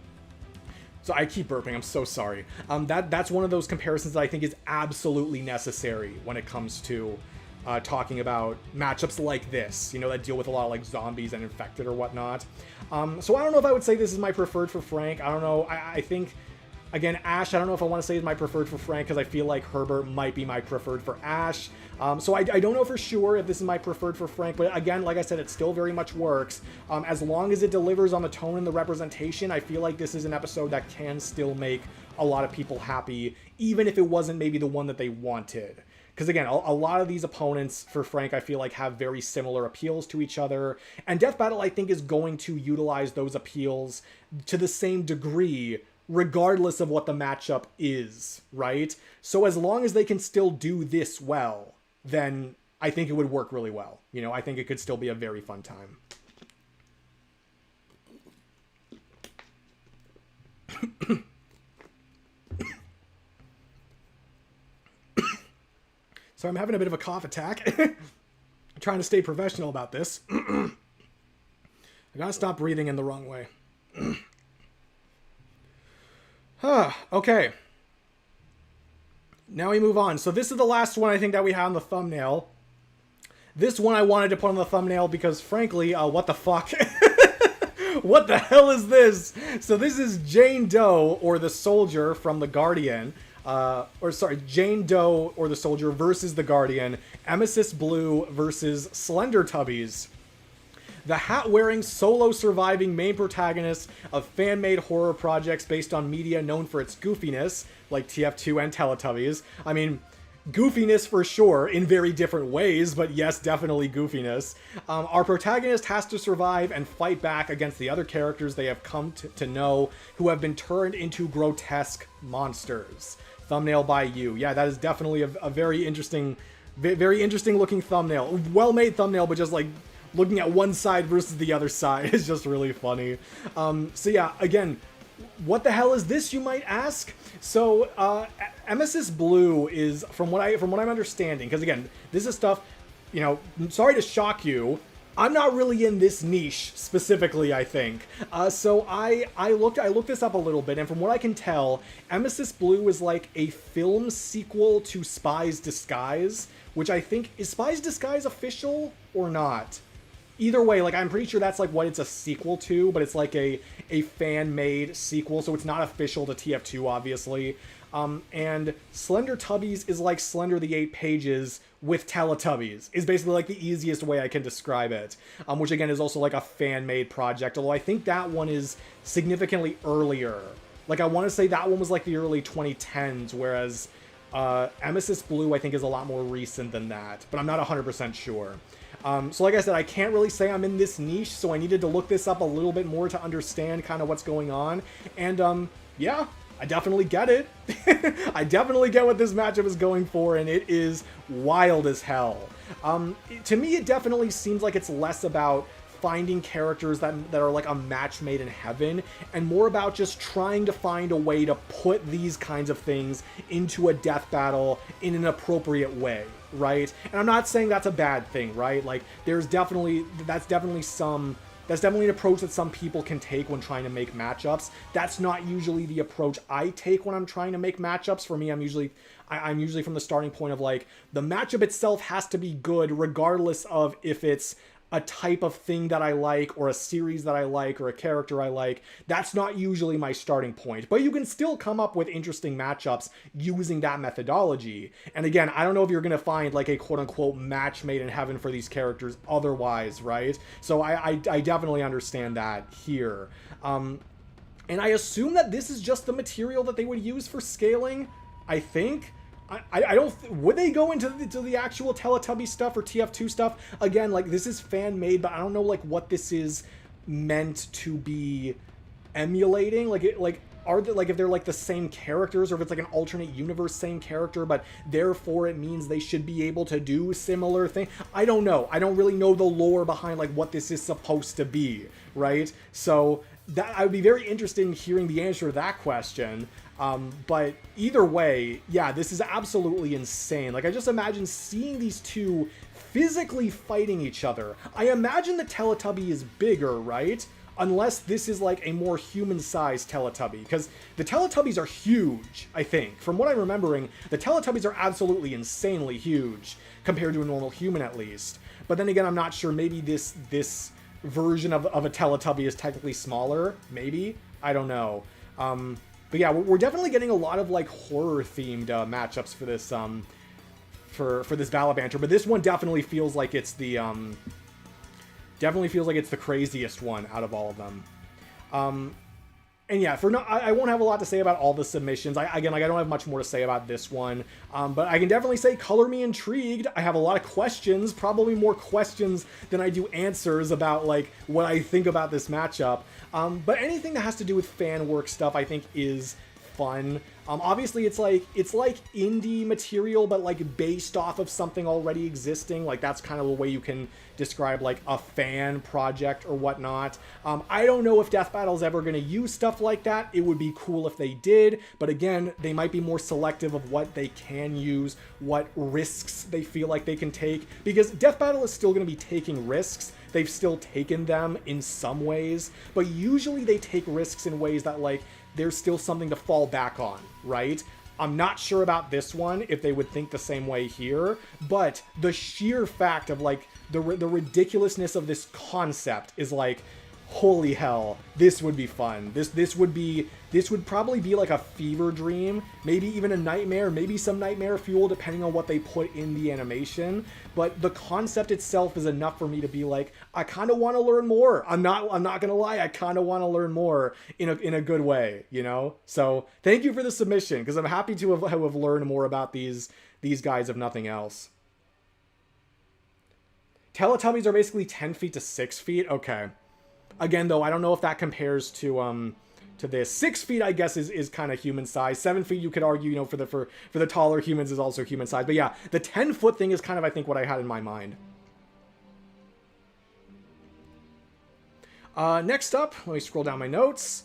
So I keep burping, I'm so sorry. That's one of those comparisons that I think is absolutely necessary when it comes to talking about matchups like this, you know, that deal with a lot of like zombies and infected or whatnot. So I don't know if I would say this is my preferred for Frank. I don't know. I think, again, Ash, I don't know if I want to say is my preferred for Frank because I feel like Herbert might be my preferred for Ash. So I don't know for sure if this is my preferred for Frank, but again, like I said, it still very much works. As long as it delivers on the tone and the representation, I feel like this is an episode that can still make a lot of people happy, even if it wasn't maybe the one that they wanted. Because again, a lot of these opponents for Frank, I feel like have very similar appeals to each other. And Death Battle, I think, is going to utilize those appeals to the same degree, regardless of what the matchup is, right? So as long as they can still do this well, then I think it would work really well. You know, I think it could still be a very fun time. So I'm having a bit of a cough attack. I'm trying to stay professional about this. I gotta stop breathing in the wrong way. Okay. Now we move on. So this is the last one I think that we have on the thumbnail. This one I wanted to put on the thumbnail because frankly, what the fuck? What the hell is this? So this is Jane Doe, or the Soldier from The Guardian. Jane Doe or the Soldier versus the Guardian, Emesis Blue versus Slender Tubbies. The hat-wearing, solo-surviving main protagonist of fan-made horror projects based on media known for its goofiness, like TF2 and Teletubbies. I mean, goofiness for sure, in very different ways, but yes, definitely goofiness. Our protagonist has to survive and fight back against the other characters they have come to know, who have been turned into grotesque monsters. Thumbnail by you. Yeah, that is definitely a very interesting looking thumbnail. Well-made thumbnail, but just like looking at one side versus the other side is just really funny. So yeah, again, what the hell is this, you might ask? So, Emesis Blue is, from what I'm understanding, because again, this is stuff, you know, sorry to shock you, I'm not really in this niche specifically, I think. So I looked this up a little bit, and from what I can tell, Emesis Blue is like a film sequel to Spy's Disguise, which I think, is Spy's Disguise official or not? Either way, like, I'm pretty sure that's like what it's a sequel to, but it's like a fan-made sequel, so it's not official to TF2, obviously. And Slender Tubbies is like Slender the 8 Pages with Teletubbies, is basically like the easiest way I can describe it. Which again is also like a fan-made project, although I think that one is significantly earlier. Like, I want to say that one was like the early 2010s, whereas Emesis Blue I think is a lot more recent than that, but I'm not 100% sure. So like I said, I can't really say I'm in this niche, so I needed to look this up a little bit more to understand kind of what's going on. And yeah, I definitely get it. I definitely get what this matchup is going for, and it is wild as hell. To me, it definitely seems like it's less about finding characters that are like a match made in heaven, and more about just trying to find a way to put these kinds of things into a death battle in an appropriate way. right? And I'm not saying that's a bad thing, right? Like, that's definitely an approach that some people can take when trying to make matchups. That's not usually the approach I take when I'm trying to make matchups. For me, I'm usually from the starting point of like, the matchup itself has to be good regardless of if it's a type of thing that I like or a series that I like or a character I like. That's not usually my starting point, but you can still come up with interesting matchups using that methodology. And again, I don't know if you're going to find like a quote unquote match made in heaven for these characters otherwise, right? So I definitely understand that here. And I assume that this is just the material that they would use for scaling, I think. I don't... would they go into the actual Teletubby stuff or TF2 stuff? Again, like, this is fan-made, but I don't know, like, what this is meant to be emulating. Like, are they, like, if they're, like, the same characters, or if it's, like, an alternate universe same character, but therefore it means they should be able to do similar things. I don't know. I don't really know the lore behind, like, what this is supposed to be, right? So, that I would be very interested in hearing the answer to that question. But either way, yeah, this is absolutely insane. Like, I just imagine seeing these two physically fighting each other. I imagine the Teletubby is bigger, right? Unless this is like a more human-sized Teletubby. Because the Teletubbies are huge, I think. From what I'm remembering, the Teletubbies are absolutely insanely huge, compared to a normal human at least. But then again, I'm not sure. Maybe this version of a Teletubby is technically smaller. Maybe? I don't know. But yeah, we're definitely getting a lot of like horror-themed matchups for this for this Ballot Banter. But this one definitely feels like it's the craziest one out of all of them. And yeah, I won't have a lot to say about all the submissions. I don't have much more to say about this one. But I can definitely say, color me intrigued. I have a lot of questions, probably more questions than I do answers about like what I think about this matchup. But anything that has to do with fan work stuff, I think is fun. Obviously it's like indie material, but like based off of something already existing. Like that's kind of the way you can describe like a fan project or whatnot. I don't know if Death Battle's ever going to use stuff like that. It would be cool if they did, but again, they might be more selective of what they can use, what risks they feel like they can take, because Death Battle is still going to be taking risks. They've still taken them in some ways, but usually they take risks in ways that like there's still something to fall back on, right? I'm not sure about this one, if they would think the same way here, but the sheer fact of like the ridiculousness of this concept is like, holy hell, this would be fun. This would probably be like a fever dream, maybe even a nightmare, maybe some nightmare fuel depending on what they put in the animation. But the concept itself is enough for me to be like, I kind of want to learn more. I'm not gonna lie, I kind of want to learn more in a good way, you know? So thank you for the submission, because I'm happy to have learned more about these guys, if nothing else. Teletubbies are basically 10 feet to 6 feet. Okay. Again, though, I don't know if that compares to this. 6 feet, I guess, is kind of human size. 7 feet, you could argue, you know, for the taller humans is also human size. But yeah, the 10-foot thing is kind of, I think, what I had in my mind. Next up, let me scroll down my notes.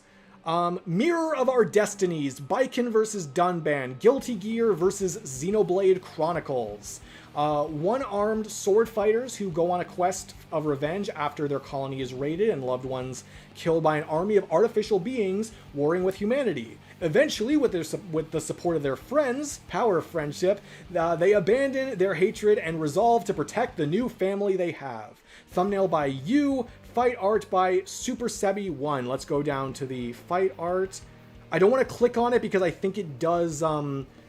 Mirror of Our Destinies, Baiken vs. Dunban, Guilty Gear vs. Xenoblade Chronicles. One-armed sword fighters who go on a quest of revenge after their colony is raided and loved ones killed by an army of artificial beings warring with humanity. Eventually, with the support of their friends, power of friendship, they abandon their hatred and resolve to protect the new family they have. Thumbnail by you, fight art by Super Sebi 1. Let's go down to the fight art. I don't want to click on it because I think it does,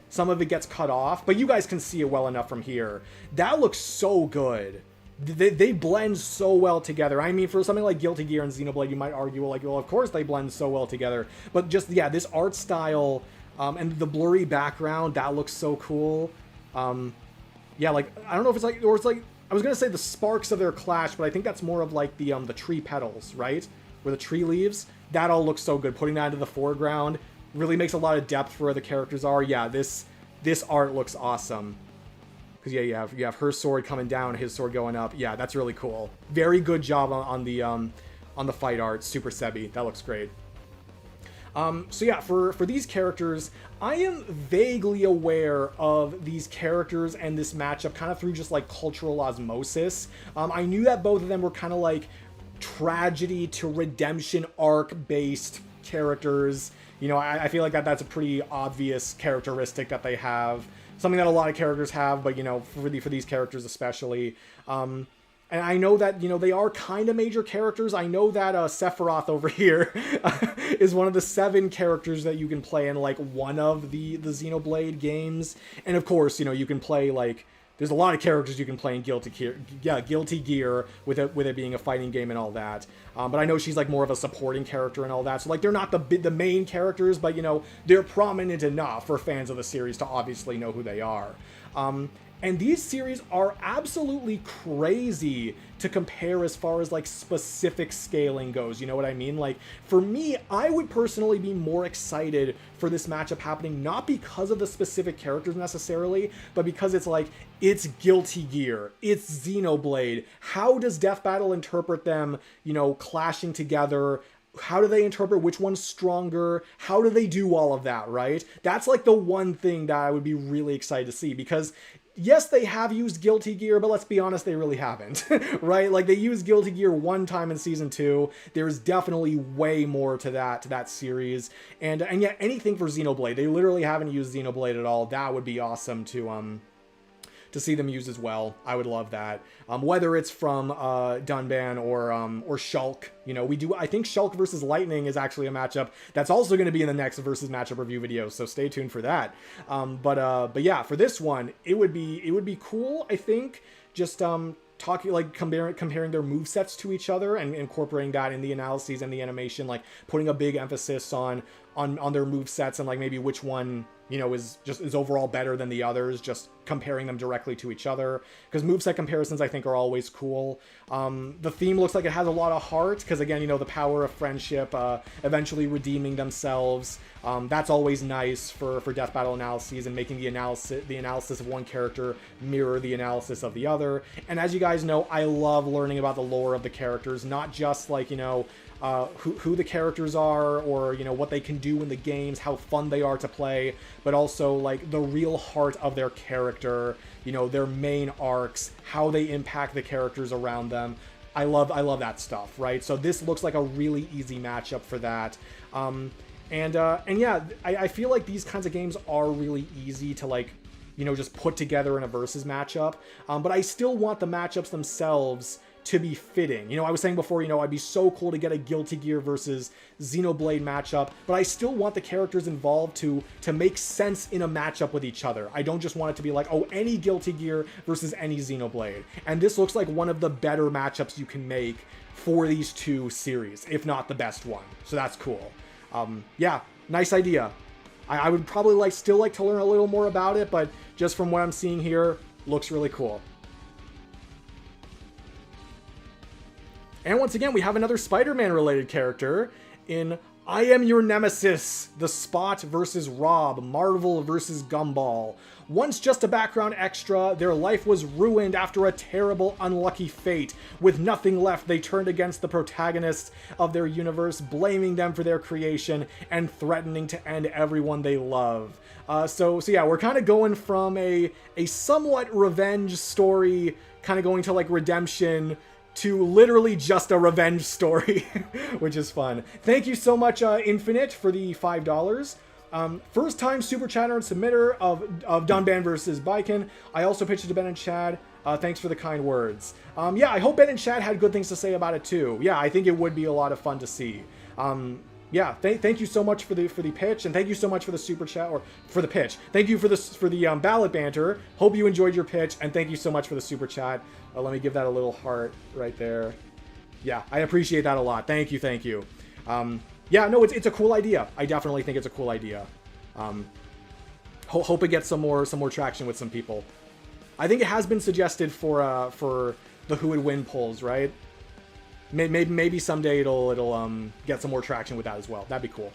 some of it gets cut off, but you guys can see it well enough from here. That looks so good. They blend so well together. I mean, for something like Guilty Gear and Xenoblade, you might argue, like, well, of course they blend so well together. But just, yeah, this art style and the blurry background, that looks so cool. Yeah, like, I don't know if it's like, or it's like, I was going to say the sparks of their clash, but I think that's more of like the tree petals, right? Where the tree leaves. That all looks so good. Putting that into the foreground really makes a lot of depth for where the characters are. Yeah, this art looks awesome. Because yeah, you have her sword coming down, his sword going up. Yeah, that's really cool. Very good job on the fight art. Super Sebi. That looks great. So yeah, for these characters, I am vaguely aware of these characters and this matchup kind of through just like cultural osmosis. I knew that both of them were kind of like tragedy to redemption arc based characters. You know, I feel like that's a pretty obvious characteristic that they have. Something that a lot of characters have, but, you know, for these characters especially. And I know that, you know, they are kind of major characters. I know that Sephiroth over here is one of the 7 characters that you can play in, like, one of the Xenoblade games. And, of course, you know, you can play, like... There's a lot of characters you can play in Guilty Gear with it being a fighting game and all that. But I know she's like more of a supporting character and all that. So like they're not the main characters, but you know, they're prominent enough for fans of the series to obviously know who they are. And these series are absolutely crazy to compare as far as like specific scaling goes. You know what I mean? Like for me, I would personally be more excited for this matchup happening, not because of the specific characters necessarily, but because it's like, it's Guilty Gear, it's Xenoblade. How does Death Battle interpret them, you know, clashing together? How do they interpret which one's stronger? How do they do all of that, right? That's like the one thing that I would be really excited to see, because yes, they have used Guilty Gear, but let's be honest, they really haven't, right? Like, they used Guilty Gear one time in Season 2. There's definitely way more to that series. And yet, anything for Xenoblade. They literally haven't used Xenoblade at all. That would be awesome to see them use as well. I would love that. Whether it's from Dunban or Shulk. You know, I think Shulk versus Lightning is actually a matchup that's also going to be in the next versus matchup review video, so stay tuned for that. But yeah, for this one, it would be cool, I think, just talking, like, comparing their movesets to each other and incorporating that in the analyses and the animation, like putting a big emphasis on their movesets and like maybe which one, you know, is overall better than the others, just comparing them directly to each other, because moveset comparisons I think are always cool. The theme looks like it has a lot of heart, because again, you know, the power of friendship, eventually redeeming themselves. That's always nice for Death Battle analyses and making the analysis of one character mirror the analysis of the other. And as you guys know, I love learning about the lore of the characters, not just like, you know, who the characters are, or, you know, what they can do in the games, how fun they are to play, but also like the real heart of their character, you know, their main arcs, how they impact the characters around them. I love that stuff, right? So this looks like a really easy matchup for that. And yeah, I feel like these kinds of games are really easy to, like, you know, just put together in a versus matchup. But I still want the matchups themselves to be fitting. You know, I was saying before, you know, I'd be so cool to get a Guilty Gear versus Xenoblade matchup, but I still want the characters involved to make sense in a matchup with each other. I don't just want it to be like, oh, any Guilty Gear versus any Xenoblade. And this looks like one of the better matchups you can make for these two series, if not the best one. So that's cool. Yeah, nice idea. I would probably still like to learn a little more about it, but just from what I'm seeing here, looks really cool. And once again, we have another Spider-Man related character in I Am Your Nemesis, The Spot versus Rob, Marvel versus Gumball. Once just a background extra, their life was ruined after a terrible, unlucky fate. With nothing left, they turned against the protagonists of their universe, blaming them for their creation and threatening to end everyone they love. So yeah, we're kind of going from a somewhat revenge story, kind of going to like redemption, to literally just a revenge story, which is fun. Thank you so much, Infinite, for the $5. First time super chatter and submitter of Dunban versus Baiken. I also pitched it to Ben and Chad. Thanks for the kind words. Yeah, I hope Ben and Chad had good things to say about it too. Yeah, I think it would be a lot of fun to see. Yeah, thank you so much for the pitch, and thank you so much for the super chat, or for the pitch. Thank you for the ballot banter. Hope you enjoyed your pitch, and thank you so much for the super chat. Let me give that a little heart right there. Yeah, I appreciate that a lot. Thank you. Yeah, no, it's a cool idea. I definitely think it's a cool idea. Hope it gets some more traction with some people. I think it has been suggested for the who would win polls, right? Maybe someday it'll get some more traction with that as well. That'd be cool.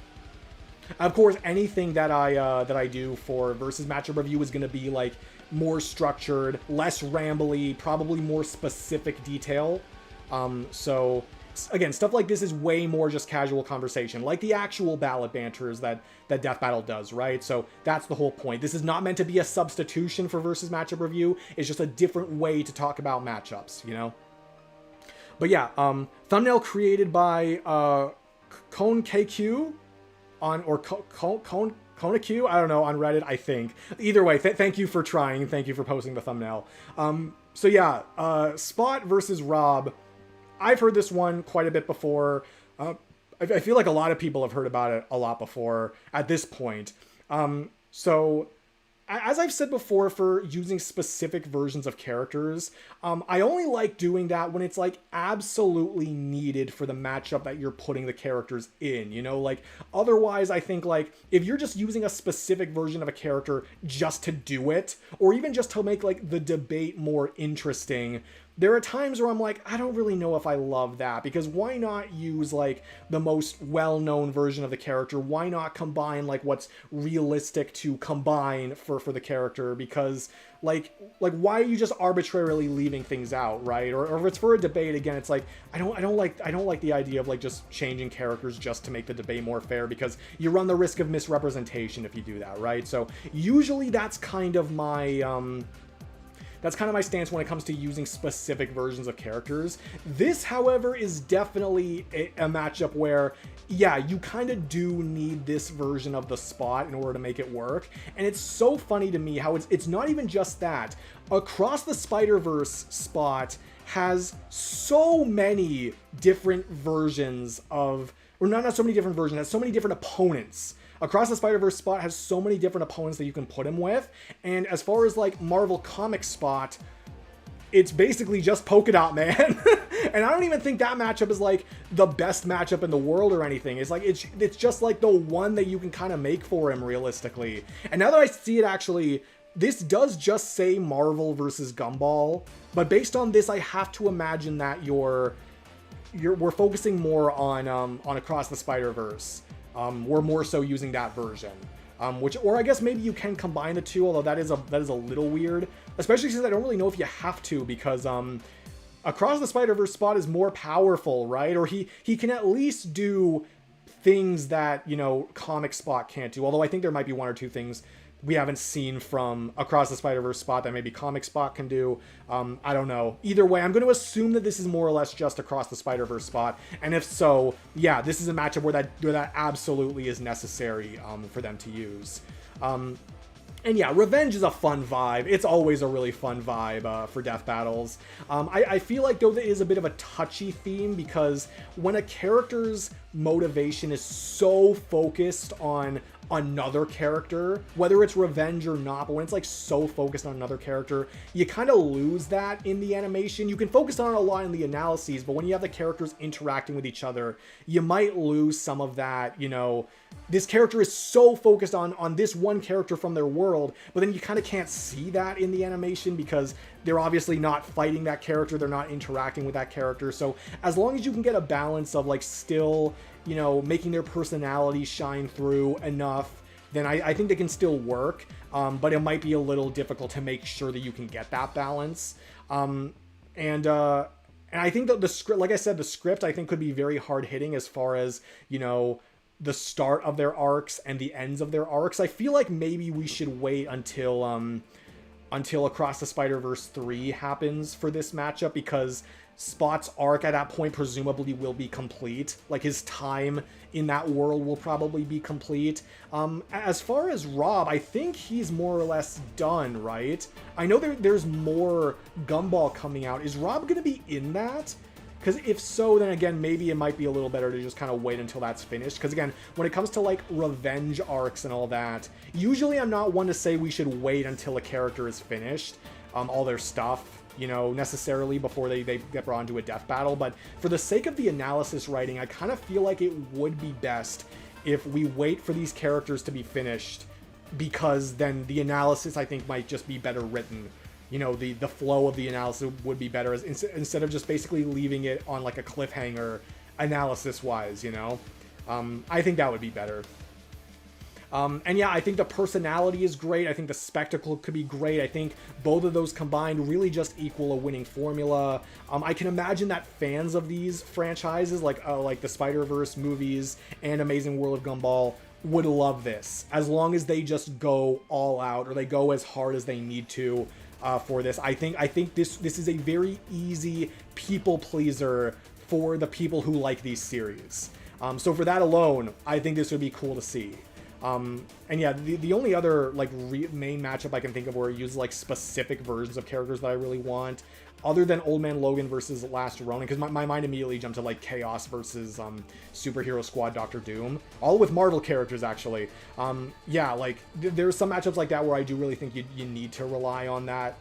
Of course, anything that I do for versus matchup review is going to be like more structured, less rambly, probably more specific detail. So again, stuff like this is way more just casual conversation, like the actual ballot banters that Death Battle does, right? So that's the whole point. This is not meant to be a substitution for versus matchup review. It's just a different way to talk about matchups, you know? But yeah, thumbnail created by Cone KQ or Kona Q, I don't know, on Reddit, I think. Either way, thank you for trying. Thank you for posting the thumbnail. So yeah, Spot versus Rob. I've heard this one quite a bit before. I feel like a lot of people have heard about it a lot before at this point. So as I've said before, for using specific versions of characters, I only like doing that when it's like absolutely needed for the matchup that you're putting the characters in, you know? Like otherwise, I think like if you're just using a specific version of a character just to do it, or even just to make like the debate more interesting, there are times where I'm like, I don't really know if I love that, because why not use like the most well-known version of the character? Why not combine like what's realistic to combine for the character? Because like why are you just arbitrarily leaving things out, right? Or if it's for a debate, again, it's like I don't like the idea of like just changing characters just to make the debate more fair, because you run the risk of misrepresentation if you do that, right? So usually that's kind of my stance when it comes to using specific versions of characters. This, however, is definitely a matchup where, yeah, you kind of do need this version of the Spot in order to make it work. And it's so funny to me how it's not even just that. Across the Spider-Verse, Spot has so many different versions of, or not so many different versions, has so many different opponents. Across the Spider-Verse, Spot has so many different opponents that you can put him with. And as far as like Marvel Comics Spot, it's basically just Polka Dot Man. And I don't even think that matchup is like the best matchup in the world or anything. It's like, it's just like the one that you can kind of make for him realistically. And now that I see it, actually, this does just say Marvel versus Gumball. But based on this, I have to imagine that we're focusing more on Across the Spider-Verse. We're more so using that version, or I guess maybe you can combine the two, although that is a little weird, especially since I don't really know if you have to, because Across the Spider-Verse Spot is more powerful, right? Or he can at least do things that, you know, Comic Spot can't do, although I think there might be one or two things we haven't seen from Across the Spider-Verse Spot that maybe Comic Spot can do. I don't know. Either way, I'm going to assume that this is more or less just Across the Spider-Verse Spot. And if so, yeah, this is a matchup where that absolutely is necessary for them to use. And yeah, Revenge is a fun vibe. It's always a really fun vibe for death battles. I feel like, though, that is a bit of a touchy theme, because when a character's motivation is so focused on another character, whether it's revenge or not, but when it's like so focused on another character, you kind of lose that in the animation. You can focus on it a lot in the analyses, but when you have the characters interacting with each other, you might lose some of that, you know, this character is so focused on this one character from their world, but then you kind of can't see that in the animation because they're obviously not fighting that character, they're not interacting with that character. So as long as you can get a balance of like still, you know, making their personality shine through enough, then I think they can still work, but it might be a little difficult to make sure that you can get that balance. And I think that the script, like I said, the script I think could be very hard hitting as far as, you know, the start of their arcs and the ends of their arcs. I feel like maybe we should wait until Across the Spider-Verse 3 happens for this matchup, because Spot's arc at that point presumably will be complete. Like, his time in that world will probably be complete. As far as Rob, I think he's more or less done, right? I know there's more Gumball coming out. Is Rob going to be in that? Because if so, then again, maybe it might be a little better to just kind of wait until that's finished. Because again, when it comes to like revenge arcs and all that, usually I'm not one to say we should wait until a character is finished, all their stuff, you know, necessarily before they get brought into a death battle. But for the sake of the analysis writing, I kind of feel like it would be best if we wait for these characters to be finished, because then the analysis, I think, might just be better written. You know, the flow of the analysis would be better instead of just basically leaving it on like a cliffhanger analysis-wise, you know? I think that would be better. And yeah, I think the personality is great. I think the spectacle could be great. I think both of those combined really just equal a winning formula. I can imagine that fans of these franchises, like the Spider-Verse movies and Amazing World of Gumball, would love this, as long as they just go all out, or they go as hard as they need to for this. I think this is a very easy people pleaser for the people who like these series. So for that alone, I think this would be cool to see. And yeah, the only other like main matchup I can think of where it uses like specific versions of characters that I really want, other than Old Man Logan versus Last Ronin, because my mind immediately jumped to like Chaos versus Superhero Squad Doctor Doom, all with Marvel characters actually. Yeah, like there's some matchups like that where I do really think you need to rely on that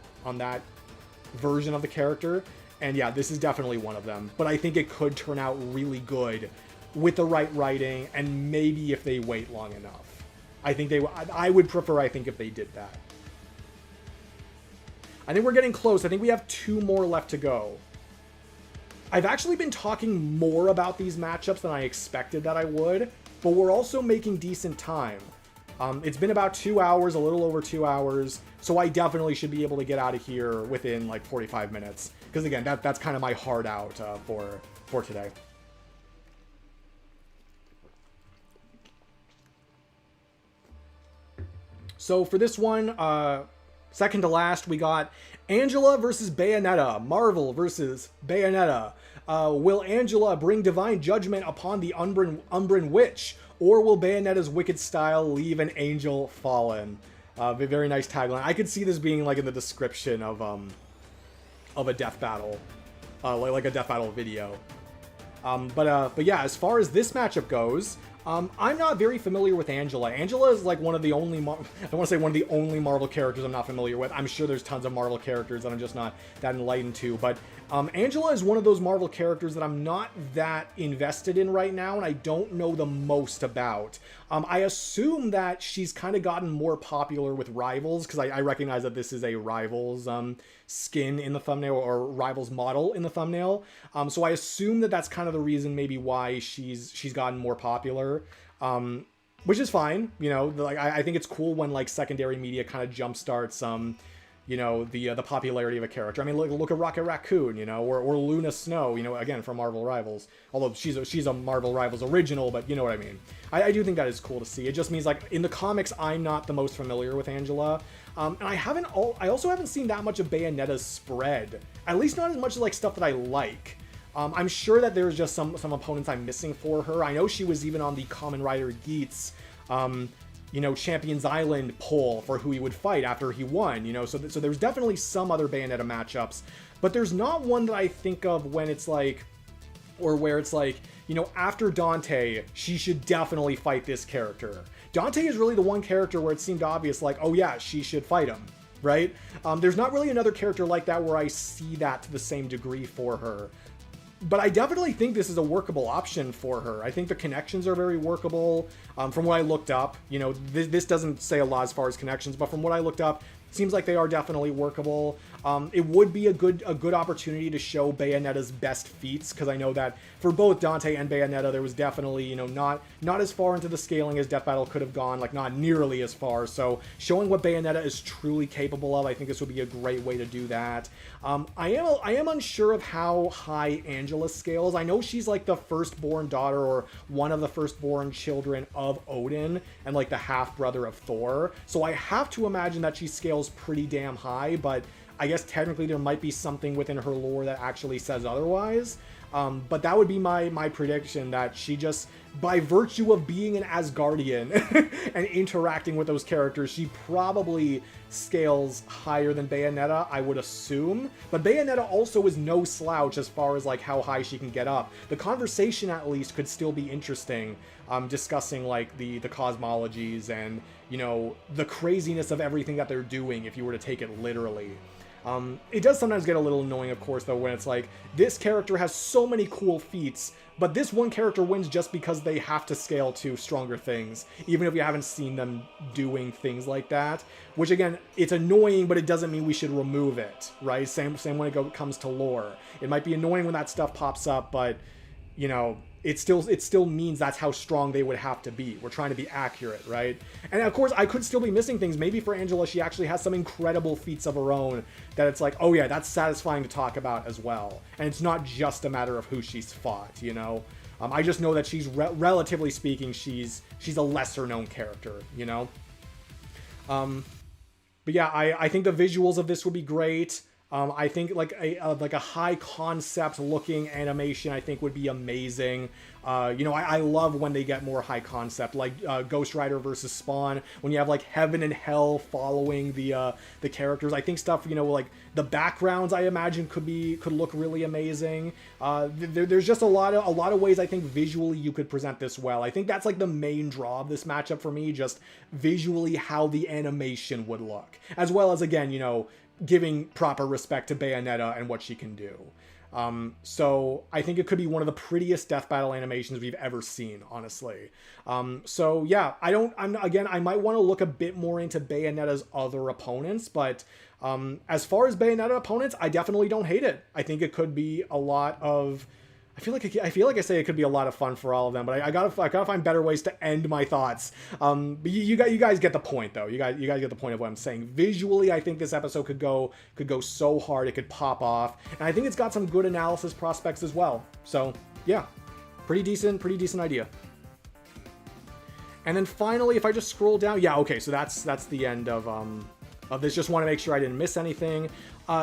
version of the character, and yeah, this is definitely one of them. But I think it could turn out really good with the right writing, and maybe if they wait long enough. I would prefer, I think, if they did that. I think we're getting close. I think we have 2 more left to go. I've actually been talking more about these matchups than I expected that I would, but we're also making decent time. It's been about 2 hours, a little over 2 hours, so I definitely should be able to get out of here within like 45 minutes. Because again, that's kind of my hard out for today. So for this one, second to last, we got Angela versus Bayonetta. Marvel versus Bayonetta. Will Angela bring divine judgment upon the Umbran Witch? Or will Bayonetta's wicked style leave an angel fallen? Very nice tagline. I could see this being like in the description of a death battle. Like a death battle video. But yeah, as far as this matchup goes, I'm not very familiar with Angela. Angela is like one of the only, I want to say one of the only Marvel characters I'm not familiar with. I'm sure there's tons of Marvel characters that I'm just not that enlightened to, but Angela is one of those Marvel characters that I'm not that invested in right now, and I don't know the most about. I assume that she's kind of gotten more popular with Rivals, because I recognize that this is a Rivals skin in the thumbnail, or Rivals model in the thumbnail. So I assume that that's kind of the reason maybe why she's gotten more popular. Which is fine, you know. Like I think it's cool when like secondary media kind of jumpstarts you know, the popularity of a character. I mean, look at Rocket Raccoon, you know, or Luna Snow, you know, again from Marvel Rivals. Although she's a Marvel Rivals original, but you know what I mean. I do think that is cool to see. It just means like in the comics, I'm not the most familiar with Angela, and I also haven't seen that much of Bayonetta's spread. At least not as much as like stuff that I like. I'm sure that there's just some opponents I'm missing for her. I know she was even on the Kamen Rider Geats, you know, Champions Island poll for who he would fight after he won, you know, so there's definitely some other Bayonetta matchups, but there's not one that I think of when it's like, or where it's like, you know, after Dante, she should definitely fight this character. Dante is really the one character where it seemed obvious, like, oh yeah, she should fight him, right? There's not really another character like that where I see that to the same degree for her. But I definitely think this is a workable option for her. I think the connections are very workable. From what I looked up, you know, this doesn't say a lot as far as connections, but from what I looked up, seems like they are definitely workable. It would be a good opportunity to show Bayonetta's best feats, because I know that for both Dante and Bayonetta, there was definitely, you know, not as far into the scaling as Death Battle could have gone, like not nearly as far. So showing what Bayonetta is truly capable of, I think this would be a great way to do that. I am unsure of how high Angela scales. I know she's like the firstborn daughter, or one of the firstborn children of Odin, and like the half brother of Thor. So I have to imagine that she scales pretty damn high, but I guess technically there might be something within her lore that actually says otherwise. But that would be my prediction, that she just, by virtue of being an Asgardian and interacting with those characters, she probably scales higher than Bayonetta, I would assume. But Bayonetta also is no slouch as far as like how high she can get up. The conversation at least could still be interesting, discussing like the cosmologies and, you know, the craziness of everything that they're doing if you were to take it literally. It does sometimes get a little annoying, of course, though, when it's like, this character has so many cool feats, but this one character wins just because they have to scale to stronger things, even if you haven't seen them doing things like that. Which, again, it's annoying, but it doesn't mean we should remove it, right? Same when it comes to lore. It might be annoying when that stuff pops up, but, you know, it still means that's how strong they would have to be. We're trying to be accurate, right? And of course, I could still be missing things. Maybe for Angela, she actually has some incredible feats of her own that it's like, oh yeah, that's satisfying to talk about as well. And it's not just a matter of who she's fought, you know? I just know that she's, relatively speaking, she's a lesser known character, you know? But yeah, I think the visuals of this would be great. I think like a high concept looking animation I think would be amazing. You know, I love when they get more high concept, like Ghost Rider versus Spawn, when you have like heaven and hell following the characters. I think stuff, you know, like the backgrounds I imagine could look really amazing. There's just a lot of ways I think visually you could present this well. I think that's like the main draw of this matchup for me, just visually how the animation would look, as well as, again, you know, giving proper respect to Bayonetta and what she can do. So I think it could be one of the prettiest death battle animations we've ever seen, honestly. So yeah, I might want to look a bit more into Bayonetta's other opponents, but as far as Bayonetta opponents, I definitely don't hate it. I think it could be a lot of, I feel like I say it could be a lot of fun for all of them, but I gotta find better ways to end my thoughts. But you guys get the point, though. You guys get the point of what I'm saying. Visually, I think this episode could go so hard, it could pop off, and I think it's got some good analysis prospects as well. So yeah, pretty decent idea. And then finally, if I just scroll down, yeah, okay, so that's the end of this. Just want to make sure I didn't miss anything.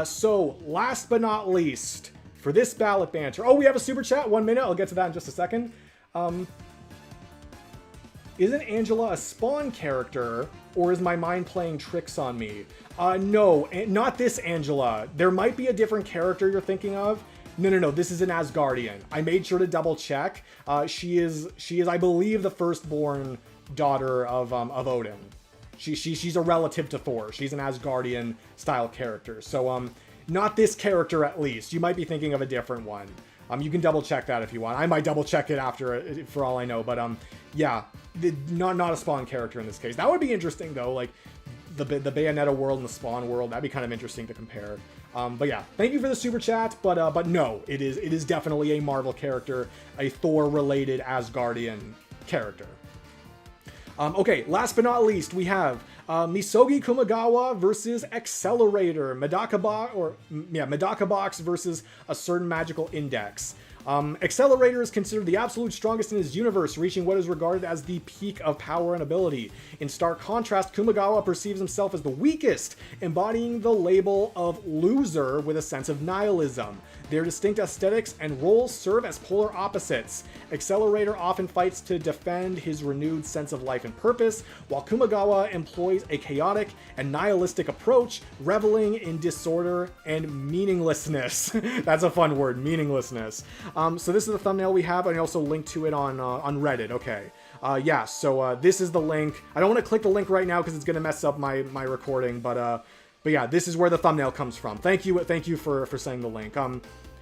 So last but not least, for this ballot banter. Oh, we have a super chat. 1 minute. I'll get to that in just a second. Isn't Angela a Spawn character, or is my mind playing tricks on me? No, not this Angela. There might be a different character you're thinking of. No. This is an Asgardian. I made sure to double check. She is, I believe, the firstborn daughter of Odin. She's a relative to Thor. She's an Asgardian style character. So not this character, at least. You might be thinking of a different one. You can double check that if you want. I might double check it after, for all I know. But yeah, not a Spawn character in this case. That would be interesting though. Like the Bayonetta world and the Spawn world. That'd be kind of interesting to compare. But yeah, thank you for the super chat. But no, it is definitely a Marvel character, a Thor-related Asgardian character. Okay, last but not least, we have Misogi Kumagawa versus Accelerator. Medaka Box versus a certain magical index. Accelerator is considered the absolute strongest in his universe, reaching what is regarded as the peak of power and ability. In stark contrast, Kumagawa perceives himself as the weakest, embodying the label of loser with a sense of nihilism. Their distinct aesthetics and roles serve as polar opposites. Accelerator often fights to defend his renewed sense of life and purpose, while Kumagawa employs a chaotic and nihilistic approach, reveling in disorder and meaninglessness. That's a fun word, meaninglessness. So this is the thumbnail we have, and I also linked to it on Reddit. Okay. Yeah, so this is the link. I don't want to click the link right now because it's going to mess up my recording, but yeah, this is where the thumbnail comes from. Thank you for saying the link.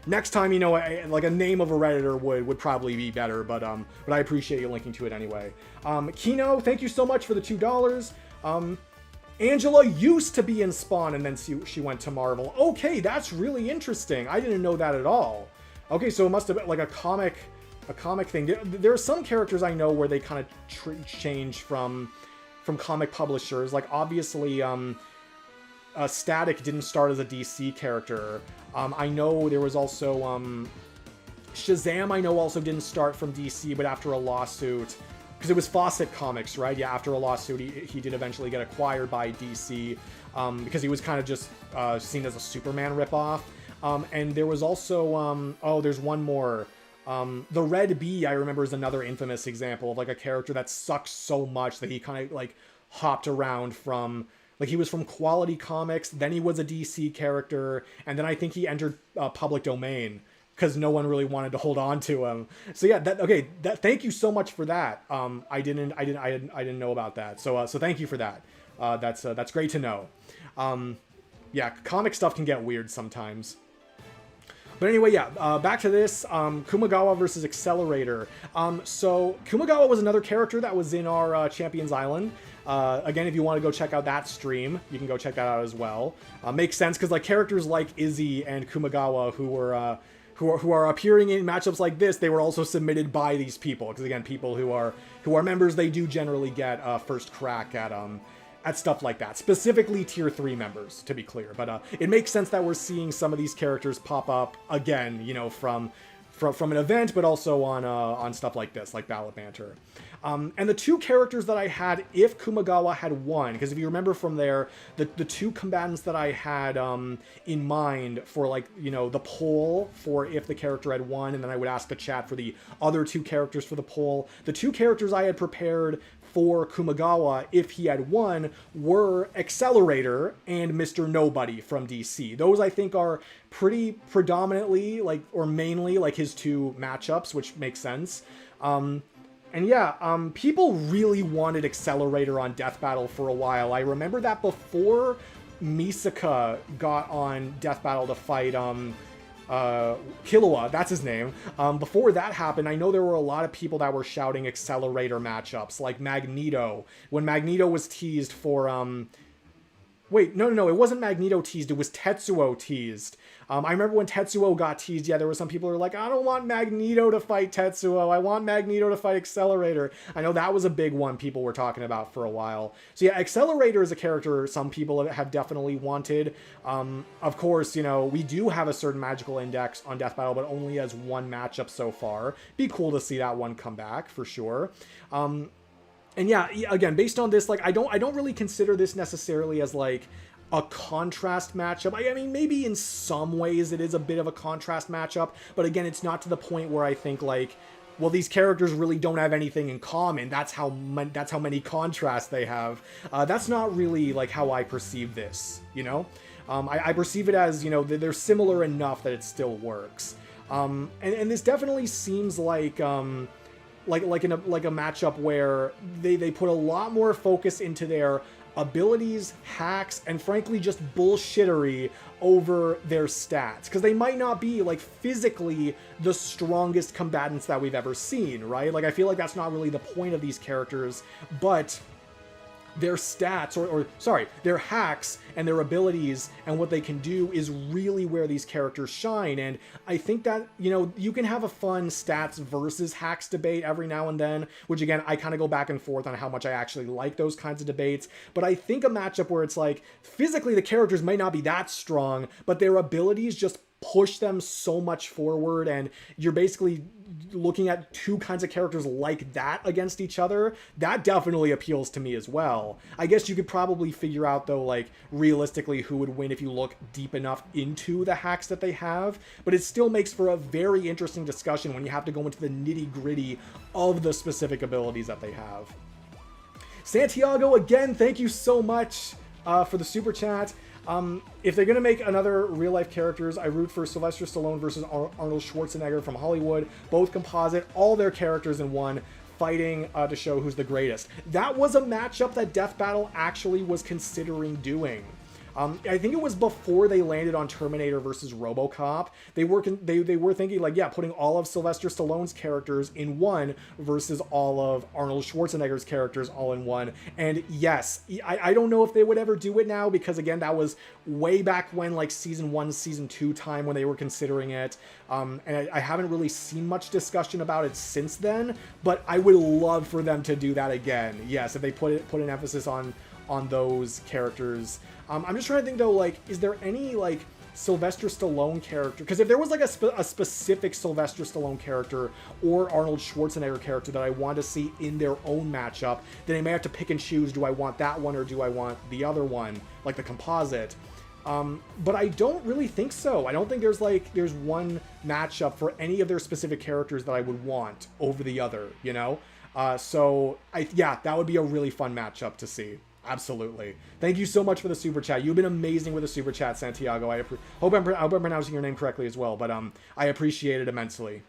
Next time, you know, like a name of a Redditor would probably be better, but I appreciate you linking to it anyway. Kino, thank you so much for the $2. Angela used to be in Spawn, and then she went to Marvel. Okay, that's really interesting. I didn't know that at all. Okay, so it must have been like a comic thing. There are some characters I know where they kind of change from comic publishers. Like obviously, Static didn't start as a DC character. I know there was also Shazam. I know also didn't start from DC, but after a lawsuit, because it was Fawcett Comics, right? Yeah, after a lawsuit, he did eventually get acquired by DC because he was kind of just seen as a Superman ripoff. And there was also there's one more. The Red Bee, I remember, is another infamous example of like a character that sucks so much that he kind of like hopped around from. Like, he was from Quality Comics, then he was a DC character, and then I think he entered public domain because no one really wanted to hold on to him. So yeah, thank you so much for that. I didn't know about that. So thank you for that. That's great to know. Yeah, comic stuff can get weird sometimes. But anyway, yeah, back to this, Kumagawa versus Accelerator. So Kumagawa was another character that was in our Champions Island. Again, if you want to go check out that stream, you can go check that out as well. Makes sense, because like characters like Izzy and Kumagawa, who were who are appearing in matchups like this, they were also submitted by these people. Because again, people who are members, they do generally get first crack at stuff like that. Specifically tier 3 members, to be clear. But it makes sense that we're seeing some of these characters pop up again, you know, from an event, but also on stuff like this, like Ballot Banter. And the two characters that I had if Kumagawa had won, because if you remember from there, the two combatants that I had in mind for, like, you know, the poll for if the character had won, and then I would ask the chat for the other two characters for the poll. The two characters I had prepared for Kumagawa if he had won were Accelerator and Mr. Nobody from DC. Those I think are pretty predominantly, like, or mainly, like, his two matchups, which makes sense. And yeah, people really wanted Accelerator on Death Battle for a while. I remember that before Misaka got on Death Battle to fight Killua, that's his name. Before that happened, I know there were a lot of people that were shouting Accelerator matchups, like Magneto. When Magneto was teased for, wait, no, it wasn't Magneto teased, it was Tetsuo teased. I remember when Tetsuo got teased, yeah, there were some people who were like, I don't want Magneto to fight Tetsuo, I want Magneto to fight Accelerator. I know that was a big one people were talking about for a while. So yeah, Accelerator is a character some people have definitely wanted. Of course, you know, we do have a certain magical index on Death Battle, but only as one matchup so far. Be cool to see that one come back, for sure. And yeah, again, based on this, like, I don't really consider this necessarily as, like, a contrast matchup. I mean, maybe in some ways it is a bit of a contrast matchup, but again, it's not to the point where I think, like, well, these characters really don't have anything in common. That's how many contrasts they have. That's not really, like, how I perceive this, you know? I perceive it as, you know, they're similar enough that it still works. And this definitely seems like a matchup where they put a lot more focus into their abilities, hacks, and frankly just bullshittery over their stats. Because they might not be, like, physically the strongest combatants that we've ever seen, right? Like, I feel like that's not really the point of these characters, but their stats, or sorry, their hacks and their abilities and what they can do is really where these characters shine. And I think that, you know, you can have a fun stats versus hacks debate every now and then, which again, I kind of go back and forth on how much I actually like those kinds of debates. But I think a matchup where it's like, physically the characters might not be that strong, but their abilities just push them so much forward, and you're basically looking at two kinds of characters like that against each other, that definitely appeals to me as well. I guess you could probably figure out, though, like, realistically who would win if you look deep enough into the hacks that they have, but it still makes for a very interesting discussion when you have to go into the nitty-gritty of the specific abilities that they have. Santiago, again, thank you so much for the super chat. If they're going to make another real-life characters, I root for Sylvester Stallone versus Arnold Schwarzenegger from Hollywood. Both composite, all their characters in one, fighting to show who's the greatest. That was a matchup that Death Battle actually was considering doing. I think it was before they landed on Terminator versus RoboCop. They were thinking, like, yeah, putting all of Sylvester Stallone's characters in one versus all of Arnold Schwarzenegger's characters all in one. And yes, I don't know if they would ever do it now, because again, that was way back when, like, season 1, season 2 time when they were considering it. And I haven't really seen much discussion about it since then, but I would love for them to do that again. Yes, if they put an emphasis on those characters. I'm just trying to think, though, like, is there any, like, Sylvester Stallone character? Because if there was, like, a specific Sylvester Stallone character or Arnold Schwarzenegger character that I want to see in their own matchup, then I may have to pick and choose, do I want that one or do I want the other one, like the composite? But I don't really think so. I don't think there's one matchup for any of their specific characters that I would want over the other, you know? So, yeah, that would be a really fun matchup to see. Absolutely. Thank you so much for the super chat. You've been amazing with the super chat, Santiago. I hope I'm pronouncing your name correctly as well, but I appreciate it immensely.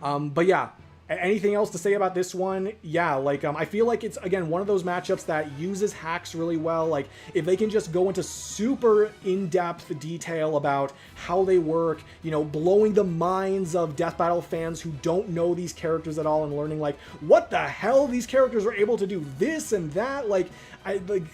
But yeah, Anything else to say about this one? Yeah, like, I feel like it's, again, one of those matchups that uses hacks really well. Like, if they can just go into super in-depth detail about how they work, you know, blowing the minds of Death Battle fans who don't know these characters at all and learning, like, what the hell these characters are able to do this and that, like,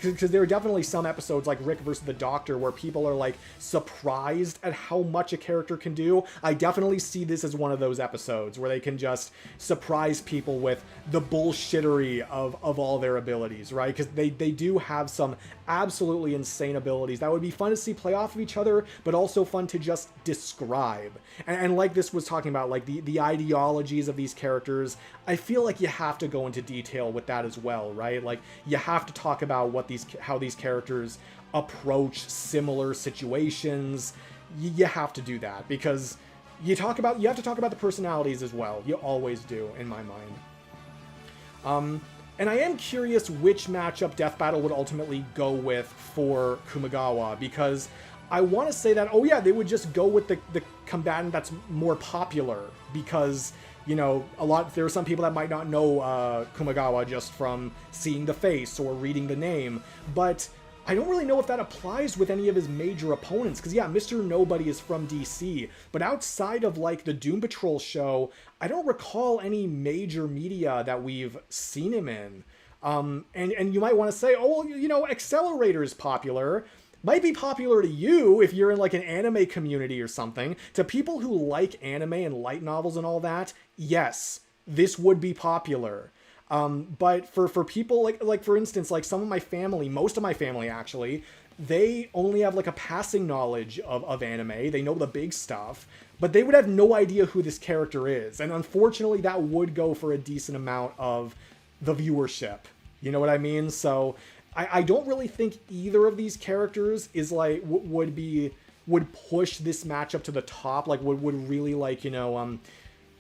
because there are definitely some episodes like Rick versus the Doctor where people are like surprised at how much a character can do. I definitely see this as one of those episodes where they can just surprise people with the bullshittery of all their abilities, right? Because they do have some absolutely insane abilities that would be fun to see play off of each other, but also fun to just describe. And like this was talking about, like the ideologies of these characters, I feel like you have to go into detail with that as well, right? Like you have to talk about how these characters approach similar situations. You have to do that because you have to talk about the personalities as well. You always do, in my mind. And I am curious which matchup Death Battle would ultimately go with for Kumagawa, because I want to say that, oh yeah, they would just go with the combatant that's more popular, because, you know, there are some people that might not know Kumagawa just from seeing the face or reading the name, but I don't really know if that applies with any of his major opponents, because yeah, Mr. Nobody is from DC, but outside of like the Doom Patrol show, I don't recall any major media that we've seen him in. And you might want to say, oh, well, you know, Accelerator is popular. Might be popular to you if you're in like an anime community or something. To people who like anime and light novels and all that, yes, this would be popular. But for people like for instance, like some of my family, most of my family actually, they only have like a passing knowledge of anime. They know the big stuff, but they would have no idea who this character is. And unfortunately, that would go for a decent amount of the viewership. You know what I mean? So I don't really think either of these characters is like would push this matchup to the top. Like would really like, you know,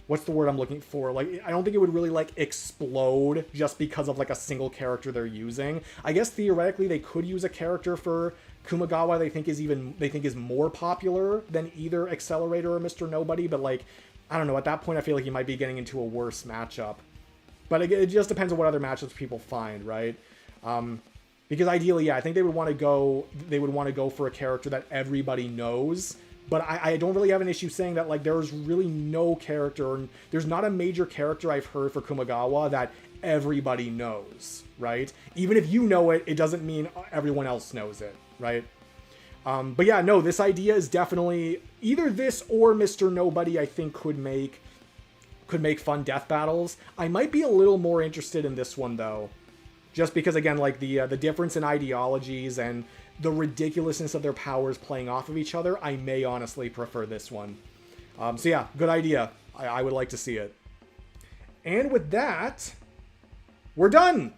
what's the word I'm looking for? Like, I don't think it would really like explode just because of like a single character they're using. I guess theoretically they could use a character for Kumagawa they think is more popular than either Accelerator or Mr. Nobody, but like, I don't know, at that point I feel like you might be getting into a worse matchup. But it just depends on what other matchups people find, right? Because ideally, yeah, I think they would want to go for a character that everybody knows. But I don't really have an issue saying that, like, there's really no character, or there's not a major character I've heard for Kumagawa that everybody knows, right? Even if you know it, it doesn't mean everyone else knows it, right? But yeah, no, this idea is definitely either this or Mr. Nobody, I think could make fun death battles. I might be a little more interested in this one though, just because again, like the difference in ideologies and the ridiculousness of their powers playing off of each other, I may honestly prefer this one. So yeah, good idea. I would like to see it. And with that, we're done.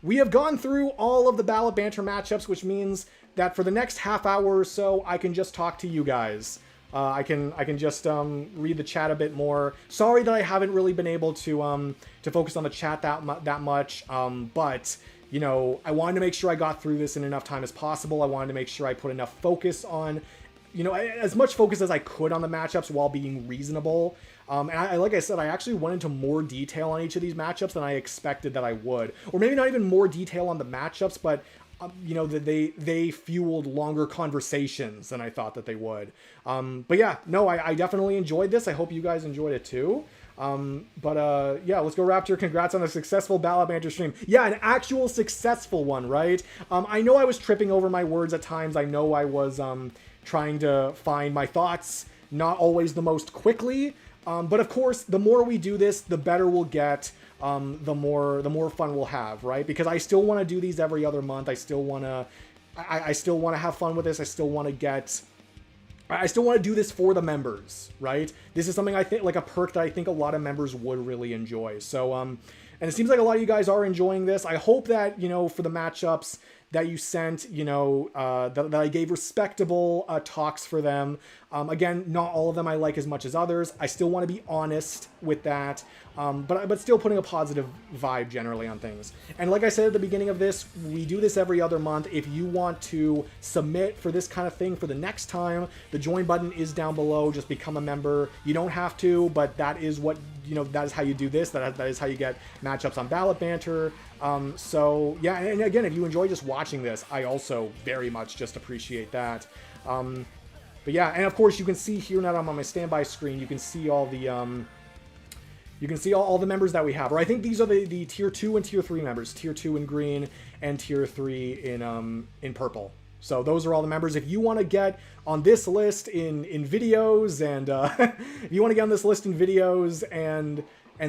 We have gone through all of the Ballot Banter matchups, which means that for the next half hour or so, I can just talk to you guys. I can just read the chat a bit more. Sorry that I haven't really been able to focus on the chat that much, but you know, I wanted to make sure I got through this in enough time as possible. I wanted to make sure I put enough focus on, you know, as much focus as I could on the matchups while being reasonable. And like I said, I actually went into more detail on each of these matchups than I expected that I would. Or maybe not even more detail on the matchups, but you know, that they fueled longer conversations than I thought that they would. But yeah, no, I definitely enjoyed this. I hope you guys enjoyed it too. Yeah, let's go Raptor. Congrats on a successful Ballot Banter stream. Yeah, an actual successful one, right? I know I was tripping over my words at times. I know I was trying to find my thoughts, not always the most quickly. But of course, the more we do this, the better we'll get. The more fun we'll have, right? Because I still want to do these every other month. I still want to have fun with this. I still want to do this for the members, right? This is something I think, like a perk that I think a lot of members would really enjoy. So, and it seems like a lot of you guys are enjoying this. I hope that, you know, for the matchups that you sent, you know, that I gave respectable talks for them. Again, not all of them I like as much as others. I still want to be honest with that, but still putting a positive vibe generally on things. And like I said at the beginning of this, we do this every other month. If you want to submit for this kind of thing for the next time, the join button is down below. Just become a member. You don't have to, but that is what, you know, that is how you do this. That is how you get matchups on Ballot Banter. So yeah, and again, if you enjoy just watching this, I also very much just appreciate that. But yeah, and of course you can see here now that I'm on my standby screen, you can see all the you can see all the members that we have. Or I think these are the tier 2 and tier 3 members. Tier 2 in green and tier 3 in purple. So those are all the members. If you want to get on this list in videos and if you want to get on this list in videos and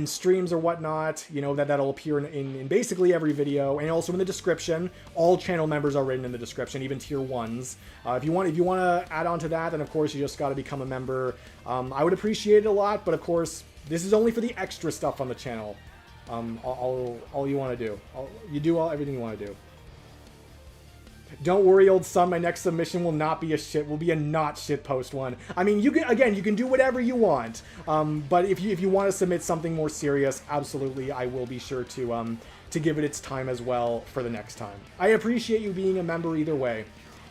streams or whatnot, you know, that'll appear in basically every video, and also in the description. All channel members are written in the description, even tier 1s. If you want to add on to that, then of course you just got to become a member. I would appreciate it a lot, but of course this is only for the extra stuff on the channel. All you want to do, you do everything you want to do. Don't worry, old son, my next submission will not be will be a not shit post one. I mean, you can do whatever you want. But if you want to submit something more serious, absolutely, I will be sure to give it its time as well for the next time. I appreciate you being a member either way.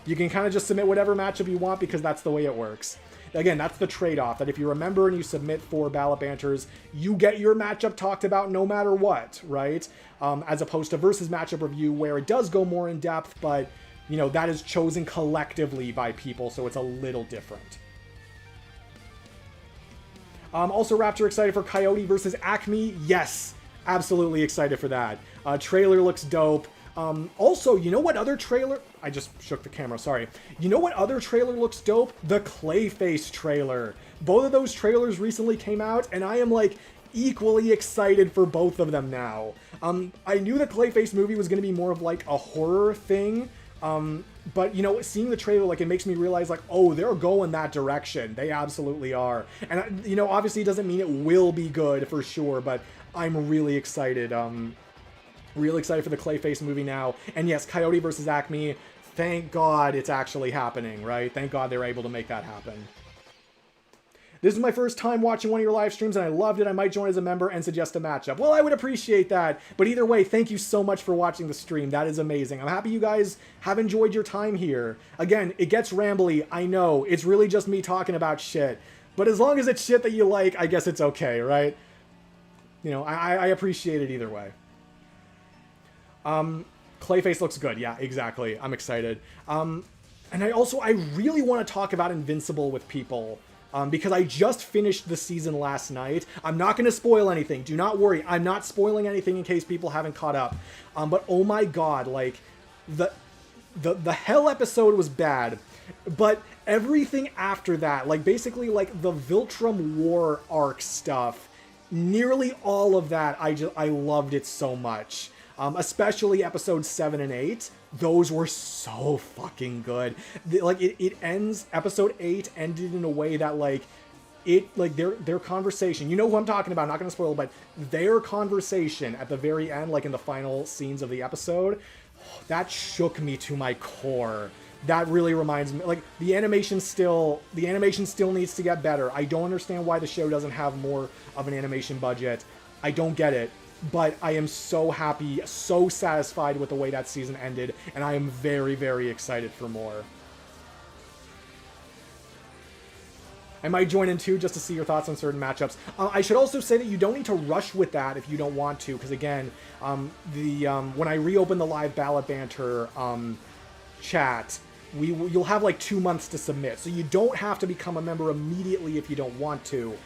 You can kind of just submit whatever matchup you want because that's the way it works. Again, that's the trade-off, that if you're a member and you submit for Ballot Banters, you get your matchup talked about no matter what, right? As opposed to versus matchup review, where it does go more in depth, but you know, that is chosen collectively by people, so it's a little different. Also, Raptor excited for Coyote versus Acme. Yes, absolutely excited for that. Trailer looks dope. Also, you know what other trailer? I just shook the camera, sorry. You know what other trailer looks dope? The Clayface trailer. Both of those trailers recently came out, and I am like equally excited for both of them now. I knew the Clayface movie was going to be more of like a horror thing. But you know, seeing the trailer, like, it makes me realize, like, oh, they're going that direction. They absolutely are. And you know, obviously it doesn't mean it will be good for sure, but I'm really excited. Really excited for the Clayface movie now. And yes, Coyote versus Acme, thank God it's actually happening, right? Thank God they were able to make that happen. This is my first time watching one of your live streams, and I loved it. I might join as a member and suggest a matchup. Well, I would appreciate that. But either way, thank you so much for watching the stream. That is amazing. I'm happy you guys have enjoyed your time here. Again, it gets rambly. I know. It's really just me talking about shit. But as long as it's shit that you like, I guess it's okay, right? You know, I appreciate it either way. Clayface looks good. Yeah, exactly. I'm excited. And I really want to talk about Invincible with people. Because I just finished the season last night. I'm not going to spoil anything. Do not worry. I'm not spoiling anything in case people haven't caught up. But oh my god, like, the Hell episode was bad. But everything after that, like, basically, like, the Viltrum War arc stuff, nearly all of that, I loved it so much. Especially episodes 7 and 8. Those were so fucking good. Like, it ends, episode 8 ended in a way that, like, their conversation, you know who I'm talking about, I'm not gonna spoil it, but their conversation at the very end, like in the final scenes of the episode, that shook me to my core. That really reminds me, like, the animation still needs to get better. I don't understand why the show doesn't have more of an animation budget. I don't get it. But I am so happy, so satisfied with the way that season ended, and I am very, very excited for more. I might join in too, just to see your thoughts on certain matchups. I should also say that you don't need to rush with that if you don't want to, because again, when I reopen the live Ballot Banter chat, you'll have like 2 months to submit, so you don't have to become a member immediately if you don't want to.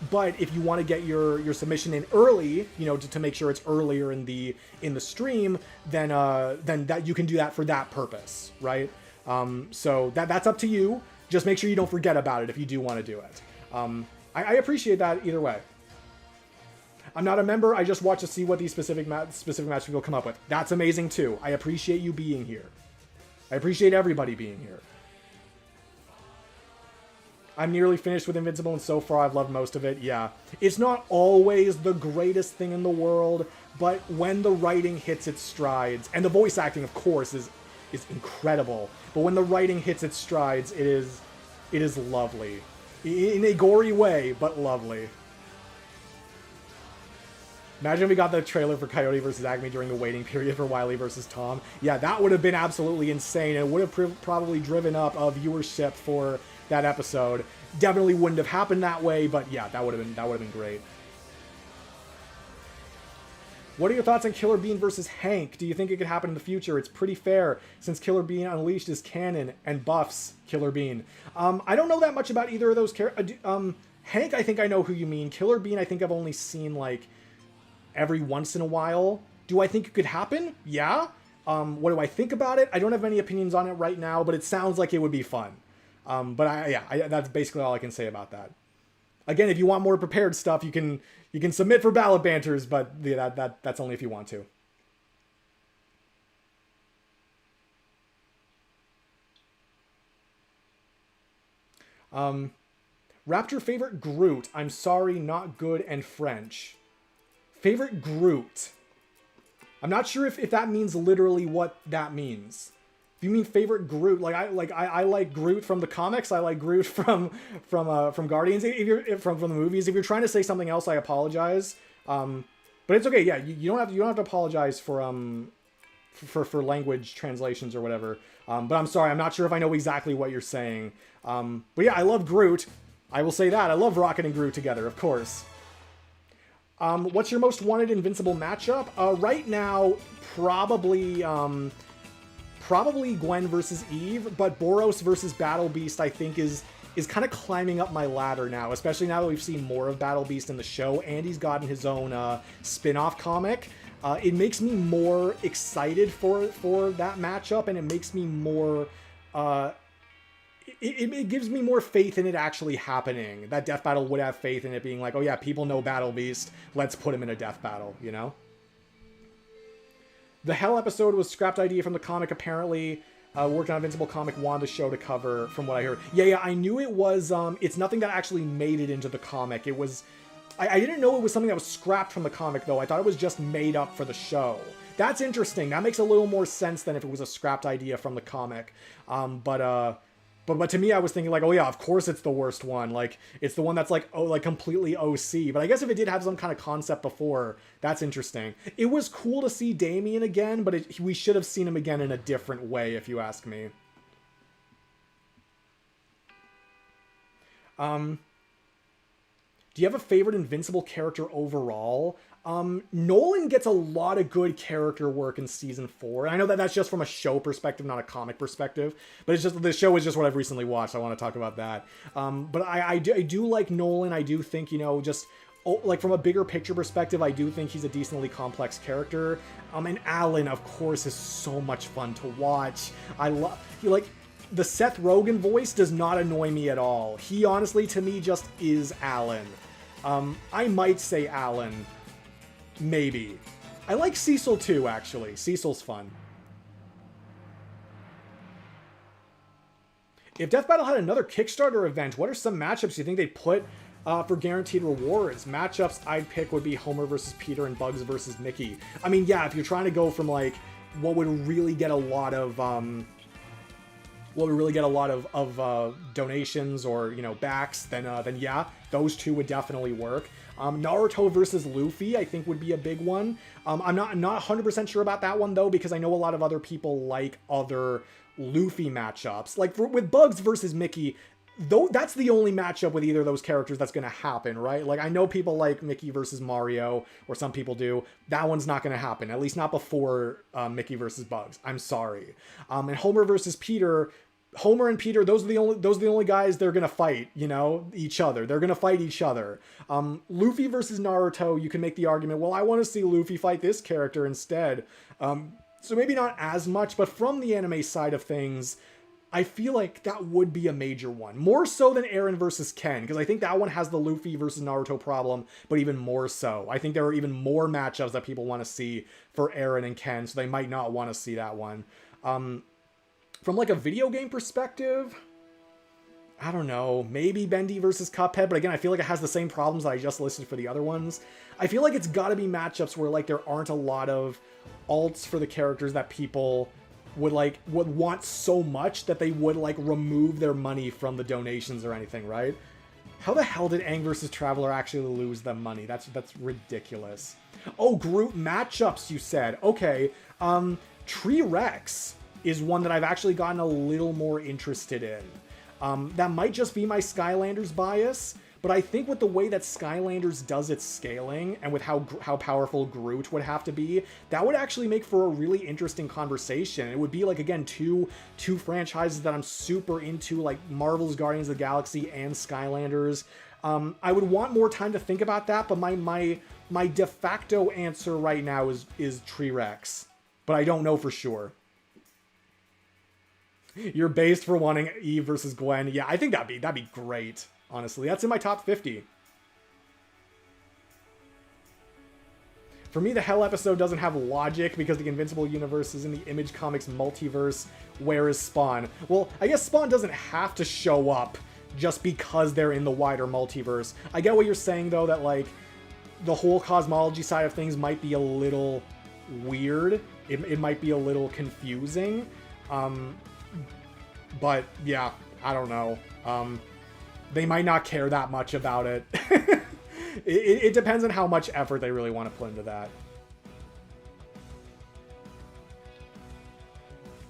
But if you want to get your submission in early, you know, to make sure it's earlier in the stream, then that you can do that for that purpose, right? So that's up to you. Just make sure you don't forget about it if you do want to do it. I appreciate that either way. I'm not a member. I just watch to see what these specific matches will come up with. That's amazing too. I appreciate you being here. I appreciate everybody being here. I'm nearly finished with Invincible, and so far I've loved most of it. Yeah. It's not always the greatest thing in the world, but when the writing hits its strides, and the voice acting, of course, is incredible, but when the writing hits its strides, it is lovely. In a gory way, but lovely. Imagine if we got the trailer for Coyote vs. Acme during the waiting period for Wily vs. Tom. Yeah, that would have been absolutely insane, and it would have probably driven up a viewership for that episode. Definitely wouldn't have happened that way, but yeah, that would have been great. What are your thoughts on Killer Bean versus Hank? Do you think it could happen in the future? It's pretty fair, since Killer Bean Unleashed is canon and buffs Killer Bean. I don't know that much about either of those characters. Hank, I think I know who you mean. Killer Bean, I think I've only seen, like, every once in a while. Do I think it could happen? Yeah. What do I think about it? I don't have any opinions on it right now, but it sounds like it would be fun. But that's basically all I can say about that. Again, if you want more prepared stuff, you can submit for Ballot Banters, but yeah, that's only if you want to. Raptor favorite Groot. I'm sorry, not good and French. Favorite Groot. I'm not sure if that means literally what that means. If you mean favorite Groot, I like Groot from the comics. I like Groot from Guardians. If you're from the movies. If you're trying to say something else, I apologize. But it's okay. Yeah, you don't have to apologize for language translations or whatever. But I'm sorry. I'm not sure if I know exactly what you're saying. But yeah, I love Groot. I will say that. I love Rocket and Groot together, of course. What's your most wanted Invincible matchup? Right now, probably Gwen versus Eve, but Boros versus Battle Beast, I think, is kind of climbing up my ladder now, especially now that we've seen more of Battle Beast in the show, and he's gotten his own spin-off comic. It makes me more excited for that matchup, and it makes me more... It gives me more faith in it actually happening. That death battle would have faith in it being like, oh yeah, people know Battle Beast, let's put him in a death battle, you know? The Hell episode was scrapped idea from the comic, apparently. Worked on Invincible comic, wanted the show to cover, from what I heard. Yeah, I knew it was, it's nothing that actually made it into the comic. It was, I didn't know it was something that was scrapped from the comic, though. I thought it was just made up for the show. That's interesting. That makes a little more sense than if it was a scrapped idea from the comic. But to me, I was thinking like, oh yeah, of course it's the worst one. Like, it's the one that's like, oh, like completely OC. But I guess if it did have some kind of concept before, that's interesting. It was cool to see Damien again, but we should have seen him again in a different way, if you ask me. Do you have a favorite Invincible character overall? Nolan gets a lot of good character work in season 4. I know that that's just from a show perspective, not a comic perspective, but it's just, the show is just what I've recently watched. I want to talk about that. But I do like Nolan. I do think, you know, just like from a bigger picture perspective, I do think he's a decently complex character. And Alan, of course, is so much fun to watch. I love, like, the Seth Rogen voice does not annoy me at all. He honestly, to me, just is Alan. I might say Alan. Maybe. I like Cecil too, actually. Cecil's fun. If Death Battle had another Kickstarter event, what are some matchups you think they'd put for guaranteed rewards? Matchups I'd pick would be Homer versus Peter and Bugs versus Mickey. I mean, yeah, if you're trying to go from like what would really get a lot of donations or, you know, backs, then yeah, those two would definitely work. Naruto versus Luffy, I think, would be a big one. I'm not 100% sure about that one, though, because I know a lot of other people like other Luffy matchups. Like, with Bugs versus Mickey, though, that's the only matchup with either of those characters that's going to happen, right? Like, I know people like Mickey versus Mario, or some people do. That one's not going to happen, at least not before Mickey versus Bugs. I'm sorry. And Homer versus Peter... Homer and Peter, those are the only guys they're gonna fight, you know, each other. They're gonna fight each other. Luffy versus Naruto, you can make the argument, well, I want to see Luffy fight this character instead. So maybe not as much, but from the anime side of things, I feel like that would be a major one. More so than Eren versus Ken, because I think that one has the Luffy versus Naruto problem, but even more so. I think there are even more matchups that people want to see for Eren and Ken, so they might not want to see that one. From like a video game perspective, I don't know, maybe Bendy versus Cuphead, but again, I feel like it has the same problems that I just listed for the other ones. I feel like it's gotta be matchups where like there aren't a lot of alts for the characters that people would want so much that they would like remove their money from the donations or anything, right? How the hell did Aang versus Traveler actually lose them money? That's ridiculous. Oh, group matchups, you said. Okay. Tree Rex is one that I've actually gotten a little more interested in. That might just be my Skylanders bias, but I think with the way that Skylanders does its scaling and with how powerful Groot would have to be, that would actually make for a really interesting conversation. It would be like, again, two franchises that I'm super into, like Marvel's Guardians of the Galaxy and Skylanders. I would want more time to think about that, but my de facto answer right now is Tree Rex, but I don't know for sure. You're based for wanting Eve versus Gwen. Yeah, I think that'd be great. Honestly, that's in my top 50. For me, the Hell episode doesn't have logic because the Invincible universe is in the Image Comics multiverse. Where is Spawn? Well, I guess Spawn doesn't have to show up just because they're in the wider multiverse. I get what you're saying, though, that, like, the whole cosmology side of things might be a little weird. It might be a little confusing. But, yeah, I don't know. They might not care that much about it. It depends on how much effort they really want to put into that.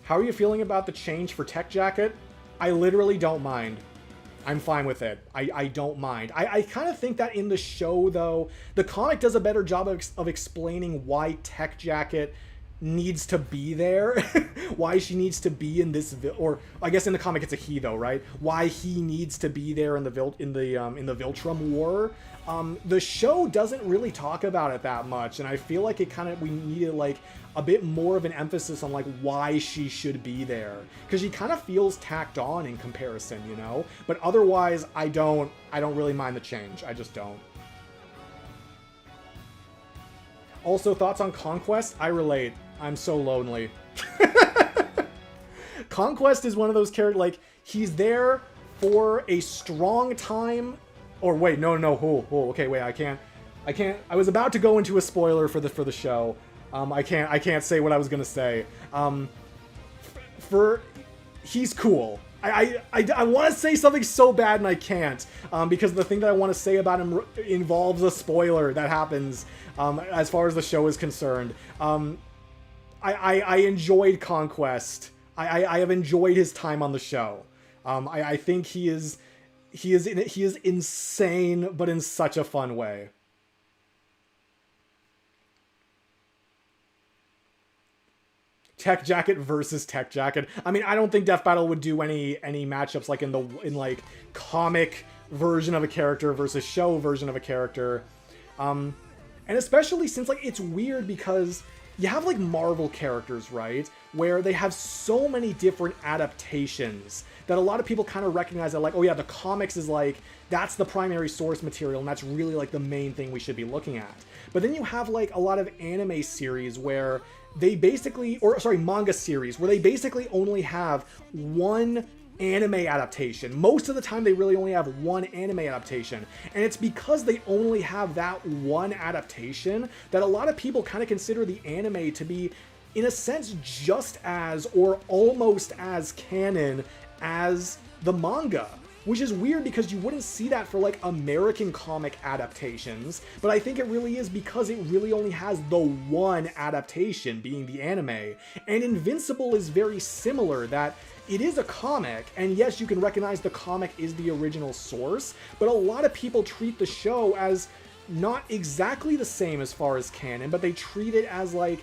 How are you feeling about the change for Tech Jacket? I literally don't mind. I'm fine with it. I don't mind. I kind of think that in the show, though, the comic does a better job of explaining why Tech Jacket needs to be there. Why she needs to be in this, or I guess in the comic it's a he, though, right? Why he needs to be there in the Viltrum War. The show doesn't really talk about it that much, and I feel like we needed like a bit more of an emphasis on like why she should be there, because she kind of feels tacked on in comparison, you know. But otherwise, I don't really mind the change. I just don't. Also, thoughts on Conquest? I relate. I'm so lonely. Conquest is one of those characters, like, he's there for a strong time. Or wait, no. Okay, wait, I can't. I was about to go into a spoiler for the show. I can't say what I was gonna say. He's cool. I want to say something so bad and I can't, because the thing that I want to say about him involves a spoiler that happens as far as the show is concerned. I enjoyed Conquest. I have enjoyed his time on the show. I think he is insane, but in such a fun way. Tech Jacket versus Tech Jacket. I mean, I don't think Death Battle would do any matchups like in like comic version of a character versus show version of a character. And especially since like it's weird because you have like Marvel characters, right? Where they have so many different adaptations that a lot of people kind of recognize that like, oh yeah, the comics is like, that's the primary source material and that's really like the main thing we should be looking at. But then you have like a lot of anime series where they basically, manga series, where they basically only have one anime adaptation. Most of the time they really only have one anime adaptation. And it's because they only have that one adaptation that a lot of people kind of consider the anime to be, in a sense, just as or almost as canon as the manga. Which is weird because you wouldn't see that for like American comic adaptations, but I think it really is because it really only has the one adaptation, being the anime. And Invincible is very similar, that it is a comic, and yes, you can recognize the comic is the original source, but a lot of people treat the show as not exactly the same as far as canon, but they treat it as like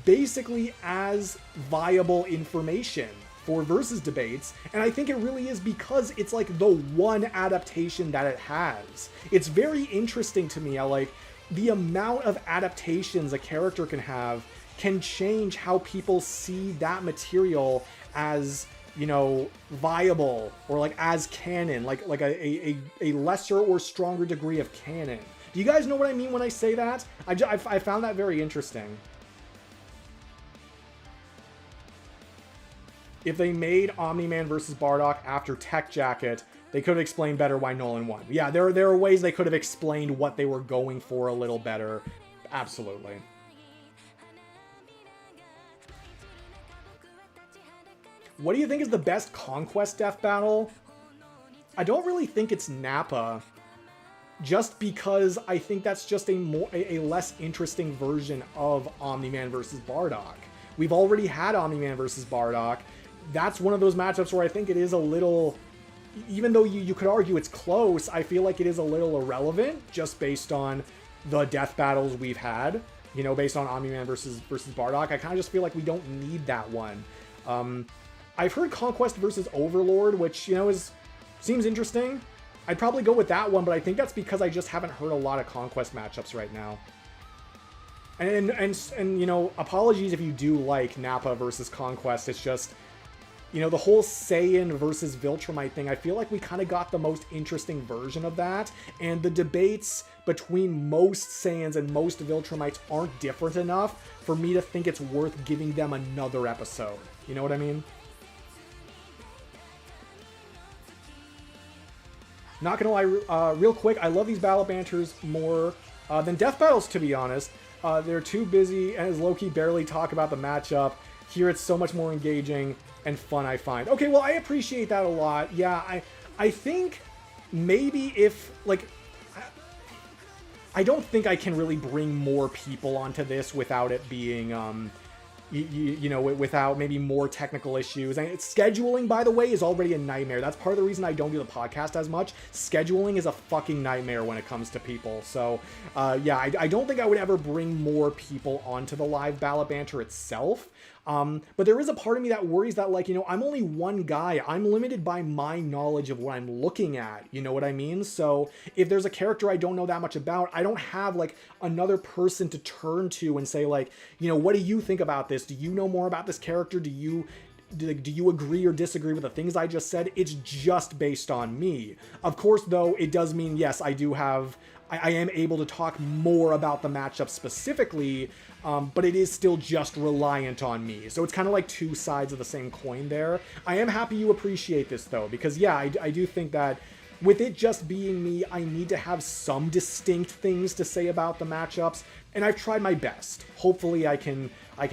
basically as viable information for versus debates, and I think it really is because it's like the one adaptation that it has. It's very interesting to me how like the amount of adaptations a character can have can change how people see that material as, you know, viable or like as canon, like a lesser or stronger degree of canon. Do you guys know what I mean when I say that? I found that very interesting. If they made Omni-Man versus Bardock after Tech Jacket, They could have explained better why Nolan won. Yeah, there are ways they could have explained what they were going for a little better. Absolutely. What do you think is the best Conquest death battle? I don't really think it's Nappa. Just because I think that's just a less interesting version of Omni-Man versus Bardock. We've already had Omni-Man versus Bardock. That's one of those matchups where I think it is a little... Even though you could argue it's close, I feel like it is a little irrelevant just based on the death battles we've had. You know, based on Omni-Man versus Bardock. I kind of just feel like we don't need that one. I've heard Conquest versus Overlord, which, you know, seems interesting. I'd probably go with that one, but I think that's because I just haven't heard a lot of Conquest matchups right now. And you know, apologies if you do like Nappa versus Conquest. It's just, you know, the whole Saiyan versus Viltrumite thing, I feel like we kind of got the most interesting version of that. And the debates between most Saiyans and most Viltrumites aren't different enough for me to think it's worth giving them another episode. You know what I mean? Not gonna lie, real quick, I love these Ballot Banters more than Death Battles, to be honest. They're too busy and as low-key barely talk about the matchup. Here it's so much more engaging and fun, I find. Okay, well, I appreciate that a lot. Yeah, I think maybe if, like... I don't think I can really bring more people onto this without it being... You know, without maybe more technical issues. And scheduling, by the way, is already a nightmare. That's part of the reason I don't do the podcast as much. Scheduling is a fucking nightmare when it comes to people. So, yeah, I don't think I would ever bring more people onto the live Ballot Banter itself. But there is a part of me that worries that, like, you know, I'm only one guy. I'm limited by my knowledge of what I'm looking at. You know what I mean? So if there's a character I don't know that much about, I don't have, like, another person to turn to and say, like, you know, what do you think about this? Do you know more about this character? Do you agree or disagree with the things I just said? It's just based on me. Of course, though, it does mean, yes, I am able to talk more about the matchup specifically, but it is still just reliant on me. So it's kind of like two sides of the same coin there. I am happy you appreciate this, though, because, yeah, I do think that with it just being me, I need to have some distinct things to say about the matchups, and I've tried my best. Hopefully I can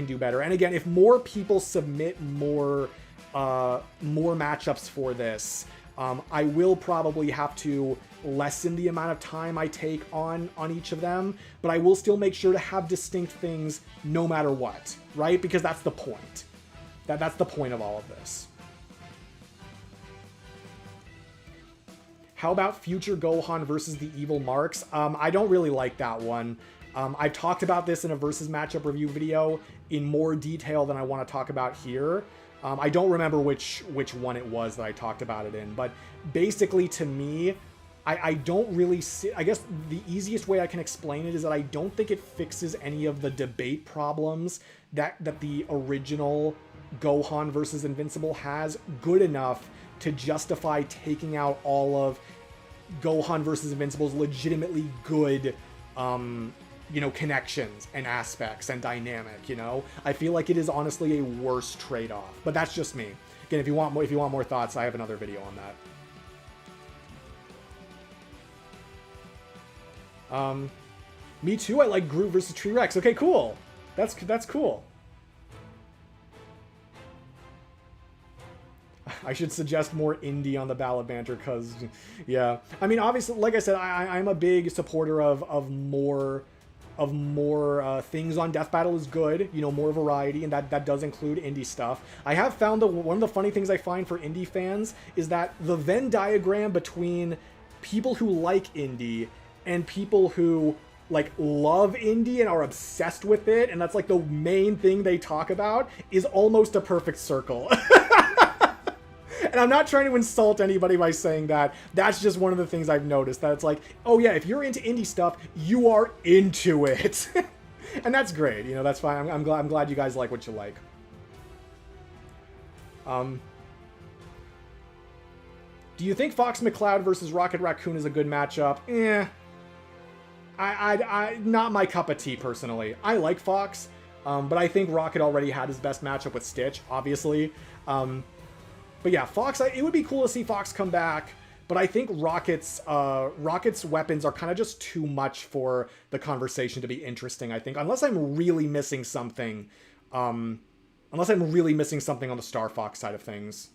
do better. And again, if more people submit more matchups for this, I will probably have to lessen the amount of time I take on each of them, but I will still make sure to have distinct things no matter what, right? Because that's the point. That's the point of all of this. How about future Gohan versus the evil Marks? I don't really like that one. I've talked about this in a versus matchup review video in more detail than I want to talk about here. I don't remember which one it was that I talked about it in, but basically to me, I don't really see... I guess the easiest way I can explain it is that I don't think it fixes any of the debate problems that the original Gohan versus Invincible has good enough to justify taking out all of Gohan versus Invincible's legitimately good, you know, connections and aspects and dynamic, you know? I feel like it is honestly a worse trade-off, but that's just me. Again, if you want more thoughts, I have another video on that. Me too, I like Groot versus T-Rex. Okay, cool. That's cool. I should suggest more indie on the Ballot Banter, because, yeah. I mean, obviously, like I said, I'm a big supporter of more things on Death Battle is good, you know, more variety, and that does include indie stuff. I have found that one of the funny things I find for indie fans is that the Venn diagram between people who like indie and people who, like, love indie and are obsessed with it, and that's, like, the main thing they talk about, is almost a perfect circle. And I'm not trying to insult anybody by saying that. That's just one of the things I've noticed. That it's like, oh yeah, if you're into indie stuff, you are into it. And that's great. You know, that's fine. I'm glad you guys like what you like. Do you think Fox McCloud versus Rocket Raccoon is a good matchup? Not my cup of tea, personally. I like Fox, but I think Rocket already had his best matchup with Stitch, obviously. But yeah, Fox, it would be cool to see Fox come back but I think Rocket's weapons are kind of just too much for the conversation to be interesting, I think, unless I'm really missing something. Unless I'm really missing something on the Star Fox side of things.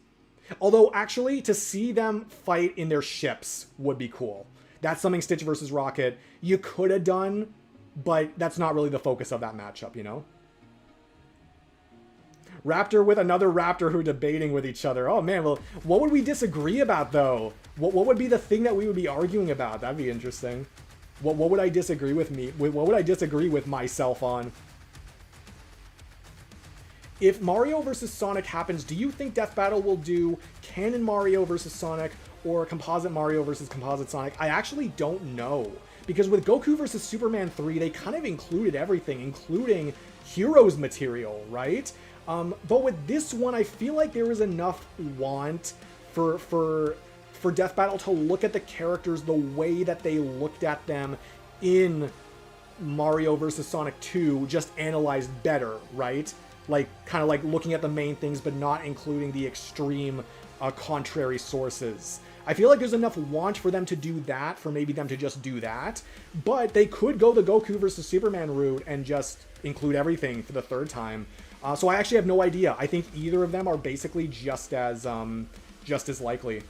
Although, actually, to see them fight in their ships would be cool. That's something Stitch versus Rocket you could have done, but that's not really the focus of that matchup, you know? Raptor with another Raptor who are debating with each other. Oh man, well, what would we disagree about though? What would be the thing that we would be arguing about? That'd be interesting. What would I disagree with what would I disagree with myself on? If Mario versus Sonic happens, do you think Death Battle will do Canon Mario versus Sonic or Composite Mario versus Composite Sonic? I actually don't know. Because with Goku versus Superman 3, they kind of included everything, including Heroes material, right? But with this one, I feel like there is enough want for Death Battle to look at the characters the way that they looked at them in Mario vs. Sonic 2, just analyzed better, right? Like, kind of like looking at the main things, but not including the extreme contrary sources. I feel like there's enough want for them to do that, for maybe them to just do that, but they could go the Goku versus Superman route and just include everything for the third time. So I actually have no idea. I think either of them are basically just as likely.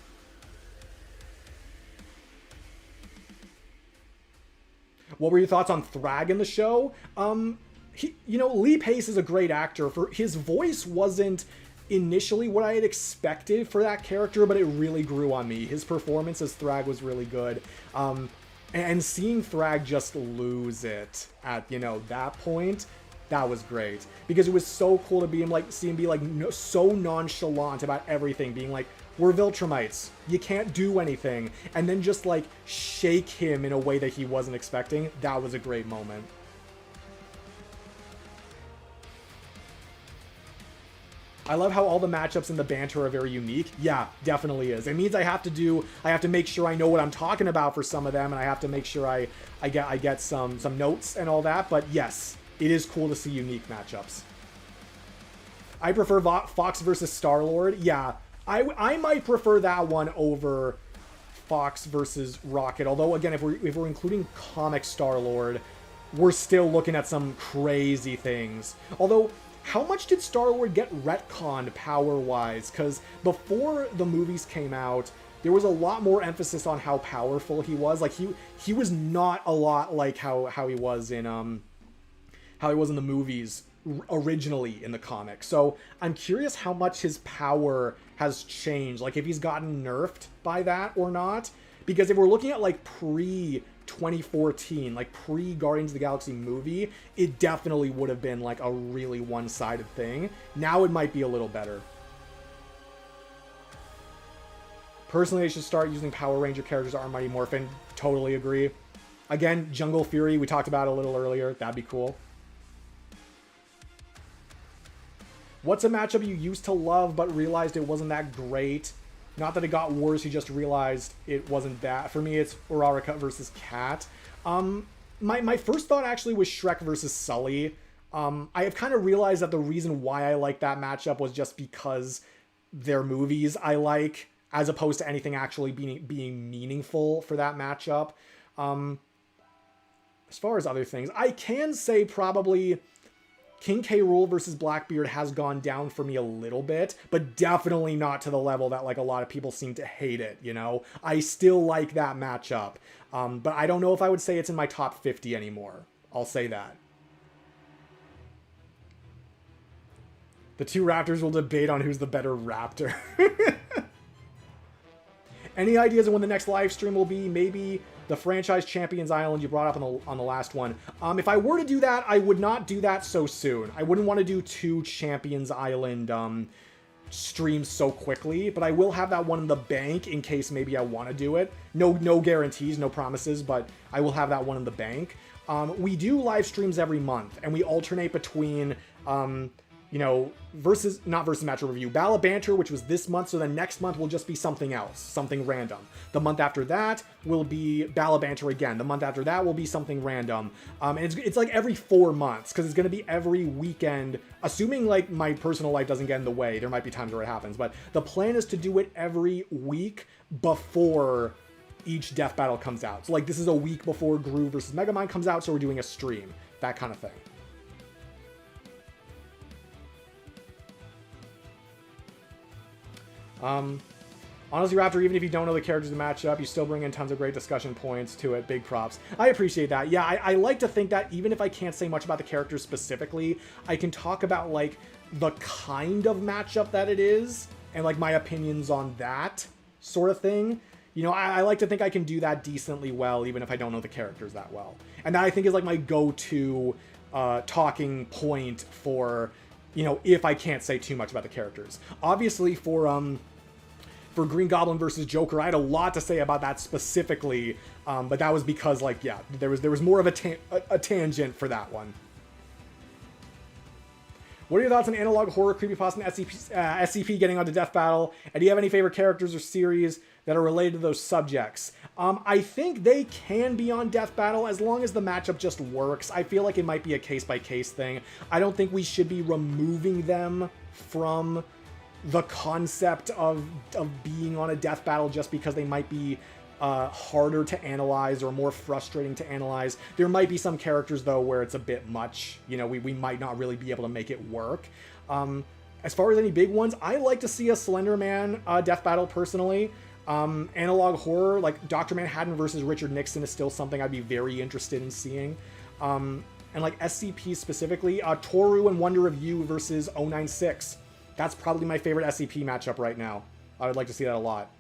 What were your thoughts on Thrag in the show? Lee Pace is a great actor. His voice wasn't initially what I had expected for that character, but it really grew on me. His performance as Thrag was really good. And seeing Thrag just lose it at, that point, that was great. Because it was so cool to see him be so nonchalant about everything, being like, we're Viltrumites, you can't do anything. And then just shake him in a way that he wasn't expecting. That was a great moment. I love how all the matchups in the banter are very unique. Yeah, definitely is. It means I have to make sure I know what I'm talking about for some of them, and I have to make sure I get some notes and all that. But yes, it is cool to see unique matchups. I prefer Fox versus Star-Lord. Yeah, I might prefer that one over Fox versus Rocket. Although again, if we're including comic Star-Lord, we're still looking at some crazy things. Although, how much did Star-Lord get retconned power-wise? Because before the movies came out, there was a lot more emphasis on how powerful he was. Like he was not a lot like how he was in the movies originally in the comics. So I'm curious how much his power has changed. Like if he's gotten nerfed by that or not. Because if we're looking at pre-2014, pre-Guardians of the Galaxy movie, it definitely would have been a really one-sided thing. Now it might be a little better. Personally, they should start using Power Ranger characters to arm Mighty Morphin. Totally agree. Again, Jungle Fury, we talked about a little earlier. That'd be cool. What's a matchup you used to love but realized it wasn't that great? Not that it got worse, you just realized it wasn't that. For me, it's Uraraka versus Cat. My first thought actually was Shrek versus Sully. I have kind of realized that the reason why I like that matchup was just because they're movies I like, as opposed to anything actually being meaningful for that matchup. As far as other things, I can say probably King K. Rool versus Blackbeard has gone down for me a little bit, but definitely not to the level that a lot of people seem to hate it, I still like that matchup, but I don't know if I would say it's in my top 50 anymore. I'll say that. The two Raptors will debate on who's the better Raptor. Any ideas on when the next live stream will be? Maybe the Franchise Champions Island you brought up on the last one. If I were to do that, I would not do that so soon. I wouldn't want to do 2 Champions Island streams so quickly, but I will have that one in the bank in case maybe I want to do it. No guarantees, no promises, but I will have that one in the bank. We do live streams every month, and we alternate between you know, not versus matchup review, Ballot Banter, which was this month, so the next month will just be something else, something random. The month after that will be Ballot Banter again. The month after that will be something random. And it's like every 4 months, because it's going to be every weekend, assuming like my personal life doesn't get in the way. There might be times where it happens, but the plan is to do it every week before each death battle comes out. So like this is a week before Gru versus Megamind comes out, so we're doing a stream, that kind of thing. Honestly, Raptor, even if you don't know the characters to match up, you still bring in tons of great discussion points to it. Big props. I appreciate that. Yeah, I like to think that even if I can't say much about the characters specifically, I can talk about like the kind of matchup that it is and like my opinions on that sort of thing. You know, I like to think I can do that decently well, even if I don't know the characters that well. And that I think is like my go-to talking point for, you know, if I can't say too much about the characters. Obviously for Green Goblin versus Joker, I had a lot to say about that specifically, but that was because, like, yeah, there was more of a tangent for that one. What are your thoughts on analog horror, creepypasta, and SCP getting onto Death Battle? And do you have any favorite characters or series that are related to those subjects? I think they can be on Death Battle as long as the matchup just works. I feel like it might be a case-by-case thing. I don't think we should be removing them from the concept of being on a death battle just because they might be harder to analyze or more frustrating to analyze. There might be some characters, though, where it's a bit much. You know, we might not really be able to make it work. As far as any big ones, I like to see a Slender Man death battle, personally. Analog horror, like Dr. Manhattan versus Richard Nixon is still something I'd be very interested in seeing. And like SCP specifically, Toru and Wonder of You versus 096. That's probably my favorite SCP matchup right now. I would like to see that a lot.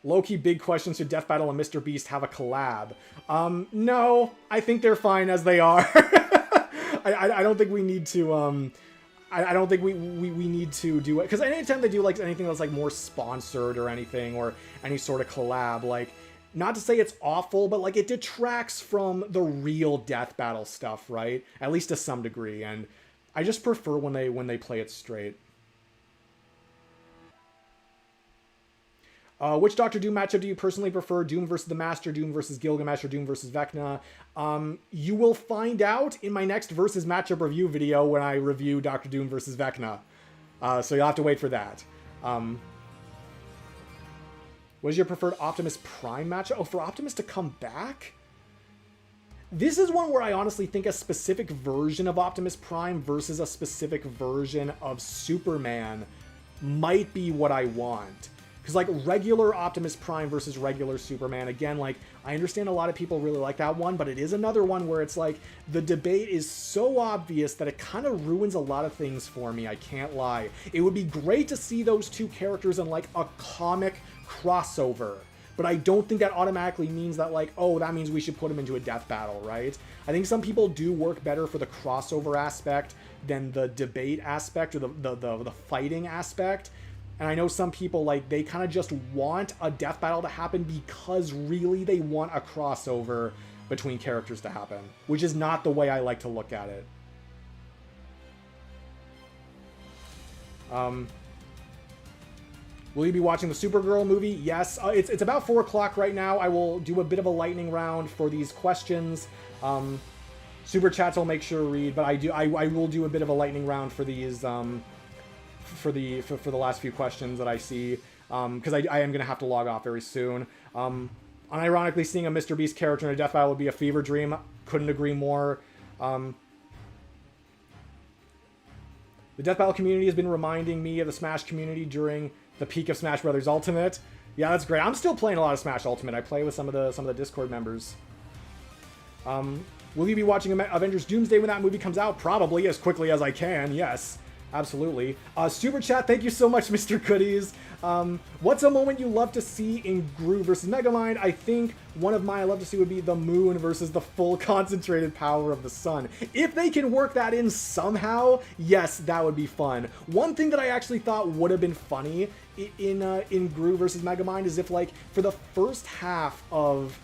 Low-key big questions, should Death Battle and Mr. Beast have a collab? No, I think they're fine as they are. I don't think we need to, I don't think we need to do it. Because anytime they do like anything that's like more sponsored or anything, or any sort of collab, like, not to say it's awful, but like it detracts from the real Death Battle stuff, right? At least to some degree, and I just prefer when they play it straight. Which Doctor Doom matchup do you personally prefer? Doom versus the Master, Doom versus Gilgamesh, or Doom versus Vecna? You will find out in my next versus matchup review video when I review Doctor Doom versus Vecna. So you'll have to wait for that. What is your preferred Optimus Prime matchup? Oh, for Optimus to come back? This is one where I honestly think a specific version of Optimus Prime versus a specific version of Superman might be what I want. Because, like, regular Optimus Prime versus regular Superman, again, like, I understand a lot of people really like that one, but it is another one where it's like, the debate is so obvious that it kind of ruins a lot of things for me, I can't lie. It would be great to see those two characters in, like, a comic crossover. But I don't think that automatically means that, like, oh, that means we should put them into a death battle, right? I think some people do work better for the crossover aspect than the debate aspect or the fighting aspect. And I know some people, like, they kind of just want a death battle to happen because really they want a crossover between characters to happen, which is not the way I like to look at it. Will you be watching the Supergirl movie? Yes. It's about 4 o'clock right now. I will do a bit of a lightning round for these questions. Super chats I'll make sure to read, but I will do a bit of a lightning round for these for the last few questions that I see, because I am gonna have to log off very soon. Unironically, seeing a Mr. Beast character in a death battle would be a fever dream. Couldn't agree more. The death battle community has been reminding me of the Smash community during the peak of Smash Brothers Ultimate. Yeah, that's great. I'm still playing a lot of Smash Ultimate. I play with some of the Discord members. Will you be watching Avengers Doomsday when that movie comes out? Probably, as quickly as I can, yes. Absolutely. Super chat, thank you so much, Mr. Goodies. What's a moment you love to see in Gru versus Megamind? I think one of mine I love to see would be the moon versus the full concentrated power of the sun. If they can work that in somehow, yes, that would be fun. One thing that I actually thought would have been funny in Gru versus Megamind is if, like, for the first half of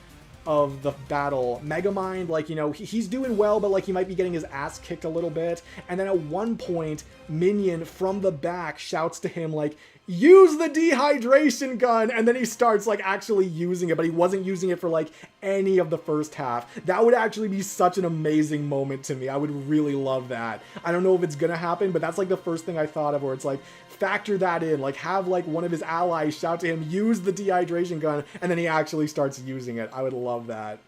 of the battle. Megamind, like, you know, he's doing well, but like he might be getting his ass kicked a little bit. And then at one point, Minion from the back shouts to him like, use the dehydration gun, and then he starts like actually using it, but he wasn't using it for like any of the first half. That would actually be such an amazing moment to me. I would really love that. I don't know if it's gonna happen, but that's like the first thing I thought of, where it's like, factor that in, like have like one of his allies shout to him, use the dehydration gun, and then he actually starts using it. I would love that.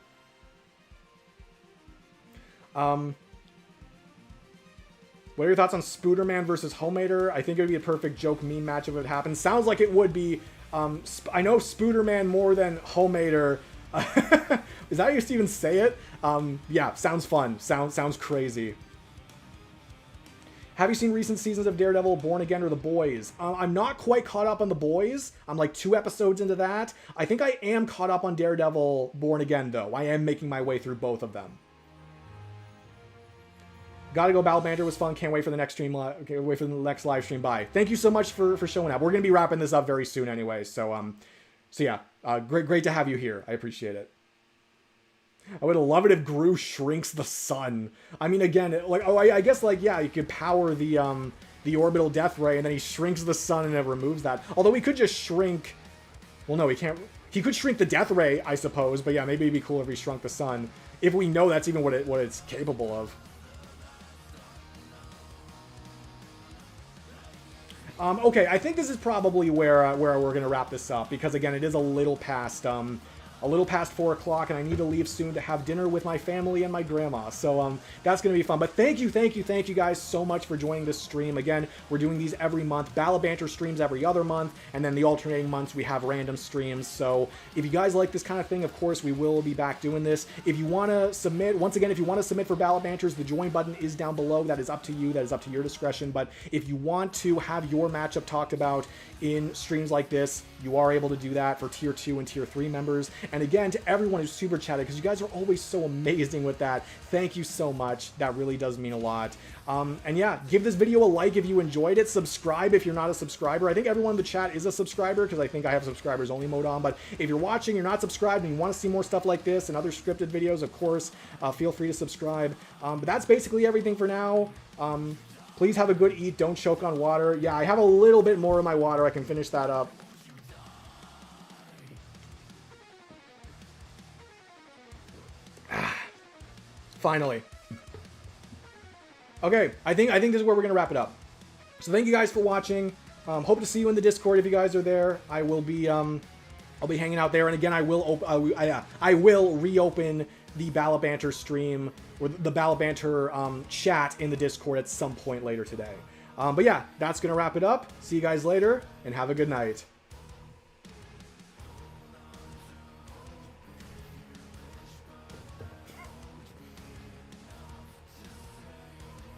What are your thoughts on Spooderman versus Homemaker? I think it would be a perfect joke meme match if it happened. Sounds like it would be. I know Spooderman more than Homemaker. Is that how you even say it? Yeah, sounds fun. Sounds crazy. Have you seen recent seasons of Daredevil, Born Again, or The Boys? I'm not quite caught up on The Boys. I'm like 2 episodes into that. I think I am caught up on Daredevil, Born Again, though. I am making my way through both of them. Gotta go, Ballot Banter was fun. Can't wait for the next stream. Okay, wait for the next live stream. Bye. Thank you so much for showing up. We're gonna be wrapping this up very soon anyway. So yeah, great to have you here. I appreciate it. I would love it if Gru shrinks the sun. I mean, again, like, oh, I guess, like, yeah, you could power the orbital death ray, and then he shrinks the sun and it removes that. Although he could just shrink. Well, no, he can't. He could shrink the death ray, I suppose. But yeah, maybe it'd be cool if he shrunk the sun, if we know that's even what it's capable of. Okay, I think this is probably where we're gonna wrap this up, because again, it is a little past 4 o'clock, and I need to leave soon to have dinner with my family and my grandma. So that's going to be fun. But thank you guys so much for joining this stream. Again, we're doing these every month. Ballot Banter streams every other month, and then the alternating months we have random streams. So if you guys like this kind of thing, of course, we will be back doing this. If you want to submit, once again, if you want to submit for Ballot Banters, the join button is down below. That is up to you. That is up to your discretion. But if you want to have your matchup talked about in streams like this, you are able to do that for tier 2 and tier 3 members. And again, to everyone who's super chatted, because you guys are always so amazing with that, thank you so much. That really does mean a lot. And yeah, give this video a like if you enjoyed it. Subscribe if you're not a subscriber. I think everyone in the chat is a subscriber, because I think I have subscribers only mode on. But if you're watching, you're not subscribed, and you want to see more stuff like this and other scripted videos, of course, feel free to subscribe. But that's basically everything for now. Please have a good eat. Don't choke on water. Yeah, I have a little bit more of my water. I can finish that up. Finally. Okay, I think this is where we're gonna wrap it up. So thank you guys for watching. Hope to see you in the Discord if you guys are there. I will be I'll be hanging out there, and again, I will reopen the Ballot Banter stream, or the Ballot Banter chat in the Discord at some point later today. But yeah, that's gonna wrap it up. See you guys later, and have a good night.